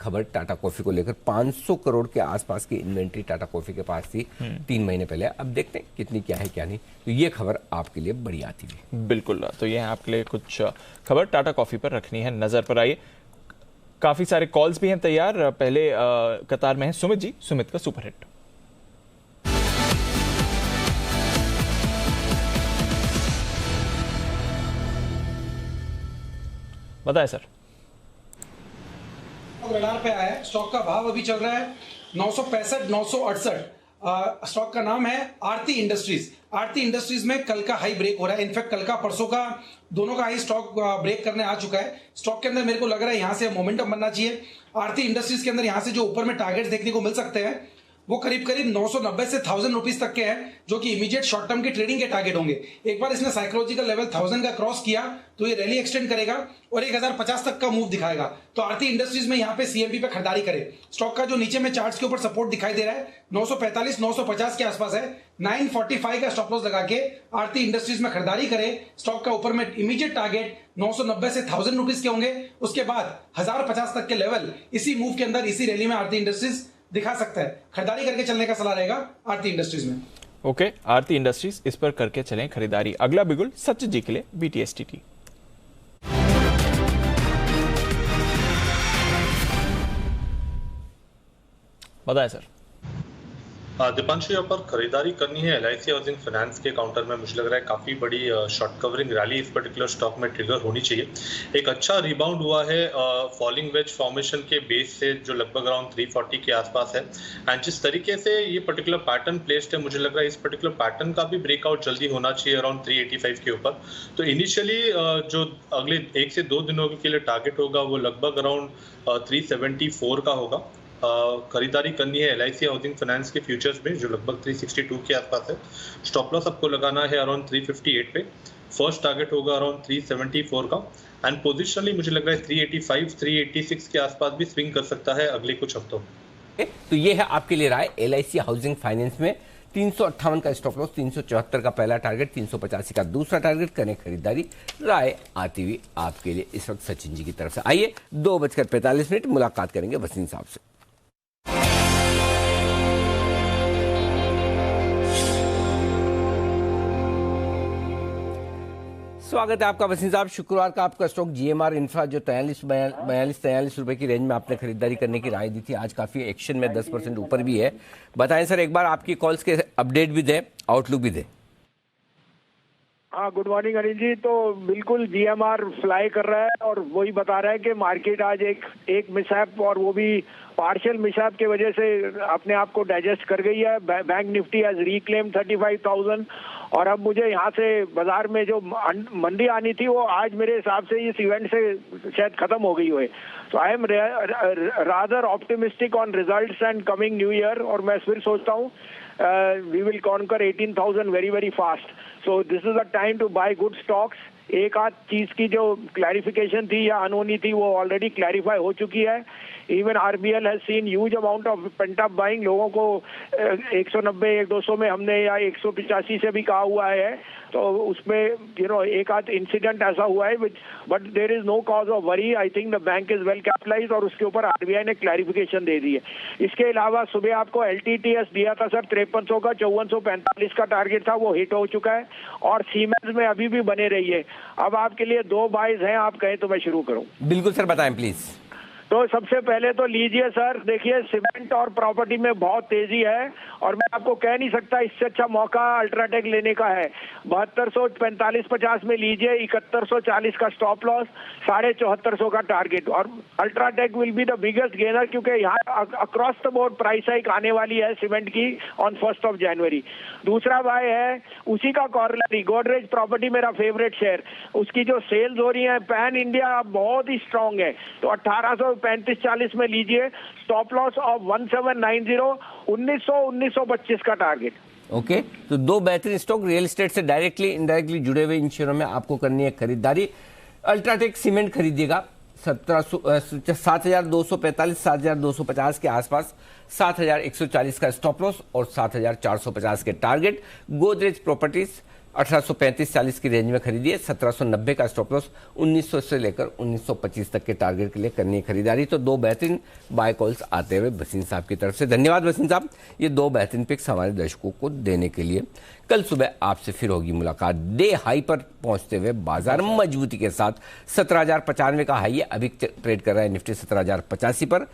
[SPEAKER 1] खबर टाटा कॉफी को लेकर। 500 करोड़ के आसपास की इन्वेंट्री टाटा कॉफी के पास थी 3 महीने पहले। अब देखते हैं कितनी क्या है क्या नहीं। तो ये खबर आपके लिए बड़ी आती है।
[SPEAKER 2] बिल्कुल, तो ये आपके लिए कुछ खबर टाटा कॉफी पर रखनी है नजर पर। आइए, काफी सारे कॉल्स भी हैं तैयार। पहले कतार में है सुमित जी, सुमित का सुपरहिट। बताएं सर।
[SPEAKER 7] रडार पे आया है, स्टॉक का भाव अभी चल रहा है 965 968। स्टॉक का नाम है आरती इंडस्ट्रीज। आरती इंडस्ट्रीज में कल का हाई ब्रेक हो रहा है। इनफैक्ट कल का परसों का दोनों का हाई स्टॉक ब्रेक करने आ चुका है। स्टॉक के अंदर मेरे को लग रहा है यहां से मोमेंटम बनना चाहिए। आरती इंडस्ट्रीज के अंदर यहां से जो ऊपर में टारगेट्स देखने को मिल सकते हैं वो करीब 990 से 1000 रुपीज तक के हैं, जो कि इमीडिएट शॉर्ट टर्म के ट्रेडिंग के टारगेट होंगे। एक बार इसने साइकोलॉजिकल लेवल 1000 का क्रॉस किया तो ये रैली एक्सटेंड करेगा और 1050 तक का मूव दिखाएगा। तो आरती इंडस्ट्रीज में यहाँ पे सीएमपी पे खरीदारी करे। स्टॉक का जो नीचे में चार्ट्स के ऊपर सपोर्ट दिखाई दे रहा है 945 950 के आसपास है। 945 का स्टॉप लॉस लगा के आरती इंडस्ट्रीज में खरीदारी करे। स्टॉक का ऊपर में इमीडिएट टारगेट 990 से 1000 रुपीज के होंगे। उसके बाद 1050 तक के लेवल इसी मूव के अंदर, इसी रैली में आरती इंडस्ट्रीज दिखा सकता है। खरीदारी करके चलने का सलाह रहेगा आरती इंडस्ट्रीज में।
[SPEAKER 2] ओके, आरती इंडस्ट्रीज, इस पर करके चलें खरीदारी। अगला बिगुल सच जी के लिए बीटीएसटीटी। बताएं सर।
[SPEAKER 9] दीपांशु, यहाँ पर खरीदारी करनी है एलआईसी हाउसिंग फाइनेंस के काउंटर में। मुझे लग रहा है काफी बड़ी शॉर्ट कवरिंग रैली इस पर्टिकुलर स्टॉक में ट्रिगर होनी चाहिए। एक अच्छा रिबाउंड हुआ है फॉलिंग वेज फॉर्मेशन के बेस से, जो लगभग अराउंड 340 के आसपास है। एंड जिस तरीके से ये पर्टिकुलर पैटर्न प्लेस्ड है, मुझे लग रहा है इस पर्टिकुलर पैटर्न का भी ब्रेकआउट जल्दी होना चाहिए अराउंड 385 के ऊपर। तो इनिशियली जो अगले 1 से 2 दिनों के लिए टारगेट होगा वो लगभग अराउंड 374 का होगा। खरीदारी करनी है एलआईसी हाउसिंग फाइनेंस के फ्यूचर्स में, जो लगभग 362 के आसपास है। स्टॉप लॉस आपको लगाना है अराउंड 358 पे। फर्स्ट टारगेट होगा अराउंड 374 का। एंड पोजिशनली मुझे लग रहा है 385 386 के आसपास भी स्विंग कर सकता है अगले कुछ हफ्तों में।
[SPEAKER 1] तो ये है आपके लिए राय एलआईसी हाउसिंग फाइनेंस में। 358 का स्टॉप लॉस, 374 का पहला टारगेट, 385 का दूसरा टारगेट। करें खरीदारी। राय आती हुई आपके लिए इस वक्त सचिन जी की तरफ से। आइए 2:45 मुलाकात करेंगे वसीम साहब से। स्वागत है आपका वसीम साहब। शुक्रवार का आपका स्टॉक जीएमआर इंफ्रा जो 43 रुपए की रेंज में आपने खरीदारी करने की राय दी थी, आज काफी एक्शन में 10% ऊपर भी है। बताएं सर, एक बार आपकी कॉल्स के अपडेट भी दें, आउटलुक भी दें।
[SPEAKER 14] हाँ, गुड मॉर्निंग अनिल जी। तो बिल्कुल जीएमआर फ्लाई कर रहा है और वही बता रहा है कि मार्केट आज एक मिसहैप, और वो भी पार्शियल मिसहैप की वजह से अपने आप को डाइजेस्ट कर गई है। बैंक निफ्टी हैज रिक्लेम 35,000 और अब मुझे यहाँ से बाजार में जो मंदी आनी थी वो आज मेरे हिसाब से इस इवेंट से शायद खत्म हो गई हुई। तो I am rather optimistic on results and coming new year, और मैं फिर सोचता हूँ we will conquer 18,000 very very fast. So this is the time to buy good stocks. एक आध चीज की जो क्लैरिफिकेशन थी या अनहोनी थी वो ऑलरेडी क्लैरिफाई हो चुकी है। Even RBL has seen huge amount of pent up buying. लोगों को 190 100 में हमने या 185 से भी कहा हुआ है, तो उसमें एक आध इंसिडेंट ऐसा हुआ है, but there is no cause of worry. I think the bank is well capitalised और उसके ऊपर आरबीआई ने क्लैरिफिकेशन दे दी है। इसके अलावा सुबह आपको एलटीटीएस दिया था सर 5300 का, 5445 का टारगेट था, वो हिट हो चुका है और सीमेंस में अभी भी बने रही है। अब आपके लिए 2 बाइज हैं, आप कहें तो मैं शुरू करूं?
[SPEAKER 1] बिल्कुल सर, बताएं प्लीज।
[SPEAKER 14] तो सबसे पहले तो लीजिए सर, देखिए सीमेंट और प्रॉपर्टी में बहुत तेजी है और मैं आपको कह नहीं सकता इससे अच्छा मौका अल्ट्राटेक लेने का है। 7245-50 में लीजिए, 7140 का स्टॉप लॉस, 7450 का टारगेट, और UltraTech will be the biggest gainer क्योंकि यहाँ across the board price hike आने वाली है सीमेंट की ऑन 1 जनवरी। दूसरा बाय है उसी का कॉर्नरी, गोदरेज प्रॉपर्टी मेरा फेवरेट शेयर, उसकी जो सेल्स हो रही है पैन इंडिया बहुत ही स्ट्रांग है, तो 1835-40 में लीजिए, स्टॉप लॉस ऑफ 1790, 1925 का टारगेट।
[SPEAKER 1] ओके, तो 2 बेहतरीन स्टॉक रियल एस्टेट से डायरेक्टली इनडायरेक्टली जुड़े हुए इन शेयरों में आपको करनी है खरीदारी। अल्ट्राटेक सीमेंट खरीदिएगा 7245, 7250 के आसपास, 7140 का स्टॉप लॉस और 7450 के टारगेट। गोदरेज प्रॉपर्टीज 1835-40 की रेंज में खरीदिए, 1790 का स्टॉप लॉस, 1900 से लेकर 1925 तक के टारगेट के लिए करनी है खरीदारी। तो 2 बेहतरीन बाय कॉल्स आते हुए भसीन साहब की तरफ से धन्यवाद। भसीन साहब, ये 2 बेहतरीन पिक्स हमारे दर्शकों को देने के लिए। कल सुबह आपसे फिर होगी मुलाकात। डे हाई पर पहुंचते हुए बाजार मजबूती के साथ 17,095 का हाई है, अभी ट्रेड कर रहा है निफ्टी 17,085 पर।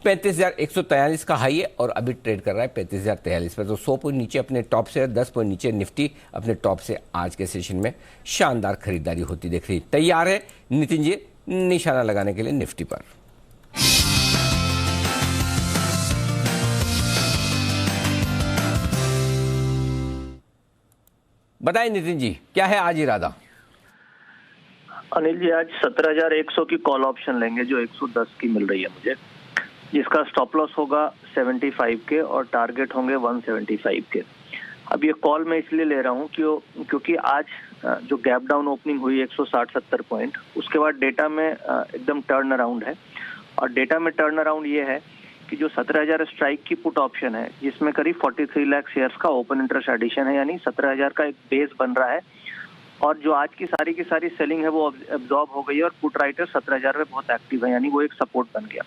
[SPEAKER 1] 35,143 का हाई है और अभी ट्रेड कर रहा है 35,043 पर। तो 100 पॉइंट नीचे अपने टॉप से, 10 पॉइंट नीचे निफ्टी अपने टॉप से आज के सेशन में शानदार खरीदारी होती दिख रही। तैयार है नितिन जी निशाना लगाने के लिए निफ्टी पर? बताइए नितिन जी, क्या है आज इरादा?
[SPEAKER 15] अनिल जी, आज 17,100 की कॉल ऑप्शन लेंगे जो 110 की मिल रही है मुझे, जिसका स्टॉप लॉस होगा 75 के और टारगेट होंगे 175 के। अब ये कॉल मैं इसलिए ले रहा हूँ क्योंकि आज जो गैप डाउन ओपनिंग हुई 160-70 पॉइंट, उसके बाद डेटा में एकदम टर्न अराउंड है। और डेटा में टर्न अराउंड ये है कि जो 17,000 स्ट्राइक की पुट ऑप्शन है, जिसमें करीब 43 लाख शेयर्स का ओपन इंटरेस्ट एडिशन है, यानी 17,000 का एक बेस बन रहा है, और जो आज की सारी सेलिंग है वो एब्जॉर्ब हो गई है और पुट राइटर 17,000 में बहुत एक्टिव है, यानी वो एक सपोर्ट बन गया।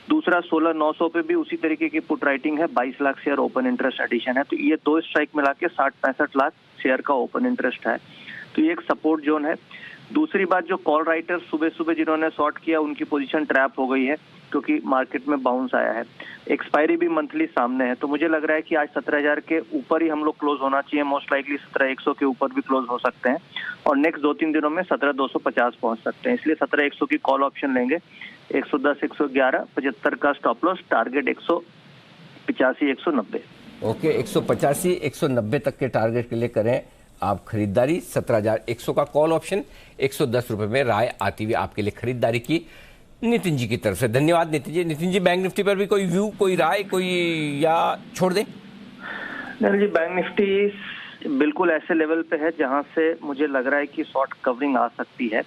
[SPEAKER 15] दूसरा 16,900 पे भी उसी तरीके की पुट राइटिंग है, 22 lakh share open interest addition है, तो ये 2 स्ट्राइक मिला के 60-65 लाख शेयर का ओपन इंटरेस्ट है, तो ये एक सपोर्ट जोन है। दूसरी बात, जो कॉल राइटर सुबह जिन्होंने शॉर्ट किया उनकी पोजीशन ट्रैप हो गई है क्योंकि मार्केट में बाउंस आया है। एक्सपायरी भी मंथली सामने है, तो मुझे लग रहा है कि आज 17,000 के ऊपर ही हम लोग क्लोज होना चाहिए। मोस्ट लाइकली 17,100 के ऊपर भी क्लोज हो सकते हैं और नेक्स्ट 2-3 दिनों में 17,250 पहुंच सकते हैं, इसलिए 17,100 की कॉल ऑप्शन लेंगे। 110, 111, 75 का स्टॉप लॉस, टारगेट 185, 190।
[SPEAKER 1] ओके, 185, 190 तक के टारगेट के लिए करें आप खरीदारी। 17,100 का कॉल ऑप्शन 110 रुपए में राय आती हुई आपके लिए खरीदारी की नितिन जी की तरफ से। धन्यवाद नितिन जी। नितिन जी, बैंक निफ्टी पर भी कोई व्यू, कोई राय, कोई, या छोड़ दें?
[SPEAKER 15] नहीं जी, बैंक निफ्टी बिल्कुल ऐसे लेवल पे है जहां से मुझे लग रहा है कि शॉर्ट कवरिंग आ सकती है,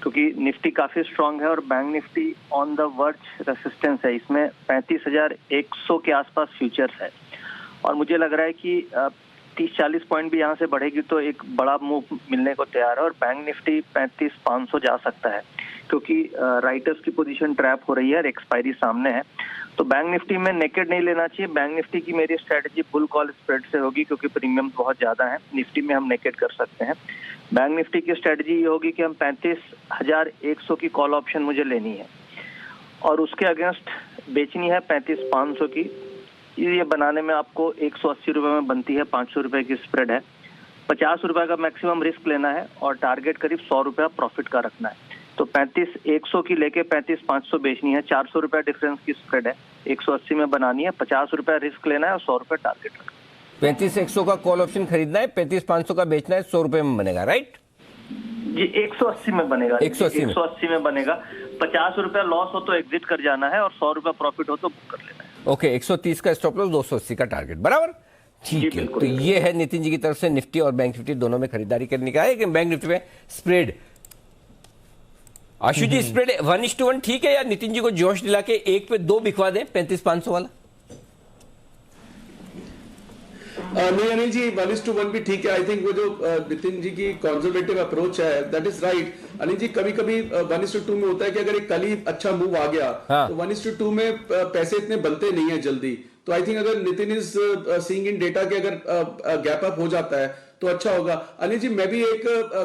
[SPEAKER 15] क्योंकि निफ्टी काफी स्ट्रांग है और bank Nifty on the verge resistance है। इसमें 35,100 के आसपास फ्यूचर्स है और मुझे लग रहा है कि 30-40 पॉइंट भी यहाँ से बढ़ेगी तो एक बड़ा मूव मिलने को तैयार है और बैंक निफ्टी 35,500 जा सकता है, क्योंकि राइटर्स की पोजीशन ट्रैप हो रही है और एक्सपायरी सामने है। तो बैंक निफ्टी में नेकेड नहीं लेना चाहिए। बैंक निफ्टी की मेरी स्ट्रेटजी बुल कॉल स्प्रेड से होगी, क्योंकि प्रीमियम बहुत ज्यादा है। निफ्टी में हम नेकेड कर सकते हैं। बैंक निफ्टी की स्ट्रेटजी ये होगी कि हम 35,100 की कॉल ऑप्शन मुझे लेनी है और उसके अगेंस्ट बेचनी है 35,500 की। ये बनाने में आपको 180 रुपए में बनती है, 500 रुपए की स्प्रेड है। 50 रुपए का मैक्सिमम रिस्क लेना है और टारगेट करीब 100 रुपया प्रॉफिट का रखना है। तो 35,100 की लेके 35,500 बेचनी है, 400 रुपया डिफरेंस की स्प्रेड है, 180 में बनानी है, 50 रुपया रिस्क लेना है और 100 रुपया टारगेट रखना है।
[SPEAKER 1] 35,100 का कॉल ऑप्शन खरीदना है, 35,500 का बेचना है, 100 रुपए में बनेगा, राइट
[SPEAKER 15] जी? 180 में बनेगा, 180 में बनेगा। 50 रुपया लॉस हो तो एग्जिट कर जाना है और 100 रुपया प्रॉफिट हो तो बुक कर लेना है।
[SPEAKER 1] ओके, 130 का स्टॉप लॉस, 280 का टारगेट, बराबर, ठीक है। तो ये है नितिन जी की तरफ से निफ्टी और बैंक निफ्टी दोनों में खरीदारी करने का है कि बैंक निफ्टी में स्प्रेड आशु जी स्प्रेड 1:1 ठीक है या नितिन जी को जोश दिला के 1 पे 2 बिकवा दें 35,500 वाला?
[SPEAKER 8] नहीं अनिल जी 1:1 भी ठीक है। आई थिंक वो जो नितिन जी की कंजर्वेटिव अप्रोच है that is right. Anil ji कभी कभी 1:2 में होता है कि अगर एक कल ही अच्छा मूव आ गया तो 1:2 में पैसे इतने बनते नहीं है जल्दी। तो आई थिंक अगर Nitin is seeing in data के अगर गैप अप हो जाता है तो अच्छा होगा। अनिल जी मैं भी एक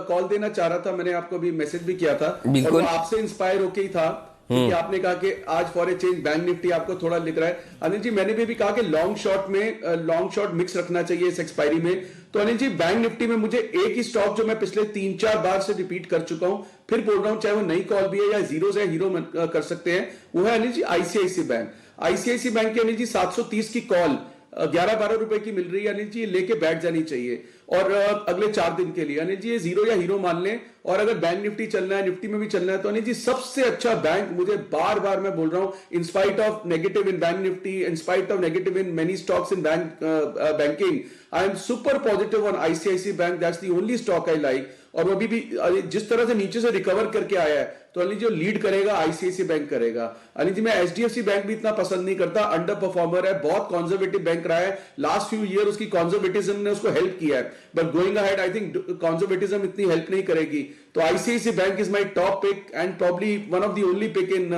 [SPEAKER 8] कॉल देना चाह रहा था, मैंने आपको भी मैसेज भी किया था और वो आपसे इंस्पायर होके ही था क्योंकि आपने कहा कि आज for a change bank Nifty आपको थोड़ा लिख रहा है। अनिल जी मैंने भी कहा कि लॉन्ग शॉर्ट मिक्स रखना चाहिए इस एक्सपायरी में। तो अनिल जी बैंक निफ्टी में मुझे एक ही स्टॉक जो मैं पिछले 3-4 बार से रिपीट कर चुका हूं, फिर बोल रहा हूं, चाहे वो नई कॉल भी है या जीरो से हीरो कर सकते हैं, वो है Anil ji ICIC bank. ICIC bank की अनिल जी 730 की कॉल 11-12 रुपए की मिल रही है अनिल जी, लेके बैठ जानी चाहिए और अगले 4 दिन के लिए अनिल जी ये जीरो या हीरो मान लें। और अगर बैंक निफ्टी चलना है, निफ्टी में भी चलना है, तो अनिल जी सबसे अच्छा बैंक, मुझे बार बार मैं बोल रहा हूं, in spite of negative in bank Nifty, in spite of negative in many stocks in banking, I am super positive on ICICI bank. That's the only stock I like. और वो अभी भी जिस तरह से नीचे से रिकवर करके आया है तो अनिल जी जो लीड करेगा आईसीआईसी बैंक करेगा। अनिल जी मैं एचडीएफसी बैंक भी इतना पसंद नहीं करता, अंडर परफॉर्मर है, बहुत कंजर्वेटिव बैंक रहा है, लास्ट फ्यू ईयर उसकी कंजर्वेटिज्म ने उसको हेल्प किया है, but going ahead I think conservatism इतनी हेल्प नहीं करेगी। तो ICICI bank is my top pick and probably one of the only pick in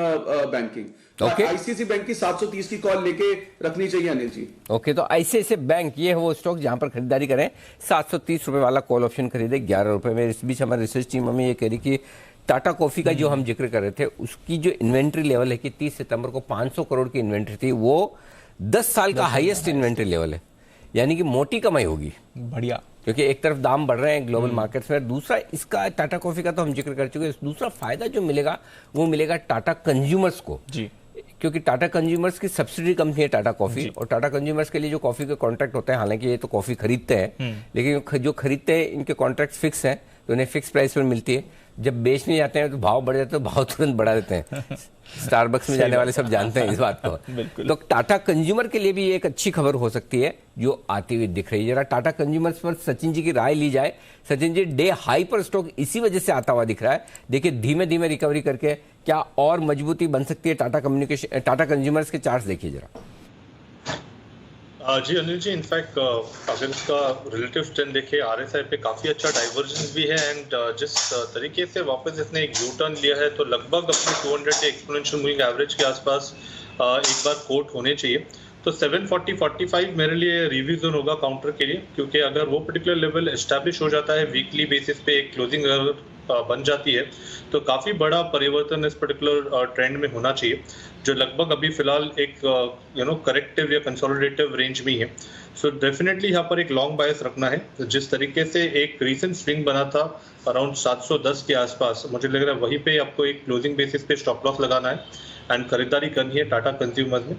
[SPEAKER 8] banking. ICICI bank की 730 की कॉल लेके रखनी चाहिए अनिल जी।
[SPEAKER 1] ओके तो आईसीआईसी बैंक ये है वो स्टॉक जहां पर खरीदारी करें, 730 रुपए वाला कॉल ऑप्शन खरीदे 11 रुपए में। इस बीच हमारी रिसर्च टीम हमें ये कह रही कि टाटा कॉफी का जो हम जिक्र कर रहे थे उसकी जो इन्वेंट्री लेवल है कि 30 सितंबर को 500 करोड़ की इन्वेंट्री थी, वो 10 साल का हाईएस्ट इन्वेंट्री लेवल है, यानी कि मोटी कमाई होगी।
[SPEAKER 2] बढ़िया,
[SPEAKER 1] क्योंकि एक तरफ दाम बढ़ रहे हैं ग्लोबल मार्केट्स में, दूसरा इसका टाटा कॉफी का तो हम जिक्र कर चुके हैं, दूसरा फायदा जो मिलेगा वो मिलेगा टाटा कंज्यूमर्स को जी, क्योंकि टाटा कंज्यूमर्स की सब्सिडी कंपनी है टाटा कॉफी, और टाटा कंज्यूमर्स के लिए जो कॉफी के कॉन्ट्रैक्ट होते हैं, हालांकि ये तो कॉफी खरीदते हैं लेकिन जो खरीदते हैं इनके कॉन्ट्रैक्ट फिक्स हैं तो उन्हें फिक्स प्राइस पर मिलती है। जब बेचने जाते हैं तो भाव बढ़ जाते हैं, तो भाव तुरंत बढ़ा देते हैं। स्टारबक्स में जाने वाले सब जानते हैं इस बात को। तो टाटा कंज्यूमर के लिए भी एक अच्छी खबर हो सकती है जो आती हुई दिख रही है। जरा टाटा कंज्यूमर्स पर सचिन जी की राय ली जाए। सचिन जी डे हाई पर स्टॉक इसी वजह से आता हुआ दिख रहा है, देखिए धीमे धीमे रिकवरी करके क्या और मजबूती बन सकती है टाटा कंज्यूमर्स के चार्ट्स देखिए जरा।
[SPEAKER 9] जी अनिल जी, इनफैक्ट अगर इसका रिलेटिव स्ट्रेंथ देखें आरएसआई पे काफी अच्छा डाइवर्जेंस भी है एंड जिस तरीके से वापस इसने एक यू टर्न लिया है तो लगभग अपने 200 के एक्सपोनेंशियल मूविंग एवरेज के आसपास एक बार कोट होने चाहिए। तो 740-45 मेरे लिए रिवीजन होगा काउंटर के लिए, क्योंकि अगर वो पर्टिकुलर लेवल एस्टैब्लिश हो जाता है वीकली बेसिस पे एक क्लोजिंग अगर बन जाती है तो काफी बड़ा परिवर्तन इस पर्टिकुलर ट्रेंड में होना चाहिए, जो लगभग अभी फिलहाल एक करेक्टिव या कंसोलिडेटिव रेंज में है। सो डेफिनेटली यहाँ पर एक लॉन्ग बायस रखना है। जिस तरीके से एक रीसेंट स्विंग बना था अराउंड 710 के आसपास, मुझे लग रहा है वहीं पे आपको एक क्लोजिंग बेसिस पे स्टॉप लॉस लगाना है एंड खरीदारी करनी है टाटा कंज्यूमर में।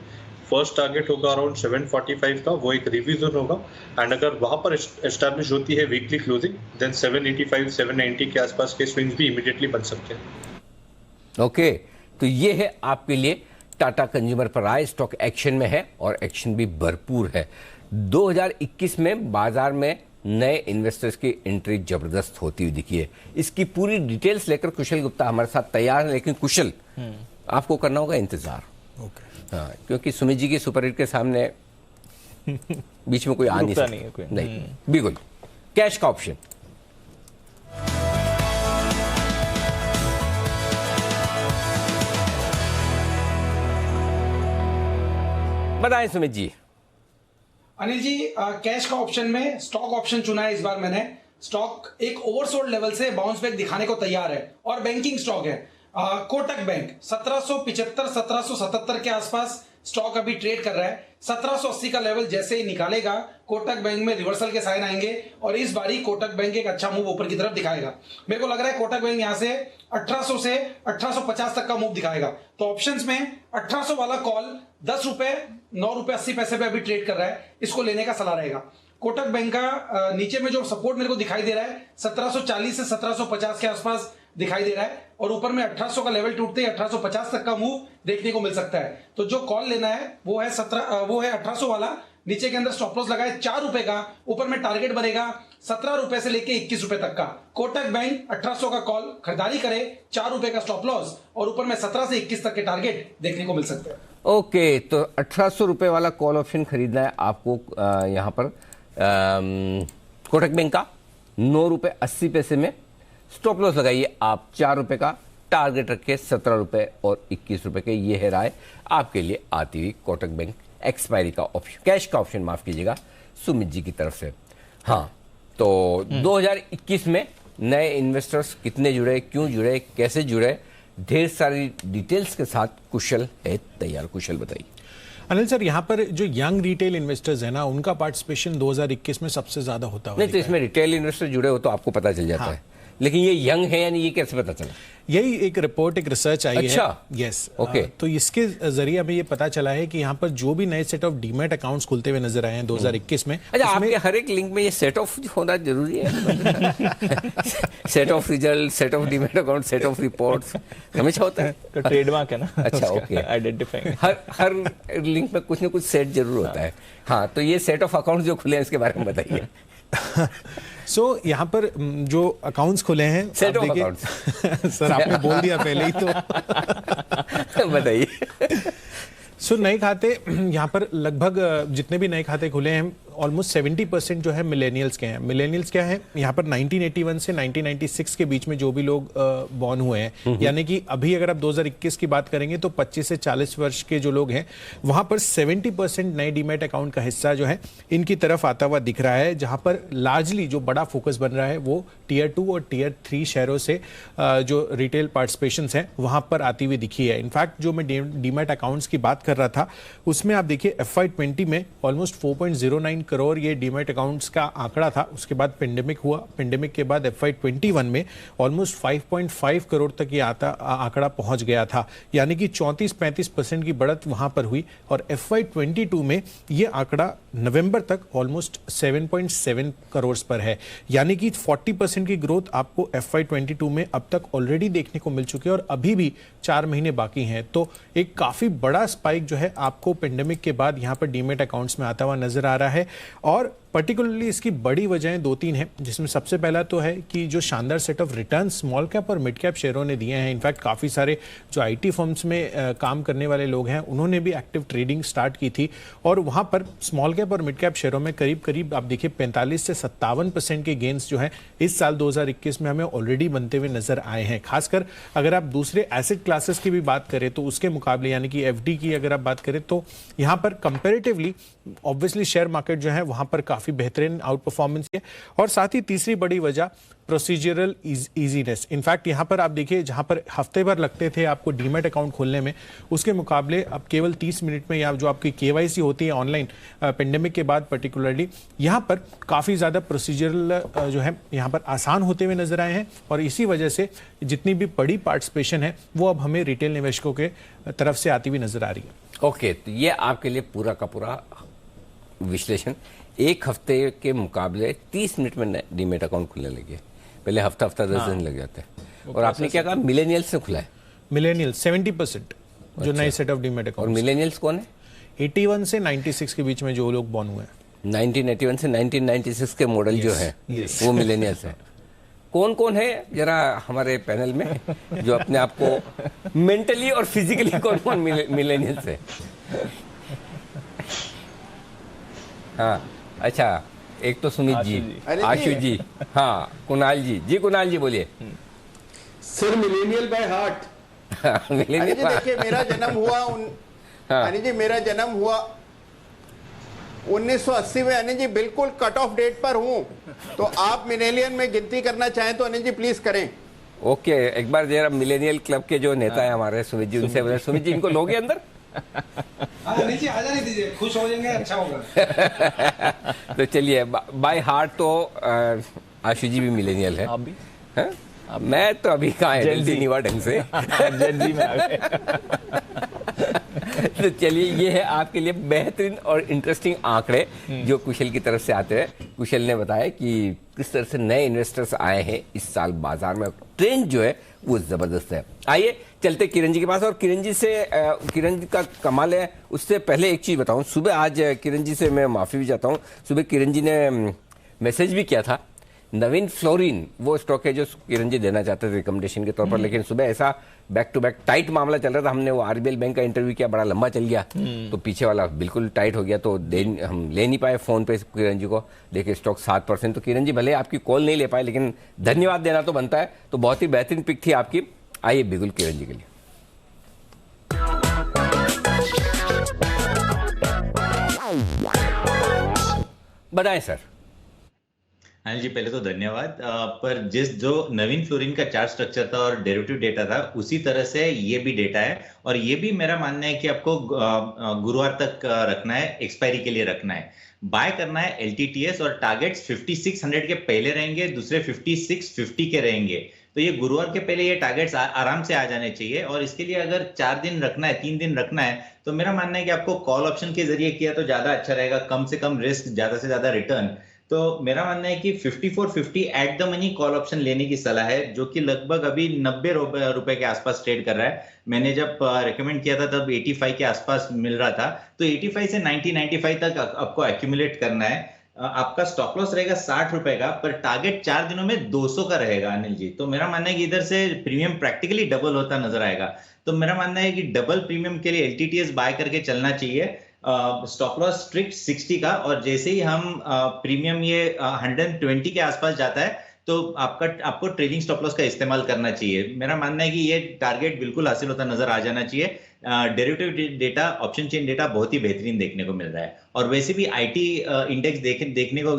[SPEAKER 9] फर्स्ट टारगेट होगा अराउंड 745 का, वो एक रिवीजन होगा एंड अगर वहां पर एस्टैब्लिश होती है वीकली क्लोजिंग देन 785-790 के आसपास के स्विंग्स भी इमीडिएटली बन सकते हैं।
[SPEAKER 1] ओके तो ये है आपके लिए टाटा कंज्यूमर पर आए, स्टॉक एक्शन में है और एक्शन भी भरपूर है। 2021 में बाजार में नए इन्वेस्टर्स की एंट्री जबरदस्त होती हुई दिखी है। इसकी पूरी डिटेल्स लेकर कुशल गुप्ता हमारे साथ तैयार है, लेकिन कुशल आपको करना होगा इंतजार। हाँ, क्योंकि सुमित जी के सुपरहिट के सामने बीच में कोई आ नहीं सकता। नहीं बिल्कुल कैश का ऑप्शन। बताएं सुमित जी।
[SPEAKER 7] अनिल जी कैश का ऑप्शन में स्टॉक ऑप्शन चुना है इस बार मैंने। स्टॉक एक ओवरसोल्ड लेवल से बाउंस बैक दिखाने को तैयार है और बैंकिंग स्टॉक है। कोटक बैंक 1775-1777 के आसपास स्टॉक अभी ट्रेड कर रहा है। 1780 का लेवल जैसे ही निकालेगा कोटक बैंक में रिवर्सल के साइन आएंगे और इस बारी कोटक बैंक एक अच्छा मूव ऊपर की तरफ दिखाएगा। मेरे को लग रहा है कोटक बैंक यहां से 1800 से 1850 तक का मूव दिखाएगा। तो ऑप्शंस में 1800 वाला कॉल 10 रुपए 9 रुपए 80 पैसे पे अभी ट्रेड कर रहा है, इसको लेने का सलाह रहेगा। कोटक बैंक का नीचे में जो सपोर्ट मेरे को दिखाई दे रहा है 1740 से 1750 के आसपास दिखाई दे रहा है और ऊपर में 1800 का लेवल टूटते ही 1850 तक का मूव देखने को मिल सकता है। तो जो कॉल लेना है वो है 1800 वाला, नीचे के अंदर स्टॉप लॉस लगा है 4 रुपए का, ऊपर में टारगेट बनेगा 17 रुपए से लेके 21 रुपए तक का। कोटक बैंक 1800 का कॉल खरीदारी करे, 4 रुपए का स्टॉप लॉस और ऊपर में 17 से 21 तक के टारगेट देखने को मिल सकते हैं।
[SPEAKER 1] ओके, तो 1800 रुपए वाला कॉल ऑप्शन खरीदना है आपको यहाँ पर कोटक बैंक का 9 रुपए 80 पैसे में। स्टॉप लॉस लगाइए आप 4 रुपए का, टारगेट रखे 17 रुपए और 21 रुपए के। ये है राय आपके लिए आती हुई कोटक बैंक एक्सपायरी का ऑप्शन, कैश का ऑप्शन माफ कीजिएगा, सुमित जी की तरफ से। हाँ, तो 2021 में नए इन्वेस्टर्स कितने जुड़े, क्यों जुड़े, कैसे जुड़े, ढेर सारी डिटेल्स के साथ कुशल है तैयार। कुशल बताइए।
[SPEAKER 4] अनिल सर, यहाँ पर जो यंग रिटेल इन्वेस्टर्स है ना, उनका पार्टिसिपेशन 2021 में सबसे ज्यादा होता है।
[SPEAKER 1] नहीं, तो इसमें रिटेल इन्वेस्टर जुड़े हो तो आपको पता चल जाता है, लेकिन ये यंग है यानी ये कैसे पता चला?
[SPEAKER 4] यही एक रिपोर्ट, एक रिसर्च आई
[SPEAKER 1] अच्छा,
[SPEAKER 4] है। Yes,
[SPEAKER 1] okay.
[SPEAKER 4] तो इसके जरिए हमें ये पता चला है कि यहाँ पर जो भी नए सेट ऑफ डीमैट अकाउंट्स खुलते हुए नजर आए हैं 2021 में।
[SPEAKER 1] अच्छा, आपके हर एक लिंक में ये सेट ऑफ होना जरूरी है? Set of result, set of demat account, set of reports हमेशा होता है?
[SPEAKER 2] तो ट्रेडमार्क है ना।
[SPEAKER 1] अच्छा, ओके,
[SPEAKER 2] आइडेंटिफाइंग।
[SPEAKER 1] हर लिंक में कुछ ना कुछ सेट जरूर होता है। हाँ, तो ये सेट ऑफ अकाउंट जो खुले हैं इसके बारे में बताइए।
[SPEAKER 4] यहाँ पर जो अकाउंट्स खुले हैं,
[SPEAKER 1] सेट ऑफ अकाउंट्स
[SPEAKER 4] सर आपने बोल दिया पहले ही तो
[SPEAKER 1] बताइए।
[SPEAKER 4] नए खाते यहाँ पर लगभग जितने भी नए खाते खुले हैं ऑलमोस्ट 70% जो है मिलेनियल्स के हैं। मिलेनियल्स क्या है, यहाँ पर 1981 से 1996 के बीच में जो भी लोग बॉर्न हुए हैं, यानी कि अभी अगर आप 2021 की बात करेंगे तो 25 से 40 वर्ष के जो लोग हैं वहां पर 70% नए डीमैट अकाउंट का हिस्सा जो है इनकी तरफ आता हुआ दिख रहा है, जहां पर लार्जली जो बड़ा फोकस बन रहा है वो टीयर 2 और टीयर 3 शहरों से जो रिटेल पार्टिसिपेशन है वहां पर आती हुई दिखी है। इनफैक्ट जो मैं डीमैट अकाउंट्स की बात कर रहा था उसमें आप देखिए FY20 में ऑलमोस्ट 4.09 करोड़ ये डीमैट अकाउंट्स का आंकड़ा था। उसके बाद पेंडेमिक हुआ, पेंडेमिक के बाद FY21 में ऑलमोस्ट 5.5 करोड़ तक ये आंकड़ा पहुंच गया था, यानी कि 34-35% की बढ़त वहां पर हुई। और FY22 में ये आंकड़ा नवंबर तक ऑलमोस्ट 7.7 करोड़ पर है, यानी कि 40% की ग्रोथ आपको FY22 में अब तक ऑलरेडी देखने को मिल चुकी है और अभी भी 4 महीने बाकी हैं। तो एक काफी बड़ा स्पाइक जो है आपको पेंडेमिक के बाद यहाँ पर डीमैट अकाउंट्स में आता हुआ नजर आ रहा है। और पर्टिकुलरली इसकी बड़ी वजहें 2-3 हैं, जिसमें सबसे पहला तो है कि जो शानदार set of return small cap और मिड कैप शेयरों ने दिए हैं। इनफैक्ट काफ़ी सारे जो आईटी फर्म्स में काम करने वाले लोग हैं उन्होंने भी एक्टिव ट्रेडिंग स्टार्ट की थी और वहां पर स्मॉल कैप और मिड कैप शेयरों में करीब करीब आप देखिए 45 से 57% के गेंस जो है इस साल 2021 में हमें ऑलरेडी बनते हुए नजर आए हैं। खासकर अगर आप दूसरे एसेट क्लासेस की भी बात करें तो उसके मुकाबले, यानी कि एफडी की अगर आप बात करें तो यहाँ पर कंपेरेटिवली ऑब्वियसली शेयर मार्केट जो है वहां पर काफी बेहतरीन आउट परफॉर्मेंस है। और साथ ही तीसरी बड़ी वजह प्रोसीजरल इजीनेस। इनफैक्ट यहां पर आप देखिए जहां पर हफ्ते भर लगते थे आपको डीमैट अकाउंट खोलने में, उसके मुकाबले अब केवल 30 मिनट में या जो आपकी केवाईसी होती है ऑनलाइन पेंडेमिक के बाद पर्टिकुलरली यहां पर काफी ज्यादा प्रोसीजरल जो है यहां पर आसान होते हुए नजर आए हैं। और इसी वजह से जितनी भी बड़ी पार्टिसिपेशन है वो अब हमें रिटेल निवेशकों के तरफ से आती हुई नजर आ रही है।
[SPEAKER 1] ओके, तो ये आपके लिए पूरा का पूरा विश्लेषण। एक हफ्ते के मुकाबले 30 मिनट में डीमैट अकाउंट खुलने लगे, पहले हफ्ता 10 दिन लग जाते हैं। और आपने क्या कहा, मिलेनियल्स से खुला है?
[SPEAKER 4] मिलेनियल 70% जो नए सेट ऑफ डीमैट अकाउंट।
[SPEAKER 1] और मिलेनियल्स कौन है?
[SPEAKER 4] 81 से 96 के बीच में जो लोग बॉर्न हुए हैं।
[SPEAKER 1] 1981 से 1996 के मॉडल जो है वो मिलेनियल्स है। कौन कौन है जरा हमारे पैनल में जो अपने आप को मेंटली और फिजिकली कौन कौन मिलेनियल्स है? हाँ, अच्छा, एक तो सुमित जी, आशु जी, हाँ, कुणाल जी। जी कुणाल जी बोलिए।
[SPEAKER 8] Sir millennial by heart.
[SPEAKER 1] Millennial
[SPEAKER 5] देखिए मेरा जन्म हुआ अनिल जी, मेरा जन्म हुआ 1980 में। अनिल जी बिल्कुल कट ऑफ डेट पर हूँ, तो आप मिलेनियल में गिनती करना चाहें तो अनिल जी प्लीज करें।
[SPEAKER 1] ओके, एक बार जरा मिलेनियल क्लब के जो नेता है हमारे सुमित जी, उनसे बोले, सुमित जी इनको लोगे अंदर?
[SPEAKER 7] नीचे आ जाने दीजिए, खुश हो जाएंगे, अच्छा होगा।
[SPEAKER 1] तो चलिए, बाय हार्ट तो आशु जी भी मिलेनियल है।
[SPEAKER 2] आप भी?
[SPEAKER 1] है? मैं तो अभी कहाँ है, जल्दी नहीं हुआ ढंग से।
[SPEAKER 2] जल्दी में आ गए।
[SPEAKER 1] तो चलिए, ये है आपके लिए बेहतरीन और इंटरेस्टिंग आंकड़े जो कुशल की तरफ से आते हैं। कुशल ने बताया कि किस तरह से नए इन्वेस्टर्स आए हैं इस साल बाजार में, ट्रेंड जो है वो जबरदस्त है। आइए चलते किरण जी के पास, और किरण जी का कमाल है। उससे पहले एक चीज बताऊं, सुबह आज किरण जी से मैं माफी भी चाहता हूं, सुबह किरण जी ने मैसेज भी किया था। नवीन फ्लोरिन वो स्टॉक है जो किरण जी देना चाहते थे रिकमेंडेशन के तौर पर, लेकिन सुबह ऐसा बैक टू बैक टाइट मामला चल रहा था, हमने वो आरबीएल बैंक का इंटरव्यू किया, बड़ा लंबा चल गया, तो पीछे वाला बिल्कुल टाइट हो गया, तो हम ले नहीं पाए फोन पे किरण जी को। देखिए स्टॉक 7%, तो किरण जी भले आपकी कॉल नहीं ले पाए, लेकिन धन्यवाद देना तो बनता है। तो बहुत ही बेहतरीन पिक थी आपकी। आइए बिल्कुल किरण जी के लिए। बताएं सर।
[SPEAKER 10] अनिल जी, पहले तो धन्यवाद। पर जो नवीन फ्लोरिन का चार्ट स्ट्रक्चर था और डेरिवेटिव डेटा था, उसी तरह से ये भी डेटा है, और ये भी मेरा मानना है कि आपको गुरुवार तक रखना है, एक्सपायरी के लिए रखना है, बाय करना है। एलटीटीएस और टारगेट्स 5600 के पहले रहेंगे, दूसरे 5650 के रहेंगे, तो ये गुरुवार के पहले ये टारगेट्स आराम से आ जाने चाहिए। और इसके लिए अगर 4 दिन रखना है, 3 दिन रखना है, तो मेरा मानना है कि आपको कॉल ऑप्शन के जरिए किया तो ज्यादा अच्छा रहेगा, कम से कम रिस्क, ज्यादा से ज्यादा रिटर्न। तो मेरा मानना है कि 5450 eight the money call option लेने की सलाह है, जो कि लगभग अभी 90 रुपए के आसपास ट्रेड कर रहा है। मैंने जब रेकमेंड किया था तब 85 के आसपास मिल रहा था, तो 85 से 90-95 तक आपको एक्यूमुलेट करना है। आपका स्टॉप लॉस रहेगा 60 रुपए का, पर टारगेट 4 दिनों में 200 का रहेगा अनिल जी। तो मेरा मानना है कि इधर से प्रीमियम प्रैक्टिकली डबल होता नजर आएगा। तो मेरा मानना है कि डबल प्रीमियम के लिए एलटीटीएस बाय करके चलना चाहिए। स्टॉप लॉस स्ट्रिक्ट 60 का, और जैसे ही हम प्रीमियम ये 120 के आसपास जाता है तो आपको ट्रेडिंग स्टॉप लॉस का इस्तेमाल करना चाहिए। मेरा मानना है कि ये टारगेट बिल्कुल हासिल होता नजर आ जाना चाहिए। Derivative data, option chain data बहुत ही बेहतरीन देखने को मिल रहा है। और वैसे भी आईटी इंडेक्स देखने को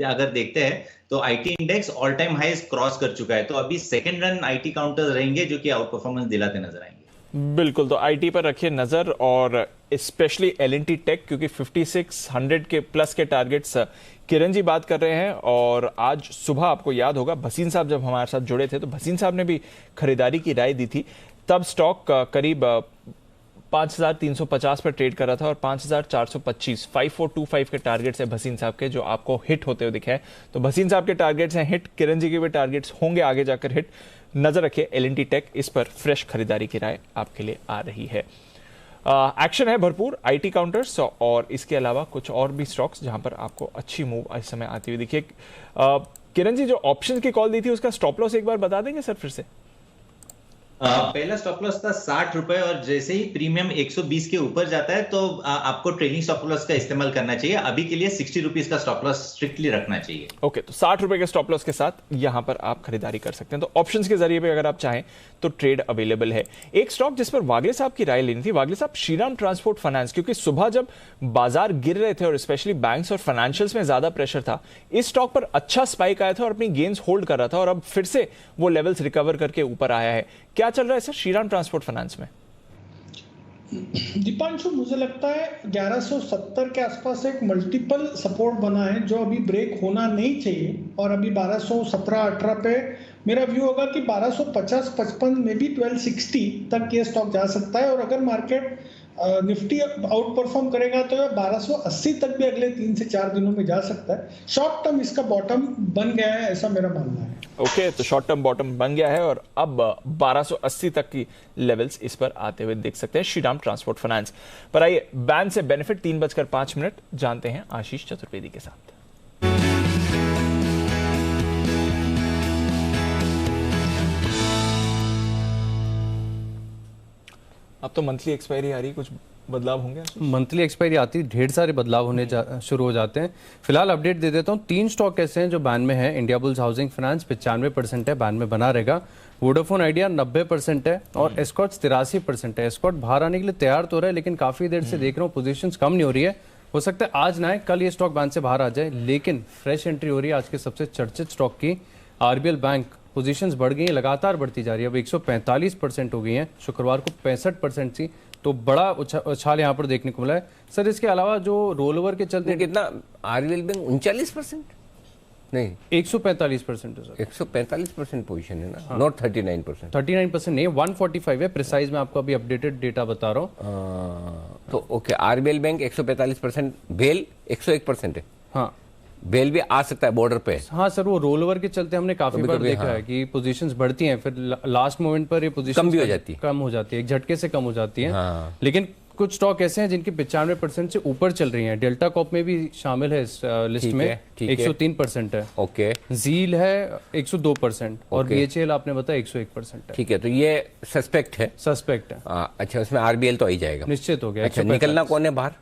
[SPEAKER 10] अगर देखते हैं तो IT index all time highs cross कर चुका है, तो अभी सेकंड रन आईटी काउंटर्स रहेंगे जो कि आउट परफॉर्मेंस दिलाते नजर आएंगे।
[SPEAKER 2] बिल्कुल, तो आईटी पर रखिए नजर, और स्पेशली एलएनटी टेक, क्योंकि 5600 के प्लस के टारगेट्स किरण जी बात कर रहे हैं। और आज सुबह आपको याद होगा भसीन साहब जब हमारे साथ जुड़े थे तो भसीन साहब ने भी खरीदारी की राय दी थी। तब स्टॉक करीब 5350 पर ट्रेड कर रहा था, और 5425 5425 के टारगेट्स है भसीन साहब के, जो आपको हिट होते हुए दिखे हैं। तो भसीन साहब के टारगेट्स हैं हिट, किरण जी के भी टारगेट्स होंगे आगे जाकर हिट। नजर रखिए एलएनटी टेक, इस पर फ्रेश खरीदारी की राय आपके लिए आ रही है। एक्शन है भरपूर आईटी काउंटर्स, और इसके अलावा कुछ और भी स्टॉक्स जहां पर आपको अच्छी मूव इस समय आती हुई दिखिए। किरण जी, जो ऑप्शन की कॉल दी थी उसका स्टॉप लॉस एक बार बता देंगे सर फिर से?
[SPEAKER 10] पहला स्टॉप लॉस था 60 रुपए, और जैसे ही प्रीमियम 120 के ऊपर जाता है तो आपको ट्रेडिंग स्टॉप लॉस का इस्तेमाल करना चाहिए। अभी के लिए 60 रुपीज का स्टॉप लॉस स्ट्रिक्टली रखना चाहिए।
[SPEAKER 2] ओके, तो 60 रुपए के स्टॉप लॉस के साथ यहां पर आप खरीदारी कर सकते हैं। तो ऑप्शंस के जरिए भी अगर आप चाहें तो ट्रेड अवेलेबल है। एक स्टॉक जिस पर वागले साहब की राय लेनी थी, वागले साहब, श्रीराम ट्रांसपोर्ट फाइनेंस, क्योंकि सुबह जब बाजार गिर रहे थे और स्पेशली बैंक्स और फाइनेंशियल्स में ज्यादा प्रेशर था, इस स्टॉक पर अच्छा स्पाइक आया था और अपनी गेन्स होल्ड कर रहा था, और अब फिर से वो लेवल्स रिकवर करके ऊपर आया है। क्या चल रहा है सर श्रीराम ट्रांसपोर्ट फाइनेंस में?
[SPEAKER 6] दीपांशु, मुझे लगता है 1170 के आसपास एक मल्टीपल सपोर्ट बना है जो अभी ब्रेक होना नहीं चाहिए, और अभी 1217-18 पे मेरा व्यू होगा कि 1250-55 में भी 1260 तक ये स्टॉक जा सकता है। और अगर मार्केट निफ्टी आउट परफॉर्म करेगा तो 1280 तक भी अगले 3 से 4 दिनों में जा सकता है। शॉर्ट टर्म इसका बॉटम बन गया है, ऐसा मेरा मानना है।
[SPEAKER 2] ओके, तो शॉर्ट टर्म बॉटम बन गया है, और अब 1280 तक की लेवल्स इस पर आते हुए देख सकते हैं श्रीराम ट्रांसपोर्ट फाइनेंस पर। आइए बैन से बेनिफिट 3:05 जानते हैं आशीष चतुर्वेदी के साथ। अब तो मंथली एक्सपायरी आ रही, कुछ बदलाव होंगे?
[SPEAKER 13] मंथली एक्सपायरी आती है, ढेर सारे बदलाव होने शुरू हो जाते हैं। फिलहाल अपडेट दे देता हूँ। 3 स्टॉक ऐसे हैं जो बैन में है। इंडिया बुल्स हाउसिंग फाइनेंस 95% है, बैन में बना रहेगा। वोडाफोन आइडिया 90% है, और एस्कॉर्ट्स 83% है। एस्कॉर्ट बाहर आने के लिए तैयार तो रहा है, लेकिन काफी देर से देख रहा हूँ पोजीशंस कम नहीं हो रही है। हो सकता है आज ना आए, कल ये स्टॉक बैन से बाहर आ जाए, लेकिन फ्रेश एंट्री हो रही है आज के सबसे चर्चित स्टॉक की। आरबीएल बैंक, पोजीशंस बढ़ गई हैं, लगातार बढ़ती जा रही है, अब 145% हो गई हैं। शुक्रवार को 65% थी, तो बड़ा उछाल यहाँ पर देखने को मिला है। सर इसके अलावा जो रोल ओवर के चलते
[SPEAKER 1] कितना आरबीएल बैंक 39%? नहीं
[SPEAKER 13] 145% है सर।
[SPEAKER 1] 145% पोजीशन है ना, नॉट 39%।
[SPEAKER 13] 39% नहीं, 145 है प्रिसाइज, मैं आपको अभी अपडेटेड डेटा बता रहा हूँ।
[SPEAKER 1] तो ओके, आरबीएल बैंक 145%, बेल 101% है।
[SPEAKER 13] हाँ,
[SPEAKER 1] बेल भी आ सकता है बॉर्डर पे।
[SPEAKER 13] हाँ सर, वो रोल ओवर के चलते हमने काफी बार देखा है कि पोजीशंस बढ़ती हैं, फिर लास्ट मोमेंट पर ये पोजीशन
[SPEAKER 1] कम भी हो जाती है,
[SPEAKER 13] कम हो जाती है, एक झटके से कम हो जाती है। लेकिन कुछ स्टॉक ऐसे हैं जिनकी 95% से ऊपर चल रही हैं। डेल्टा कॉप में भी शामिल है इस लिस्ट में, 103% है।
[SPEAKER 1] ओके,
[SPEAKER 13] जील है 102% और बीएचएल आपने बताया 101% है।
[SPEAKER 1] ठीक है, तो ये सस्पेक्ट है।
[SPEAKER 13] सस्पेक्ट है।
[SPEAKER 1] अच्छा, उसमें आरबीएल तो आ ही जाएगा,
[SPEAKER 13] निश्चित हो गया।
[SPEAKER 1] अच्छा, निकलना कौन है बाहर?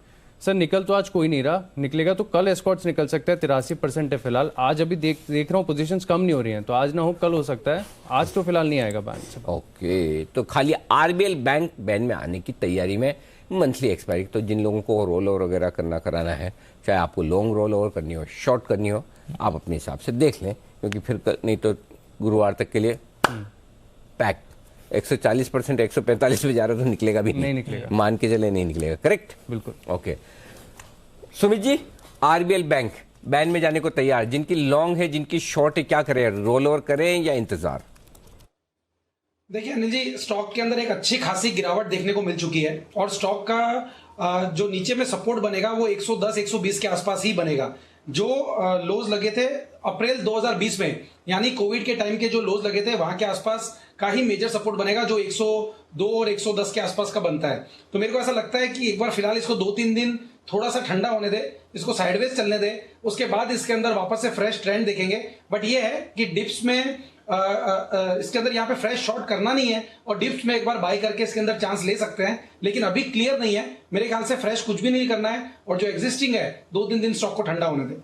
[SPEAKER 13] सर निकल तो आज कोई नहीं रहा, निकलेगा तो कल एस्कॉर्ट्स निकल सकता है, 83% है फिलहाल। आज अभी देख रहा हूँ पोजीशंस कम नहीं हो रही हैं, तो आज ना हो कल हो सकता है, आज तो फिलहाल नहीं आएगा बैंक।
[SPEAKER 1] ओके, तो खाली आरबीएल बैंक बैन में आने की तैयारी में, मंथली एक्सपायरी। तो जिन लोगों को रोल ओवर वगैरह कराना है, चाहे आपको लॉन्ग रोल ओवर करनी हो, शॉर्ट करनी हो, आप अपने हिसाब से देख लें, क्योंकि फिर नहीं तो गुरुवार तक के लिए पैक। 140% 145 पे जा रहा तो निकलेगा भी
[SPEAKER 13] नहीं निकलेगा,
[SPEAKER 1] मान के चले नहीं निकलेगा। करेक्ट,
[SPEAKER 13] बिल्कुल।
[SPEAKER 1] Okay, Sumit ji, RBL bank ban में जाने को तैयार, जिनकी लॉन्ग है, जिनकी शॉर्ट है, क्या करें? रोल ओवर करें या इंतजार?
[SPEAKER 7] देखिए अनिल जी, स्टॉक के अंदर एक अच्छी खासी गिरावट देखने को मिल चुकी है और स्टॉक का जो नीचे में सपोर्ट बनेगा वो 110-120 के आसपास ही बनेगा। जो लोज लगे थे अप्रैल 2020 में, यानी कोविड के टाइम के जो लोज लगे थे, वहां के आसपास का ही मेजर सपोर्ट बनेगा, जो 102 और 110 के आसपास का बनता है। तो मेरे को ऐसा लगता है कि एक बार फिलहाल इसको 2-3 दिन थोड़ा सा ठंडा होने दे, इसको साइडवेज चलने दे, उसके बाद इसके अंदर वापस से फ्रेश ट्रेंड देखेंगे। बट ये है कि डिप्स में इसके अंदर यहाँ पे फ्रेश शॉर्ट करना नहीं है और डिप्स में एक बार बाय करके इसके अंदर चांस ले सकते हैं, लेकिन अभी क्लियर नहीं है। मेरे ख्याल से फ्रेश कुछ भी नहीं करना है और जो एग्जिस्टिंग है 2-3 दिन स्टॉक को ठंडा होने दे।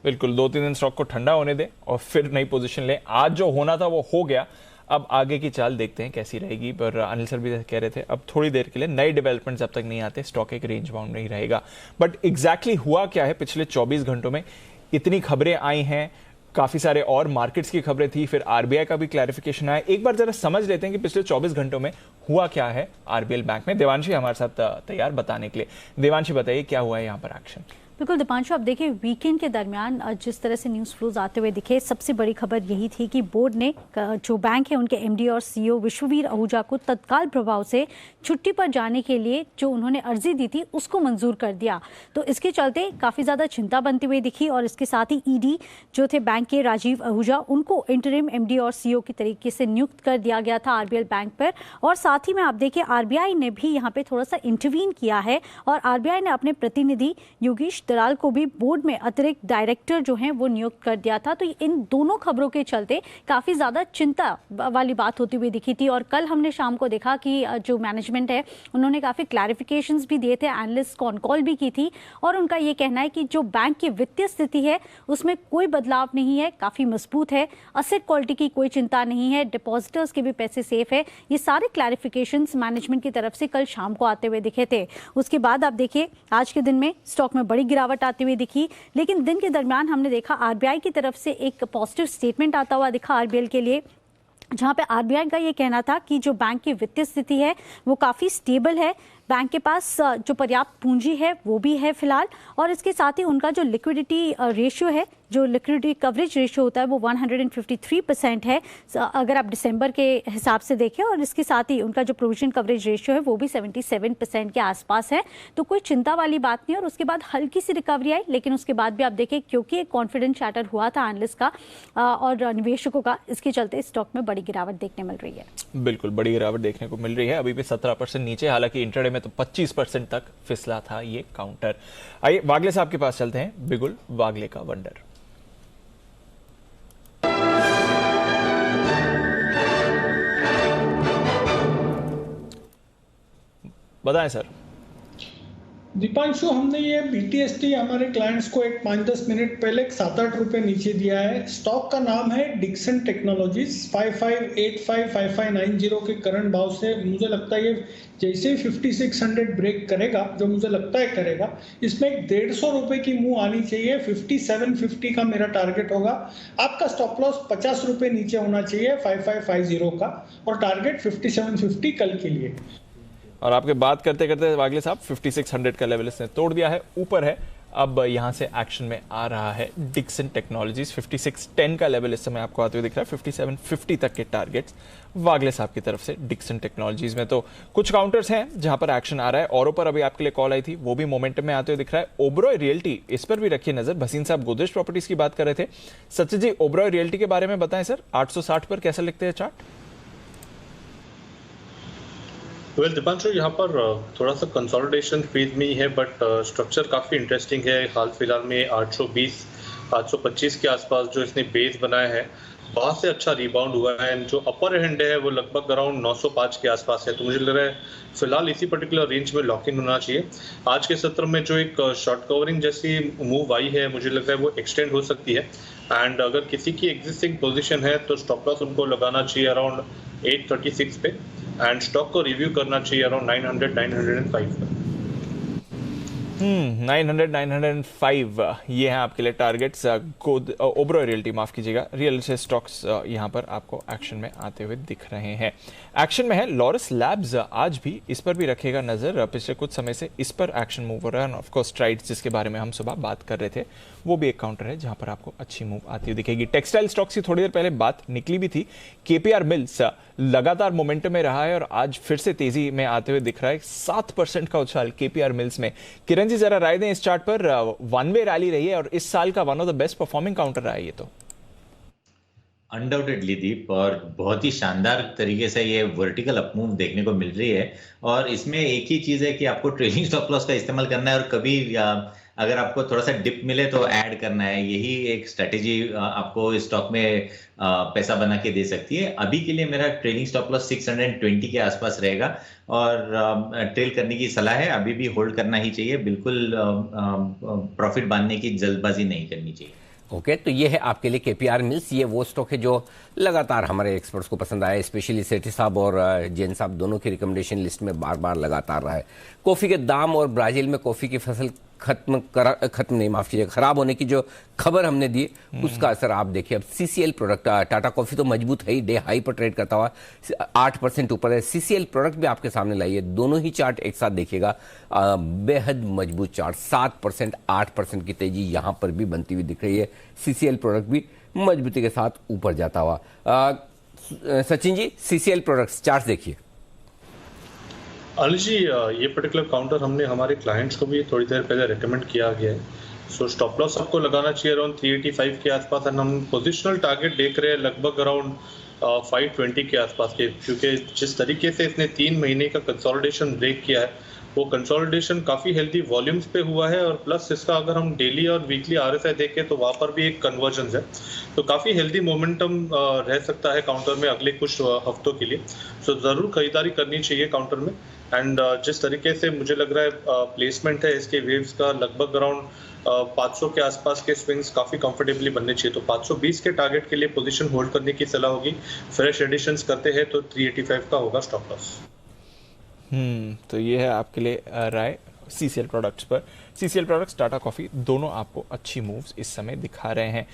[SPEAKER 2] बिल्कुल, 2-3 दिन स्टॉक को ठंडा होने दे और फिर नई पोजीशन ले। आज जो होना था वो हो गया, अब आगे की चाल देखते हैं कैसी रहेगी। पर अनिल सर भी कह रहे थे अब थोड़ी देर के लिए नए डेवलपमेंट जब तक नहीं आते, स्टॉक एक रेंज बाउंड नहीं रहेगा। बट एग्जैक्टली हुआ क्या है पिछले 24 घंटों में? इतनी खबरें आई हैं, काफी सारे और मार्केट्स की खबरें थी, फिर आरबीआई का भी क्लैरिफिकेशन आया। एक बार जरा समझ लेते हैं कि पिछले 24 घंटों में हुआ क्या है आरबीएल बैंक में। देवांशी हमारे साथ तैयार बताने के लिए। देवांशी बताइए क्या हुआ है यहाँ पर एक्शन?
[SPEAKER 16] बिल्कुल दीपांशु, आप देखिए वीकेंड के दरमियान जिस तरह से न्यूज़ फ्लोज आते हुए दिखे, सबसे बड़ी खबर यही थी कि बोर्ड ने जो बैंक है उनके एमडी और सीईओ विश्ववीर आहूजा को तत्काल प्रभाव से छुट्टी पर जाने के लिए जो उन्होंने अर्जी दी थी उसको मंजूर कर दिया। तो इसके चलते काफ़ी ज़्यादा चिंता बनती हुई दिखी और इसके साथ ही ईडी जो थे बैंक के राजीव आहूजा, उनको इंटरिम एमडी और सीईओ की तरीके से नियुक्त कर दिया गया था आरबीएल बैंक पर। और साथ ही में आप देखिए आरबीआई ने भी यहाँ पे थोड़ा सा इंटरवीन किया है और आरबीआई ने अपने प्रतिनिधि योगेश दलाल को भी बोर्ड में अतिरिक्त डायरेक्टर जो हैं वो नियुक्त कर दिया था। तो इन दोनों खबरों के चलते काफ़ी ज़्यादा चिंता वाली बात होती हुई दिखी थी। और कल हमने शाम को देखा कि जो मैनेजमेंट है उन्होंने काफ़ी क्लैरिफिकेशंस भी दिए थे, एनालिस्ट को ऑन कॉल भी की थी और उनका ये कहना है कि जो बैंक की वित्तीय स्थिति है उसमें कोई बदलाव नहीं है, काफ़ी मजबूत है, असेट क्वालिटी की कोई चिंता नहीं है, डिपॉजिटर्स के भी पैसे सेफ है। ये सारे क्लैरिफिकेशंस मैनेजमेंट की तरफ से कल शाम को आते हुए दिखे थे। उसके बाद आप देखिए आज के दिन में स्टॉक में बड़ी गिरावट आती हुई दिखी, लेकिन दिन के दरमियान हमने देखा आरबीआई की तरफ से एक पॉजिटिव स्टेटमेंट आता हुआ दिखा आरबीएल के लिए, जहां पे आरबीआई का ये कहना था कि जो बैंक की वित्तीय स्थिति है वो काफ़ी स्टेबल है, बैंक के पास जो पर्याप्त पूंजी है वो भी है फिलहाल, और इसके साथ ही उनका जो लिक्विडिटी रेशियो है, जो लिक्विडिटी कवरेज रेशियो होता है वो 153% है अगर आप दिसंबर के हिसाब से देखें, और इसके साथ ही उनका जो प्रोविजन कवरेज रेशियो है वो भी 77% के आसपास है। तो कोई चिंता वाली बात नहीं। और उसके बाद हल्की सी रिकवरी आई, लेकिन उसके बाद भी आप देखें क्योंकि एक कॉन्फिडेंस चार्टर हुआ था एनालिस्ट का और निवेशकों का, इसके चलते स्टॉक में बड़ी गिरावट देखने मिल रही है।
[SPEAKER 2] बिल्कुल बड़ी गिरावट देखने को मिल रही है, अभी भी 17% नीचे, हालांकि इंट्राडे में तो 25% तक फिसला था ये काउंटर। आइए वागले साहब के पास चलते हैं, बिगुल वागले का वंडर। बताएं सर।
[SPEAKER 6] दीपांशु, हमने ये बीटीएसटी हमारे क्लाइंट्स को एक 5-10 मिनट पहले 7-8 रुपए नीचे दिया है। स्टॉक का नाम है डिक्सन टेक्नोलॉजीज। 5585-5590 के करंट भाव से मुझे लगता है ये जैसे ही 5600 ब्रेक करेगा, जो मुझे लगता है करेगा, इसमें 150 रुपए की मुंह आनी चाहिए। 5750 का मेरा टारगेट होगा। आपका स्टॉप लॉस 50 रुपए नीचे होना चाहिए 5550 का, और टारगेट 5750 कल के लिए।
[SPEAKER 2] और आपके बात करते करते वागले साहब 5600 का लेवल इसने तोड़ दिया है, ऊपर है अब यहां से एक्शन में आ रहा है डिक्सन टेक्नोलॉजीज। 5610 का लेवल इस समय आपको आते हुए दिख रहा है। 5750 तक के टारगेट्स वागले साहब की तरफ से डिक्सन टेक्नोलॉजीज में। तो कुछ काउंटर्स हैं जहां पर एक्शन आ रहा है। औरों पर अभी आपके लिए कॉल आई थी, वो भी मोमेंटम में आते हुए दिख रहा है। ओबरॉय रियल्टी, इस पर भी रखिए नजर। भसीन साहब गोदरेज प्रॉपर्टीज की बात कर रहे थे। सचिन जी, ओबरॉय रियल्टी के बारे में बताएं सर, 860 पर कैसा लिखते हैं चार्ट?
[SPEAKER 9] वेल दीपांशु, यहाँ पर थोड़ा सा कंसोलिडेशन फेज में ही है, बट स्ट्रक्चर काफी इंटरेस्टिंग है। हाल फिलहाल में 820 825 के आसपास जो इसने बेस बनाया है, वहां से अच्छा रिबाउंड हुआ है। एंड जो अपर हैंड है वो लगभग अराउंड 905 के आसपास है। तो मुझे लग रहा है फिलहाल इसी पर्टिकुलर रेंज में लॉक इन होना चाहिए। आज के सत्र में जो एक शॉर्ट कवरिंग जैसी मूव आई है, मुझे लग रहा है वो एक्सटेंड हो सकती है। एंड अगर किसी की एग्जिस्टिंग पोजीशन है तो स्टॉप लॉस उनको लगाना चाहिए अराउंड 836 पे, एंड स्टॉक को रिव्यू करना चाहिए अराउंड 900 905 पे।
[SPEAKER 2] 900 905 ये हैं आपके लिए टारगेट्स। ओबरॉय रियल्टी, माफ कीजिएगा, रियल एस्टेट स्टॉक्स यहां पर आपको एक्शन में आते हुए दिख रहे हैं। एक्शन में है लॉरस लैब्स, आज भी इस पर भी रखिएगा नजर। पिछले कुछ समय से इस पर एक्शन मूव हो रहा है। ऑफ कोर्स स्ट्राइड्स, जिसके बारे में हम सुबह बात कर रहे थे, वो भी एक काउंटर है जहां पर आपको अच्छी मूव आती हुई दिखेगी। टेक्सटाइल स्टॉक्स की थोड़ी देर पहले बात निकली भी थी। केपीआर मिल्स लगातार मोमेंटम में रहा है और आज फिर से तेजी में आते हुए दिख रहा है। 7% का उछाल केपीआर मिल्स में। किरण जी, जरा राय दें इस चार्ट पर। वन वे रैली रही है और इस साल का one of the best performing counter रहा है ये तो।
[SPEAKER 10] अनडाउटेडली दीप, और बहुत ही शानदार तरीके से ये वर्टिकल अपमूव देखने को मिल रही है। और इसमें एक ही चीज है कि आपको ट्रेलिंग स्टॉप लॉस का इस्तेमाल करना है और कभी अगर आपको थोड़ा सा डिप मिले तो ऐड करना है। यही एक स्ट्रेटेजी आपको इस स्टॉक में पैसा बना के दे सकती है। अभी के लिए मेरा ट्रेलिंग स्टॉप लॉस 620 के आसपास रहेगा और ट्रेल करने की सलाह है। अभी भी होल्ड करना ही चाहिए, बिल्कुल प्रॉफिट बांधने की जल्दबाजी नहीं करनी चाहिए।
[SPEAKER 1] ओके, तो ये है आपके लिए केपीआर मिल्स। ये वो स्टॉक है जो लगातार हमारे एक्सपर्ट्स को पसंद आया, स्पेशली सेठी साहब और जैन साहब दोनों की रिकमेंडेशन लिस्ट में बार बार लगातार रहा है। कॉफ़ी के दाम और ब्राज़ील में कॉफ़ी की फसल खत्म नहीं, माफ कीजिए, खराब होने की जो खबर हमने दी, उसका असर आप देखिए। अब सीसीएल प्रोडक्ट, टाटा कॉफी तो मजबूत है ही, डे हाई पर ट्रेड करता हुआ 8% ऊपर है। सीसीएल प्रोडक्ट भी आपके सामने लाइए, दोनों ही चार्ट एक साथ देखिएगा, बेहद मजबूत चार्ट। 7% 8% की तेजी यहां पर भी बनती हुई दिख रही है। सीसीएल प्रोडक्ट भी मजबूती के साथ ऊपर जाता हुआ। Sachin ji, CCL products chart देखिए।
[SPEAKER 9] अनिल जी, ये पर्टिकुलर काउंटर हमने हमारे क्लाइंट्स को भी थोड़ी देर पहले रेकमेंड किया गया है। सो स्टॉप लॉस आपको लगाना चाहिए अराउंड 385 के आसपास। एंड हम पोजिशनल टारगेट देख रहे हैं लगभग अराउंड 520 के आसपास के, क्योंकि जिस तरीके से इसने 3 महीने का कंसोलिडेशन ब्रेक किया है, वो कंसोलिडेशन काफ़ी हेल्दी वॉल्यूम्स पे हुआ है। और प्लस इसका अगर हम डेली और वीकली आरएसआई देखें तो वहाँ पर भी एक कन्वर्जन है। तो काफ़ी हेल्दी मोमेंटम रह सकता है काउंटर में अगले कुछ हफ्तों के लिए। सो ज़रूर खरीदारी करनी चाहिए काउंटर में। एंड जिस तरीके से मुझे लग रहा है प्लेसमेंट है इसके वेव्स का, लगभग अराउंड 500 के आसपास के स्विंग्स काफ़ी कंफर्टेबली बनने चाहिए। तो 520 के टारगेट के लिए पोजीशन होल्ड करने की सलाह होगी। फ्रेश एडिशंस करते हैं तो 385 का होगा स्टॉप लॉस।
[SPEAKER 2] तो ये है आपके लिए राय सीसीएल प्रोडक्ट्स पर। सीसीएल प्रोडक्ट्स, टाटा कॉफी, दोनों आपको अच्छी मूव्स इस समय दिखा रहे हैं।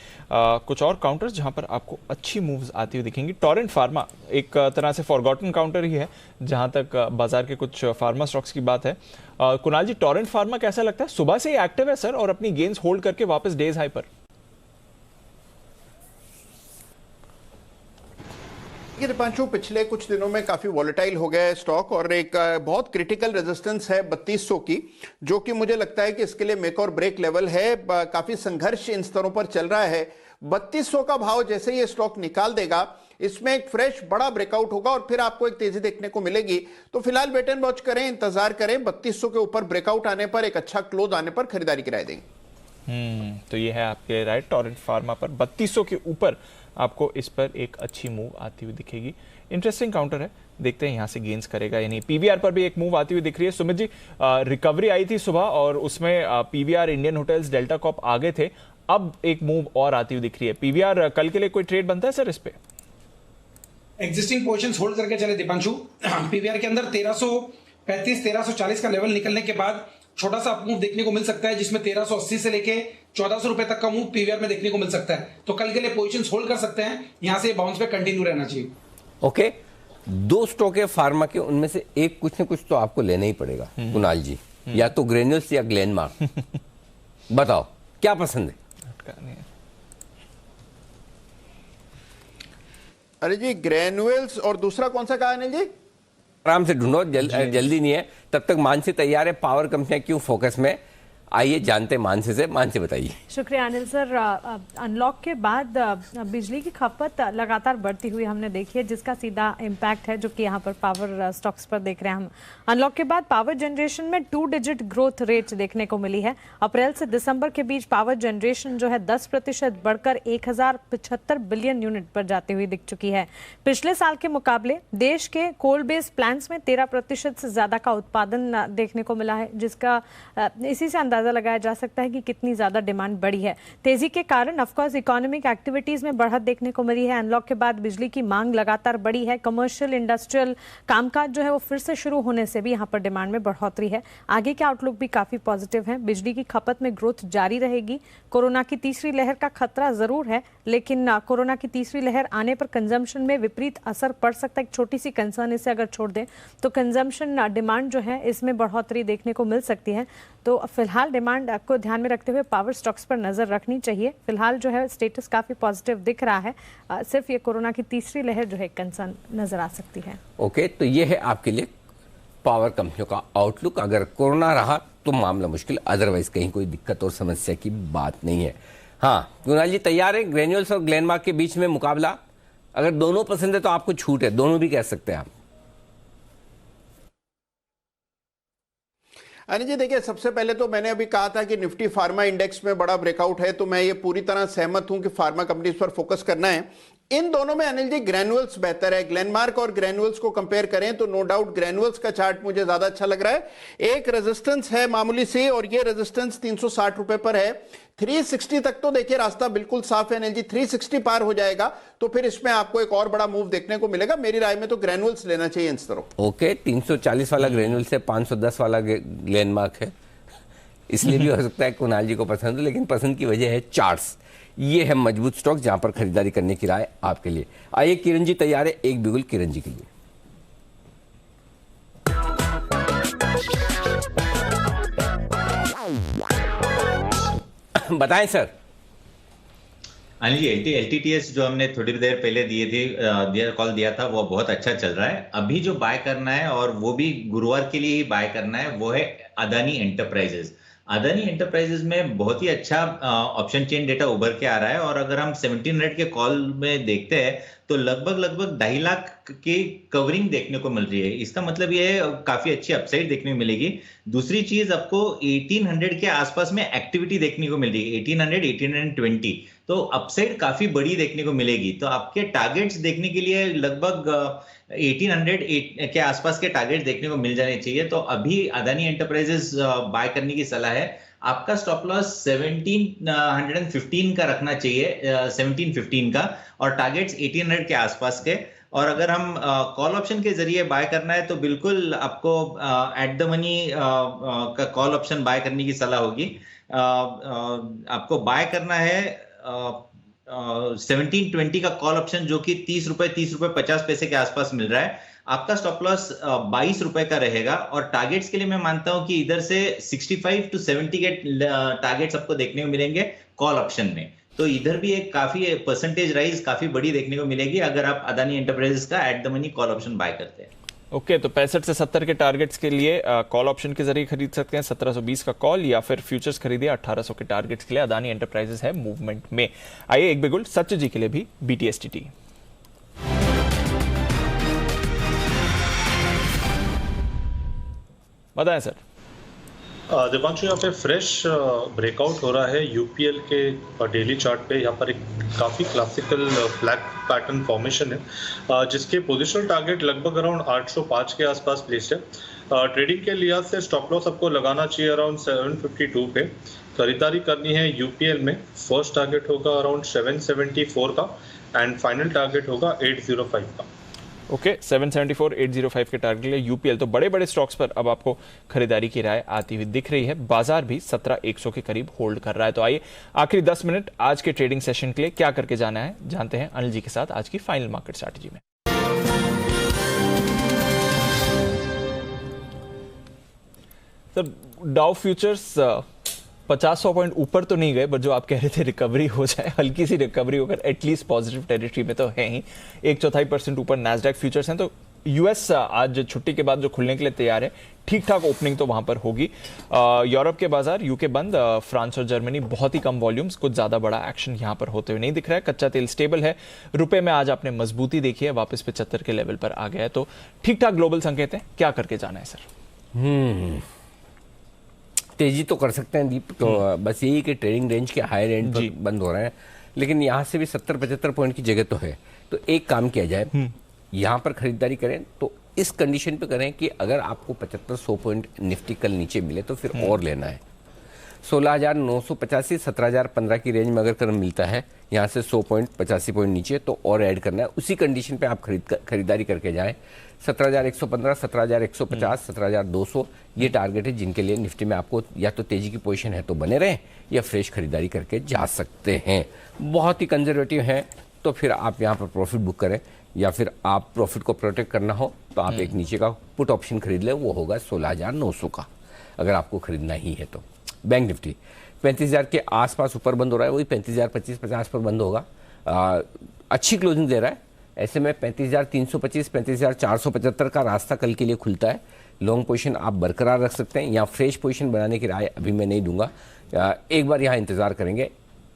[SPEAKER 2] कुछ और काउंटर्स जहां पर आपको अच्छी मूव्स आती हुई दिखेंगी। टोरेंट फार्मा एक तरह से फॉरगॉटन काउंटर ही है जहां तक बाजार के कुछ फार्मा स्टॉक्स की बात है। कुणाल जी, टोरेंट फार्मा कैसा लगता है? सुबह से ही एक्टिव है सर और अपनी गेन्स होल्ड करके वापस डेज हाई पर।
[SPEAKER 5] ये दीपांशु, पिछले कुछ दिनों में काफी वॉलेटाइल हो गया है स्टॉक और एक बहुत क्रिटिकल रेजिस्टेंस है 3200 की, जो कि मुझे लगता है कि इसके लिए मेक और ब्रेक लेवल है। काफी संघर्ष इन स्तरों पर चल रहा है। 3200 का भाव जैसे ये स्टॉक निकाल देगा, इसमें एक फ्रेश बड़ा ब्रेकआउट होगा और फिर आपको एक तेजी देखने को मिलेगी। तो फिलहाल वेट एंड वॉच करें, इंतजार करें। 3200 के ऊपर ब्रेकआउट आने पर, एक अच्छा क्लोज आने पर खरीदारी की राय देंगे।
[SPEAKER 2] तो ये है आपके राइट। टोरेंट फार्मा पर 3200 के ऊपर आपको इस पर एक अच्छी मूव आती हुई दिखेगी। इंटरेस्टिंग काउंटर है, देखते हैं यहाँ से गेन्स करेगा या नहीं। पीवीआर पर भी एक मूव आती हुई दिख रही है। सुमित जी, रिकवरी आई थी सुबह और उसमें PVR, Indian hotels, delta Corp आगे थे। अब एक मूव और आती हुई दिख रही है। पीवीआर कल के लिए कोई ट्रेड बनता है सर इस पे?
[SPEAKER 7] एग्जिस्टिंग पोजीशंस होल्ड करके चले दीपांशु। पीवीआर के अंदर 1335 1340 का लेवल निकलने के बाद छोटा सा मूव देखने को मिल सकता है, जिसमें 1380 से लेके 1400 रुपए तक का मूव पीवीआर में देखने को मिल सकता है। तो कल के लिए पोजीशंस होल्ड कर सकते हैं, यहां से बाउंस पे कंटिन्यू रहना चाहिए।
[SPEAKER 1] ओके, 2 स्टॉक है फार्मा के, उनमें से एक कुछ न कुछ तो आपको लेना ही पड़ेगा कुणाल जी, या तो ग्रेन्यूल्स या ग्लेनमार्क। बताओ क्या पसंद है?
[SPEAKER 5] अरे जी ग्रेनुअल्स, और दूसरा कौन सा कहा अनिल जी?
[SPEAKER 1] आराम से ढूंढो, जल्दी नहीं है। तब तक मानसी तैयार है। पावर कंपनियां क्यों फोकस में, आइए जानते मानसी से। मानसी बताइए।
[SPEAKER 3] शुक्रिया अनिल सर। अनलॉक के बाद बिजली की खपत लगातार बढ़ती हुई हमने देखी है, जिसका सीधा इम्पैक्ट है जो कि यहाँ पर पावर स्टॉक्स पर देख रहे हैं हम। अनलॉक के बाद पावर जनरेशन में 2 डिजिट ग्रोथ रेट देखने को मिली है। अप्रैल से दिसंबर के बीच पावर जनरेशन जो है 10% बढ़कर 1075 बिलियन यूनिट पर जाती हुई दिख चुकी है। पिछले साल के मुकाबले देश के कोल बेस्ड प्लांट्स में 13% से ज्यादा का उत्पादन देखने को मिला है, जिसका इसी से अंदाजा लगाया जा सकता है कि कितनी ज्यादा डिमांड बढ़ी है। तेजी के कारण ऑफकोर्स इकोनॉमिक एक्टिविटीज में बढ़त देखने को मिली है। अनलॉक के बाद बिजली की मांग लगातार बढ़ी है। कमर्शियल इंडस्ट्रियल कामकाज जो है वो फिर से शुरू होने से भी यहाँ पर डिमांड में बढ़ोतरी है। आगे के आउटलुक भी काफी पॉजिटिव है। बिजली की खपत में ग्रोथ जारी रहेगी। कोरोना की तीसरी लहर का खतरा जरूर है, लेकिन कोरोना की तीसरी लहर आने पर कंजम्पशन में विपरीत असर पड़ सकता है। एक छोटी सी कंसर्न इसे अगर छोड़ दें तो कंजम्पशन डिमांड जो है इसमें बढ़ोतरी देखने को मिल सकती है। तो फिलहाल डिमांड को ध्यान में रखते हुए पावर स्टॉक्स पर नजर रखनी चाहिए। फिलहाल जो है स्टेटस काफी पॉजिटिव दिख रहा है। सिर्फ ये कोरोना की तीसरी लहर जो है कंसर्न नजर आ सकती है।
[SPEAKER 1] ओके, तो ये है आपके लिए पावर कंपनियों का आउटलुक। अगर कोरोना रहा तो मामला मुश्किल, अदरवाइज कहीं कोई दिक्कत और समस्या की बात नहीं है। हाँ कुणाल जी तैयार है? ग्रेन्यूल्स और ग्लेनमार्क के बीच में मुकाबला, अगर दोनों पसंद है तो आपको छूट है, दोनों भी कह सकते हैं आप।
[SPEAKER 5] अनिल जी देखिए, सबसे पहले तो मैंने अभी कहा था कि निफ्टी फार्मा इंडेक्स में बड़ा ब्रेकआउट है, तो मैं ये पूरी तरह सहमत हूं कि फार्मा कंपनीज पर फोकस करना है। इन दोनों में अनिल जी ग्रेनुअल्स बेहतर है। ग्लेनमार्क और ग्रेनुअल्स को कंपेयर करें तो नो डाउट ग्रेनुअल्स का चार्ट मुझे ज्यादा अच्छा लग रहा है। एक रेजिस्टेंस है मामूली सी, और ये रेजिस्टेंस 360 रुपए पर है। 360 तक तो देखिए रास्ता बिल्कुल साफ है अनिल जी। 360 पार हो जाएगा तो फिर इसमें आपको एक और बड़ा मूव देखने को मिलेगा। मेरी राय में तो ग्रेनुअल्स लेना चाहिए इस तरह।
[SPEAKER 1] ओके, 340 वाला ग्रेनुअल्स है, 510 वाला ग्लेनमार्क है, इसलिए भी हो सकता है कुणाल जी को पसंद हो, लेकिन पसंद की वजह है चार्ट्स। ये है मजबूत स्टॉक जहां पर खरीदारी करने की राय आपके लिए। आइए किरण जी तैयार है, एक बिगुल किरण जी के लिए। बताएं सर।
[SPEAKER 10] अनिल जी LTTS जो हमने थोड़ी देर पहले कॉल दिया था वो बहुत अच्छा चल रहा है। अभी जो बाय करना है और वो भी गुरुवार के लिए ही बाय करना है वो है अदानी एंटरप्राइजेस। अदानी एंटरप्राइजेस में बहुत ही अच्छा ऑप्शन चेन डेटा उभर के आ रहा है, और अगर हम 1700 के कॉल में देखते हैं तो लगभग 2.5 लाख की कवरिंग देखने को मिल रही है। इसका मतलब ये काफी अच्छी अपसाइड देखने को मिलेगी। दूसरी चीज आपको 1800 के आसपास में एक्टिविटी देखने को मिल रही है, 1800, 1820, तो अपसाइड काफी बड़ी देखने को मिलेगी। तो आपके टारगेट्स देखने के लिए लगभग 1800 के आसपास के टारगेट देखने को मिल जाने चाहिए। तो अभी अदानी एंटरप्राइजेस बाय करने की सलाह है। आपका स्टॉप लॉस 1715 का रखना चाहिए, 1715 का, और टारगेट्स 1800 के आसपास के। और अगर हम कॉल ऑप्शन के जरिए बाय करना है तो बिल्कुल आपको एट द मनी का कॉल ऑप्शन बाय करने की सलाह होगी। आपको बाय करना है 1720 का कॉल ऑप्शन, जो कि 30 रुपए 50 पैसे के आसपास मिल रहा है। आपका स्टॉप लॉस 22 रुपए का रहेगा, और टारगेट्स के लिए मैं मानता हूं कि इधर से 65 to 70 के टारगेट्स आपको देखने को मिलेंगे कॉल ऑप्शन में। तो इधर भी एक काफी परसेंटेज राइज काफी बड़ी देखने को मिलेगी अगर आप अदानी एंटरप्राइजेस का at the money call option buy करते हैं।
[SPEAKER 2] ओके, तो 65 से 70 के टारगेट्स के लिए कॉल ऑप्शन के जरिए खरीद सकते हैं 1720 का कॉल, या फिर फ्यूचर्स खरीदिए 1800 के टारगेट्स के लिए। अदानी एंटरप्राइजेस है मूवमेंट में। आइए एक बिगुल सच जी के लिए भी BTSTT। बताएं सर।
[SPEAKER 9] दीपांशु, यहाँ पे फ्रेश ब्रेकआउट हो रहा है यूपीएल के डेली चार्ट पे। यहाँ पर एक काफ़ी क्लासिकल फ्लैग पैटर्न फॉर्मेशन है, जिसके पोजिशनल टारगेट लगभग अराउंड 805 के आसपास प्लेस्ड है। ट्रेडिंग के लिहाज से स्टॉप लॉस आपको लगाना चाहिए अराउंड 752 पे। खरीदारी करनी है यूपीएल में, फर्स्ट टारगेट होगा अराउंड 774 का, एंड फाइनल टारगेट होगा 805 का।
[SPEAKER 2] ओके, 774, 805 के टारगेट लिए यूपीएल। तो बड़े बड़े स्टॉक्स पर अब आपको खरीदारी की राय आती हुई दिख रही है। बाजार भी 17100 के करीब होल्ड कर रहा है। तो आइए आखिरी 10 मिनट आज के ट्रेडिंग सेशन के लिए क्या करके जाना है जानते हैं अनिल जी के साथ आज की फाइनल मार्केट स्ट्रैटेजी में। सर, डाउ फ्यूचर्स 50-100 पॉइंट ऊपर तो नहीं गए, बट जो आप कह रहे थे रिकवरी हो जाए, हल्की सी रिकवरी होकर एटलीस्ट पॉजिटिव टेरिटरी में तो है ही। 1/4% ऊपर नैस्डैक फ्यूचर्स हैं। तो यूएस आज छुट्टी के बाद जो खुलने के लिए तैयार है, ठीक ठाक ओपनिंग तो वहां पर होगी। यूरोप के बाजार यूके बंद, फ्रांस और जर्मनी बहुत ही कम वॉल्यूम्स, कुछ ज्यादा बड़ा एक्शन यहां पर होते हुए नहीं दिख रहा है। कच्चा तेल स्टेबल है। रुपए में आज आपने मजबूती देखी है, वापस 75 के लेवल पर आ गया है। तो ठीक ठाक ग्लोबल संकेत है। क्या करके जाना है सर?
[SPEAKER 1] तेजी तो कर सकते हैं दीप, तो बस यही कि ट्रेडिंग रेंज के हायर एंड पर बंद हो रहे हैं, लेकिन यहाँ से भी 70-75 पॉइंट की जगह तो है। तो एक काम किया जाए, यहाँ पर खरीदारी करें तो इस कंडीशन पे करें कि अगर आपको 75-100 पॉइंट निफ्टी कल नीचे मिले तो फिर और लेना है। 16,985 17,015 की रेंज में अगर कर मिलता है यहाँ से 100 पॉइंट 85 पॉइंट नीचे, तो और ऐड करना है। उसी कंडीशन पे आप खरीदारी करके जाएं। 17,115, 17,150, 17,200 ये टारगेट है जिनके लिए निफ्टी में आपको या तो तेजी की पोजीशन है तो बने रहें या फ्रेश खरीदारी करके जा सकते हैं। बहुत ही कंजर्वेटिव हैं तो फिर आप यहाँ पर प्रॉफिट बुक करें, या फिर आप प्रॉफिट को प्रोटेक्ट करना हो तो आप एक नीचे का पुट ऑप्शन खरीद लें, वो होगा 16,900 का अगर आपको खरीदना ही है तो। बैंक निफ्टी 35,000 के आसपास ऊपर बंद हो रहा है, वही 35,025-50 पर बंद होगा। अच्छी क्लोजिंग दे रहा है। ऐसे में 35,325 35,475 का रास्ता कल के लिए खुलता है। लॉन्ग पोजीशन आप बरकरार रख सकते हैं या फ्रेश पोजीशन बनाने की राय अभी मैं नहीं दूंगा, एक बार यहाँ इंतजार करेंगे।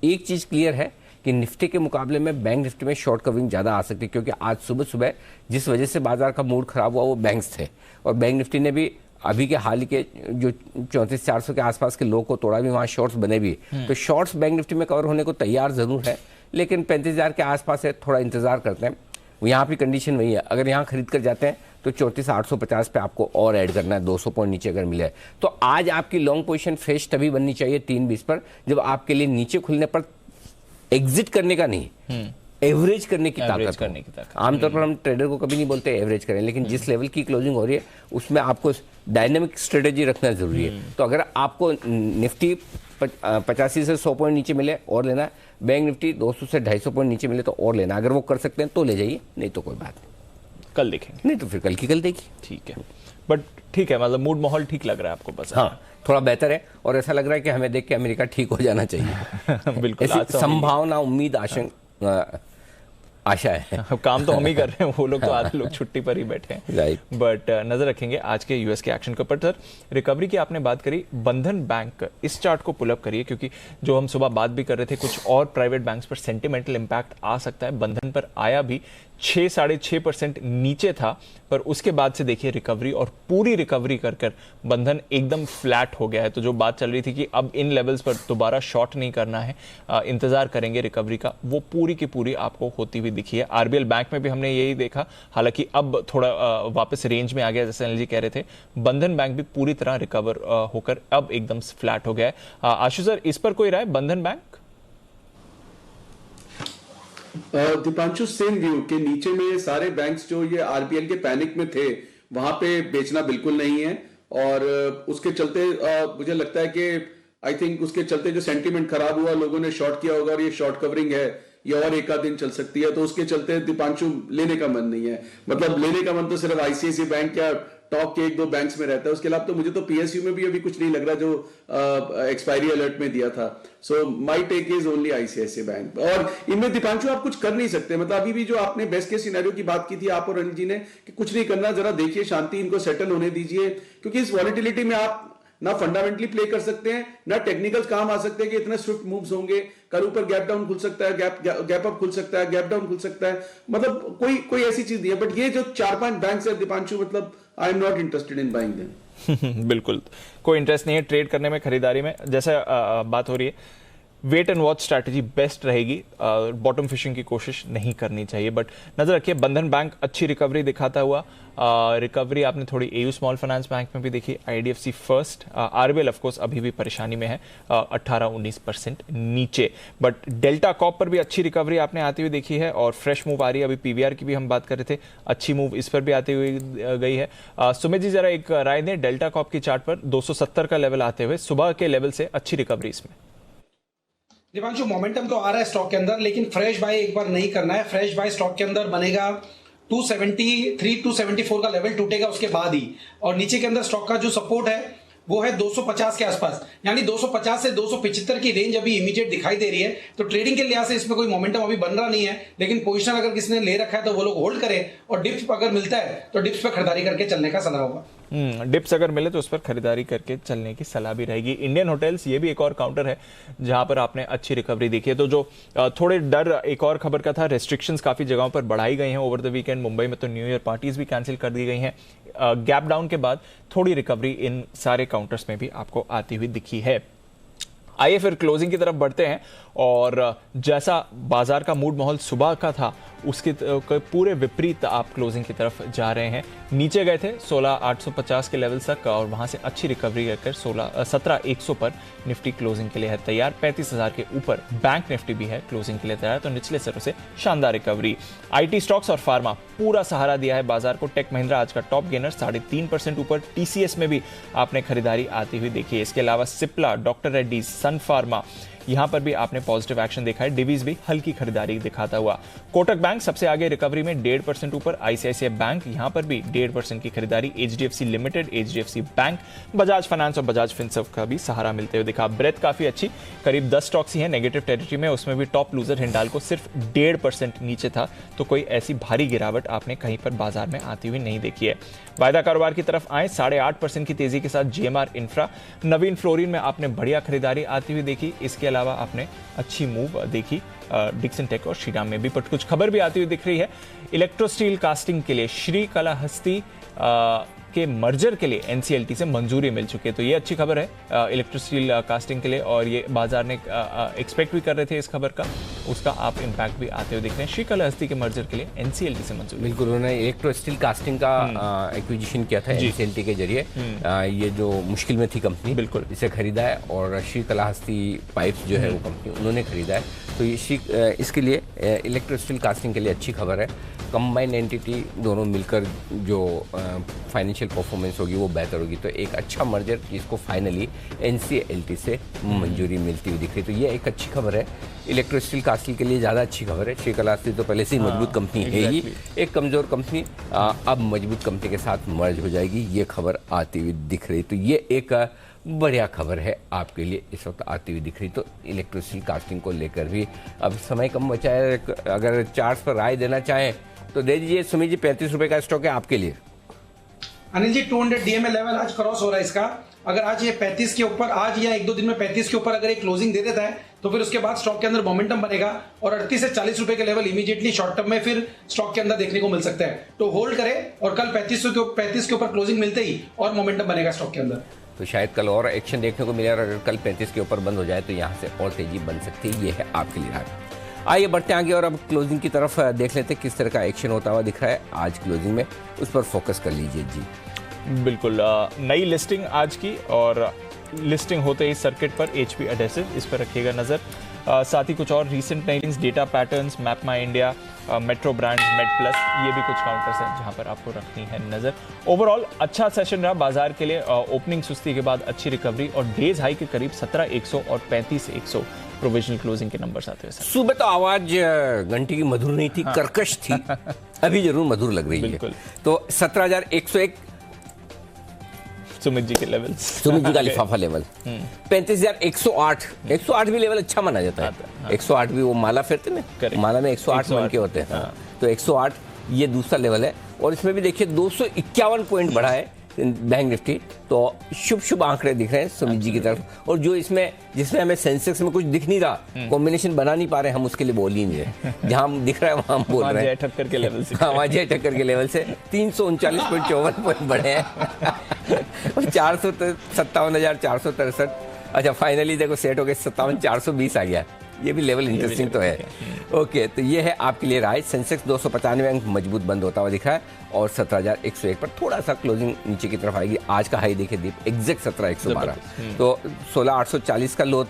[SPEAKER 1] एक चीज़ क्लियर है कि निफ्टी के मुकाबले में बैंक निफ्टी में शॉर्ट कवरिंग ज़्यादा आ सकती है, क्योंकि आज सुबह सुबह जिस वजह से बाजार का मूड खराब हुआ वो बैंक्स थे, और बैंक निफ्टी ने भी अभी के हाल के जो 34,400 के आसपास के लो को तोड़ा भी, वहाँ शॉर्ट्स बने भी। तो शॉर्ट्स बैंक निफ्टी में कवर होने को तैयार ज़रूर है, लेकिन 35,000 के आसपास है, थोड़ा इंतजार करते हैं। यहाँ भी कंडीशन वही है, अगर यहाँ खरीद कर जाते हैं तो 34,850 पे आपको और ऐड करना है, 200 पॉइंट नीचे अगर मिले। तो आज आपकी लॉन्ग पोजीशन फ्रेश तभी बननी चाहिए 3:20 पर, जब आपके लिए नीचे खुलने पर एग्जिट करने का नहीं, एवरेज करने की ताकत। आमतौर पर हम ट्रेडर को कभी नहीं बोलते एवरेज करें, लेकिन जिस लेवल की क्लोजिंग हो रही है उसमें आपको डायनेमिक स्ट्रेटेजी रखना जरूरी है। तो अगर आपको निफ्टी 85 से 100 पॉइंट नीचे मिले और लेना, बैंक निफ्टी 200 से 250 पॉइंट नीचे मिले तो और लेना। अगर वो कर सकते हैं तो ले जाइए, नहीं तो कोई बात नहीं,
[SPEAKER 2] कल देखेंगे।
[SPEAKER 1] नहीं तो फिर कल की कल देखिए।
[SPEAKER 2] ठीक है, बट ठीक है, मतलब मूड माहौल ठीक लग रहा है आपको? बस
[SPEAKER 1] हाँ, थोड़ा बेहतर है, और ऐसा लग रहा है कि हमें देख के अमेरिका ठीक हो जाना चाहिए।
[SPEAKER 2] बिल्कुल,
[SPEAKER 1] संभावना, उम्मीद, आशा है।
[SPEAKER 2] काम तो हम ही कर रहे हैं, वो लोग तो आधे लोग छुट्टी पर ही बैठे हैं।
[SPEAKER 1] राइट,
[SPEAKER 2] बट नजर रखेंगे आज के यूएस के एक्शन के ऊपर। सर, रिकवरी की आपने बात करी, बंधन बैंक इस चार्ट को पुलअप करिए, क्योंकि जो हम सुबह बात भी कर रहे थे, कुछ और प्राइवेट बैंक्स पर सेंटिमेंटल इंपैक्ट आ सकता है। बंधन पर आया भी 6-6.5% नीचे था, पर उसके बाद से देखिए रिकवरी, और पूरी रिकवरी कर कर बंधन एकदम फ्लैट हो गया है। तो जो बात चल रही थी कि अब इन लेवल्स पर दोबारा शॉर्ट नहीं करना है, इंतजार करेंगे रिकवरी का, वो पूरी की पूरी आपको होती हुई दिखी है। आरबीएल बैंक में भी हमने यही देखा, हालांकि अब थोड़ा वापस रेंज में आ गया, जैसे अनिल जी कह रहे थे। बंधन बैंक भी पूरी तरह रिकवर होकर अब एकदम फ्लैट हो गया है। आशु सर, इस पर कोई राय? बंधन बैंक
[SPEAKER 8] दीपांशु, सेम व्यू के नीचे में सारे बैंक्स जो ये आरबीएल के पैनिक में थे, वहां पे बेचना बिल्कुल नहीं है, और उसके चलते मुझे लगता है कि आई थिंक उसके चलते जो सेंटीमेंट खराब हुआ, लोगों ने शॉर्ट किया होगा, और ये शॉर्ट कवरिंग है, ये और एक आध दिन चल सकती है। तो उसके चलते दीपांशु लेने का मन नहीं है, मतलब लेने का मन तो सिर्फ आईसीआईसीआई बैंक या टॉप के 1-2 बैंक्स में रहता है। उसके अलावा तो मुझे तो पीएसयू में भी अभी कुछ नहीं लग रहा, जो एक्सपायरी अलर्ट में दिया था। So my take is only ICICI bank, और इनमें दीपांशु आप कुछ कर नहीं सकते। मतलब अभी भी जो आपने बेस्ट केस सिनेरियो की बात की थी आप और अनिल जी ने, कि कुछ नहीं करना, जरा देखिए, शांति, इनको सेटल होने दीजिए, क्योंकि इस वॉलेटिलिटी में आप ना फंडामेंटली प्ले कर सकते हैं, ना टेक्निकल काम आ सकते हैं कि इतने स्विफ्ट मूव्स होंगे। कल ऊपर गैप डाउन खुल सकता है, गैप अप खुल सकता है, गैप डाउन खुल सकता है, मतलब कोई ऐसी चीज नहीं है। बट ये जो 4-5 बैंक्स है दीपांशु, मतलब I am not interested in buying them.
[SPEAKER 2] बिल्कुल कोई इंटरेस्ट नहीं है ट्रेड करने में, खरीदारी में। जैसा बात हो रही है, wait and watch strategy best रहेगी, बॉटम फिशिंग की कोशिश नहीं करनी चाहिए। बट नजर रखिए, बंधन बैंक अच्छी रिकवरी दिखाता हुआ, रिकवरी आपने थोड़ी एयू स्मॉल फाइनेंस बैंक में भी देखी, IDFC first, RBL of course अभी भी परेशानी में है, 18-19% नीचे। बट डेल्टा कॉप पर भी अच्छी रिकवरी आपने आती हुई देखी है, और फ्रेश मूव आ रही है। अभी पीवीआर की भी हम बात कर रहे थे, अच्छी मूव इस पर भी आती हुई गई है। सुमित जी, जरा एक राय दें, डेल्टा कॉप की चार्ट पर 270 का लेवल आते हुए सुबह के लेवल से अच्छी रिकवरी इसमें।
[SPEAKER 7] दीपांशु, मोमेंटम तो आ रहा है स्टॉक के अंदर, लेकिन फ्रेश बाय एक बार नहीं करना है। फ्रेश बाय स्टॉक के अंदर बनेगा 273-274 का लेवल टूटेगा उसके बाद ही, और नीचे के अंदर स्टॉक का जो सपोर्ट है वो है 250 के आसपास, यानी 250 से 275 की रेंज अभी इमीडिएट दिखाई दे रही है। तो ट्रेडिंग के लिहाज से इसमें कोई मोमेंटम अभी बन रहा नहीं है, लेकिन पोजीशन अगर किसी ने ले रखा है तो वो लोग होल्ड करें और डिप्स अगर मिलता है तो डिप्स पे खरीदारी करके चलने का सलाह होगा।
[SPEAKER 2] डिप्स अगर मिले तो उस पर खरीदारी करके चलने की सलाह भी रहेगी। इंडियन होटल्स ये भी एक और काउंटर है जहां पर आपने अच्छी रिकवरी देखी है। तो जो थोड़े डर एक और खबर का था, रेस्ट्रिक्शंस काफी जगहों पर बढ़ाई गई हैं ओवर द वीकेंड। मुंबई में तो न्यू ईयर पार्टीज भी कैंसिल कर दी गई हैं। गैप डाउन के बाद थोड़ी रिकवरी इन सारे काउंटर्स में भी आपको आती हुई दिखी है। आइए फिर क्लोजिंग की तरफ बढ़ते हैं और जैसा बाजार का मूड माहौल सुबह का था उसके पूरे विपरीत आप क्लोजिंग की तरफ जा रहे हैं। नीचे गए थे 16,850 के लेवल तक और वहां से अच्छी रिकवरी करकर 17,100 पर निफ्टी क्लोजिंग के लिए है तैयार। 35,000 के ऊपर बैंक निफ्टी भी है क्लोजिंग के लिए तैयार। तो निचले स्तरों से शानदार रिकवरी। आईटी स्टॉक्स और फार्मा पूरा सहारा दिया है बाजार को। टेक महिंद्रा आज का टॉप गेनर 3.5% ऊपर। टीसीएस में भी आपने खरीदारी आती हुई देखी है। इसके अलावा सिप्ला, डॉक्टर रेड्डीज, सन फार्मा, यहां पर भी आपने पॉजिटिव एक्शन देखा है। डिवीज भी हल्की खरीदारी दिखाता हुआ। कोटक बैंक सबसे आगे रिकवरी में 1.5% ऊपर। आईसीआईसीआई बैंक यहां पर भी 1.5% की खरीदारी। HDFC limited, HDFC bank, Bajaj finance और बजाज फिनसर्व का भी सहारा मिलते हुए दिखा। ब्रेथ काफी अच्छी, करीब 10 स्टॉक्स ही हैं नेगेटिव टेरिटरी में, उसमें भी टॉप लूजर हिंडाल्को सिर्फ 1.5% नीचे था। तो कोई ऐसी भारी गिरावट आपने कहीं पर बाजार में आती हुई नहीं देखी है। वायदा कारोबार की तरफ आए 8.5% की तेजी के साथ जीएमआर इंफ्रा। नवीन फ्लोरिन में आपने बढ़िया खरीदारी आती हुई देखी। इसके अलावा आपने अच्छी मूव देखी डिक्सन टेक और श्रीराम में भी। पर कुछ खबर भी आती हुई दिख रही है। इलेक्ट्रो स्टील कास्टिंग के लिए श्रीकालाहस्ती के मर्जर के लिए एनसीएलटी से मंजूरी मिल चुकी है। तो ये अच्छी खबर है इलेक्ट्रो स्टील कास्टिंग के लिए और ये बाजार ने एक्सपेक्ट भी कर रहे थे इस खबर का, उसका आप इम्पैक्ट भी आते हुए दिख रहे हैं। श्रीकालाहस्ती के मर्जर के लिए एनसीएलटी से मंजूरी।
[SPEAKER 1] बिल्कुल, उन्होंने इलेक्ट्रो स्टील कास्टिंग का एक्विजिशन किया था एनसीएलटी के जरिए। ये जो मुश्किल में थी कंपनी, बिल्कुल इसे खरीदा है और श्रीकालाहस्ती पाइप्स जो है वो कंपनी उन्होंने खरीदा है। तो ये इसके लिए इलेक्ट्रो स्टील कास्टिंग के लिए अच्छी खबर है। कंबाइंड एंटिटी दोनों मिलकर जो फाइनेंशियल परफॉर्मेंस होगी वो बेहतर होगी। तो एक अच्छा मर्जर जिसको फाइनली एनसीएलटी से मंजूरी मिलती हुई दिख रही। तो ये एक अच्छी खबर है इलेक्ट्रो स्टील कास्टिंग के लिए, ज़्यादा अच्छी खबर है। श्रीकालाहस्ती तो पहले से ही मजबूत कंपनी है ही, एक कमज़ोर कंपनी अब मजबूत कंपनी के साथ मर्ज हो जाएगी, ये खबर आती हुई दिख रही। तो ये एक बढ़िया खबर है आपके लिए इस वक्त आती हुई दिख रही। तो इलेक्ट्रो स्टील कास्टिंग को लेकर भी अब समय कम बचा है, अगर चार्ट्स पर राय देना चाहें तो दे दीजिए। सुमित जी 35 रुपए का स्टॉक है आपके लिए।
[SPEAKER 7] अनिल जी 200 डीएमए लेवल आज क्रॉस हो रहा है इसका। अगर आज ये 35 के ऊपर, आज या 1-2 दिन में 35 के ऊपर अगर एक क्लोजिंग दे देता है तो फिर उसके बाद स्टॉक के अंदर मोमेंटम बनेगा और 38 से 40 रुपए के लेवल इमीडिएटली शॉर्ट टर्म में फिर स्टॉक के अंदर देखने को मिल सकता है। तो होल्ड करें और कल 35 के ऊपर क्लोजिंग मिलते ही और मोमेंटम बनेगा स्टॉक के अंदर।
[SPEAKER 1] तो शायद कल और एक्शन देखने को मिलेगा और अगर कल 35 के ऊपर बंद हो जाए तो यहाँ से और तेजी बन सकती है। ये है आपके लिए राय। आइए बढ़ते आगे और अब क्लोजिंग की तरफ देख लेते हैं किस तरह का एक्शन होता हुआ दिख रहा है आज क्लोजिंग में, उस पर फोकस कर लीजिए जी।
[SPEAKER 2] बिल्कुल, नई लिस्टिंग आज की और लिस्टिंग होते ही सर्किट पर एचपी एडेसिव, इस पर रखिएगा नजर। साथ ही कुछ और रीसेंट नई data patterns, MapmyIndia, Metro Brands, MedPlus, ये भी कुछ काउंटर्स हैं जहां पर आपको रखनी है नजर। ओवरऑल अच्छा सेशन रहा बाजार के लिए। ओपनिंग सुस्ती के बाद अच्छी रिकवरी और डेज हाई के करीब 17,100 और 35,100 प्रोविजनल क्लोजिंग के नंबर्स आते हैं।
[SPEAKER 1] सुबह तो आवाज घंटी की मधुर नहीं थी, कर्कश थी, अभी जरूर मधुर लग रही है। तो 17,101
[SPEAKER 2] सुमित जी के लेवल,
[SPEAKER 1] सुमित जी का लिफाफा लेवल। 35,108, 108 भी लेवल अच्छा माना जाता है। 108 भी वो माला फेरते ना, माला में 108 मन के होते हैं। तो 108 ये दूसरा लेवल है और इसमें भी देखिए 251 पॉइंट बढ़ा है बैंक निफ्टी। तो शुभ शुभ आंकड़े दिख रहे हैं सुमित जी की तरफ। और जो जिसमें हमें सेंसेक्स में कुछ दिख नहीं रहा, कॉम्बिनेशन बना नहीं पा रहे हम, उसके लिए बोल ही नहीं रहे। जहां हम दिख रहा है वहां हम बोल रहे हैं
[SPEAKER 2] ठक्कर के लेवल से।
[SPEAKER 1] हाँ, जय ठक्कर के लेवल से 339.54 पॉइंट बढ़े हैं। 57,463। अच्छा, फाइनली देखो सेट हो गए 57,420 आ गया। ये भी लेवल इंटरेस्टिंग तो है। ओके, तो ये है आपके लिए राय। सेंसेक्स 295 अंक मजबूत बंद होता हुआ दिख रहा है और 17,101 पर थोड़ा सा क्लोजिंग नीचे की तरफ आएगी। आज का हाई देखिए दीप, एग्जैक्ट 17,112। तो 16,840 का लो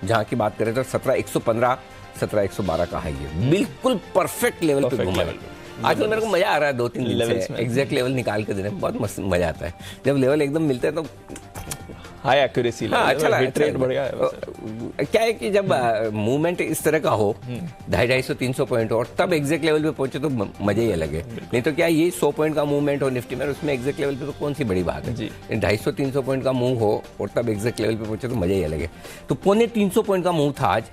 [SPEAKER 1] जहां की बात करें तो 17,115, 17,112 का हाई है। बिल्कुल परफेक्ट लेवल पे घूमा है। आजकल मेरे को मजा आ रहा है 2-3 दिन से एग्जैक्ट लेवल निकाल के देने में, बहुत मस्त मजा आता है। जब लेवल एकदम मिलते हैं तो
[SPEAKER 2] हाई एक्यूरेसी,
[SPEAKER 1] अच्छा
[SPEAKER 2] ट्रेड बढ़ गया।
[SPEAKER 1] क्या है कि जब मूवमेंट इस तरह का हो 250-300 पॉइंट और तब एग्जैक्ट लेवल पे पहुंचे तो मजे ही अलग है। नहीं तो क्या ये 100 पॉइंट का मूवमेंट हो निफ्टी में, उसमें एग्जैक्ट लेवल पे तो कौन सी बड़ी बात है। 250-300 पॉइंट का मूव हो और तब एग्जैक्ट लेवल पे पहुंचे तो मजे ही अलग है। तो 350 पॉइंट का मूव था आज,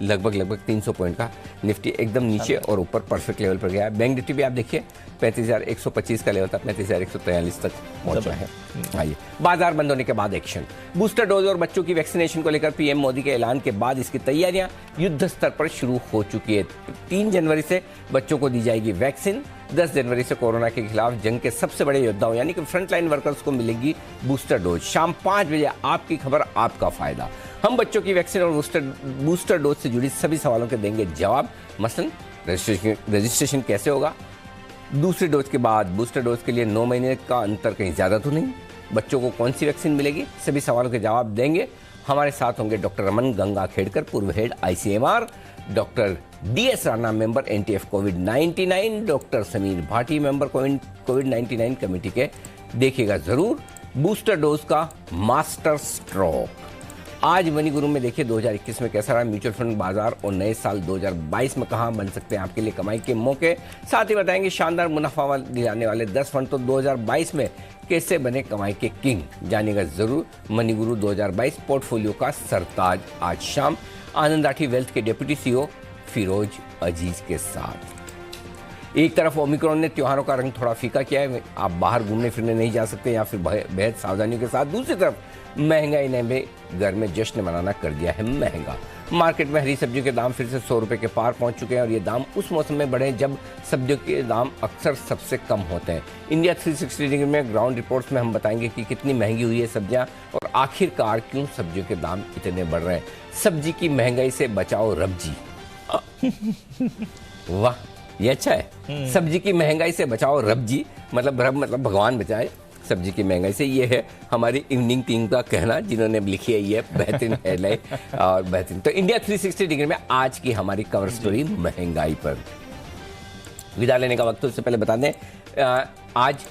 [SPEAKER 1] लगभग 300 पॉइंट का। निफ्टी एकदम नीचे और ऊपर परफेक्ट लेवल पर गया है। बैंक निफ्टी भी आप देखिए 35,125 का लेवल था, 35,143 तक पहुंचा है। आइए, बाजार बंद होने के बाद एक्शन। बूस्टर डोज और बच्चों की वैक्सीनेशन को लेकर पीएम मोदी के ऐलान के बाद इसकी तैयारियां युद्ध स्तर पर शुरू हो चुकी है। 3 जनवरी से बच्चों को दी जाएगी वैक्सीन। 10 जनवरी से कोरोना के खिलाफ जंग के सबसे बड़े योद्धाओं यानी कि फ्रंटलाइन वर्कर्स को मिलेगी बूस्टर डोज। शाम 5 बजे आपकी खबर, आपका फायदा। हम बच्चों की वैक्सीन और बूस्टर डोज से जुड़ी सभी सवालों के देंगे जवाब। मसलन रजिस्ट्रेशन कैसे होगा, दूसरी डोज के बाद बूस्टर डोज के लिए 9 महीने का अंतर कहीं ज़्यादा तो नहीं, बच्चों को कौन सी वैक्सीन मिलेगी, सभी सवालों के जवाब देंगे। हमारे साथ होंगे डॉक्टर रमन गंगा खेड़कर, पूर्व head ICMR, doctor DS Rana, member NTF कोविड-19, डॉक्टर समीर भाटी, मेंबर कोविड-19 कमेटी के। देखिएगा जरूर बूस्टर डोज का मास्टर स्ट्रोक। आज मनी गुरु में देखिए 2021 में कैसा रहा म्यूचुअल फंड बाजार और नए साल 2022 में कहां बन सकते हैं आपके लिए कमाई के मौके। साथ ही बताएंगे शानदार मुनाफा दिलाने वाले 10 फंड तो 2022 में कैसे बने कमाई के किंग। जानिएगा जरूर मनी गुरु 2022 पोर्टफोलियो का सरताज। आज शाम आनंद राठी वेल्थ के डिप्टी CEO फिरोज अजीज के साथ। एक तरफ ओमिक्रॉन ने त्योहारों का रंग थोड़ा फीका किया है, आप बाहर घूमने फिरने नहीं जा सकते या फिर बेहद सावधानियों के साथ। दूसरी तरफ महंगाई ने भी घर में जश्न मनाना कर दिया है महंगा। मार्केट में हरी सब्जियों के दाम फिर से 100 रुपए के पार पहुंच चुके हैं और ये दाम उस मौसम में बढ़े जब सब्जियों के दाम अक्सर सबसे कम होते हैं। इंडिया 360 डिग्री में ग्राउंड रिपोर्ट्स में हम बताएंगे कि कितनी महंगी हुई है सब्जियां और आखिरकार क्यों सब्जियों के दाम इतने बढ़ रहे हैं। सब्जी की महंगाई से बचाओ रब जी। वाह, ये अच्छा है। सब्जी की महंगाई से बचाओ रब जी, मतलब रब मतलब भगवान बचाए सब्जी की महंगाई से। ये है हमारी इवनिंग टीम का कहना, जिन्होंने लिखी है ये बेहतरीन हेडलाइन और बेहतरीन। तो इंडिया 360 डिग्री में आज की हमारी कवर स्टोरी महंगाई पर। विदा लेने का वक्त, उससे पहले बता दें आज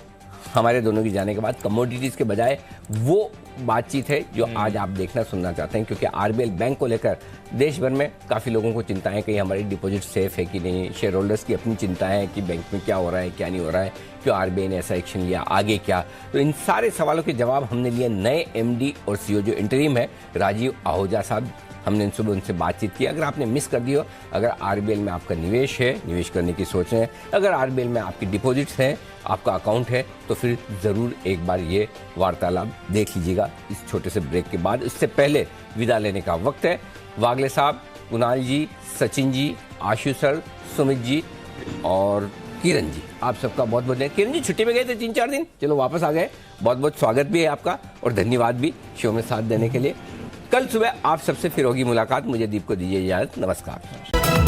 [SPEAKER 1] हमारे दोनों की जाने के बाद कमोडिटीज के बजाय वो बातचीत है जो आज आप देखना सुनना चाहते हैं, क्योंकि RBL बैंक को लेकर देश भर में काफ़ी लोगों को चिंताएं, कहीं हमारी डिपॉजिट सेफ है कि नहीं, शेयर होल्डर्स की अपनी चिंताएं हैं कि बैंक में क्या हो रहा है क्या नहीं हो रहा है, क्यों RBI ने ऐसा एक्शन लिया, आगे क्या। तो इन सारे सवालों के जवाब हमने लिए नए MD और CEO जो इंटरिम है राजीव आहूजा साहब। हमने सुबह उनसे बातचीत की। अगर आपने मिस कर दी हो, अगर RBL में आपका निवेश है, निवेश करने की सोच रहे हैं, अगर RBL में आपकी डिपॉजिट्स हैं, आपका अकाउंट है, तो फिर ज़रूर एक बार ये वार्तालाप देख लीजिएगा इस छोटे से ब्रेक के बाद। इससे पहले विदा लेने का वक्त है। वागले साहब, कुणाल जी, सचिन जी, आशु सर, सुमित जी और किरण जी, आप सबका बहुत बहुत धन्यवाद। किरण जी छुट्टी पे गए थे 3-4 दिन, चलो वापस आ गए, बहुत बहुत स्वागत भी है आपका और धन्यवाद भी शो में साथ देने के लिए। कल सुबह आप सबसे फिर होगी मुलाकात। मुझे दीप को दीजिए इजाजत, नमस्कार।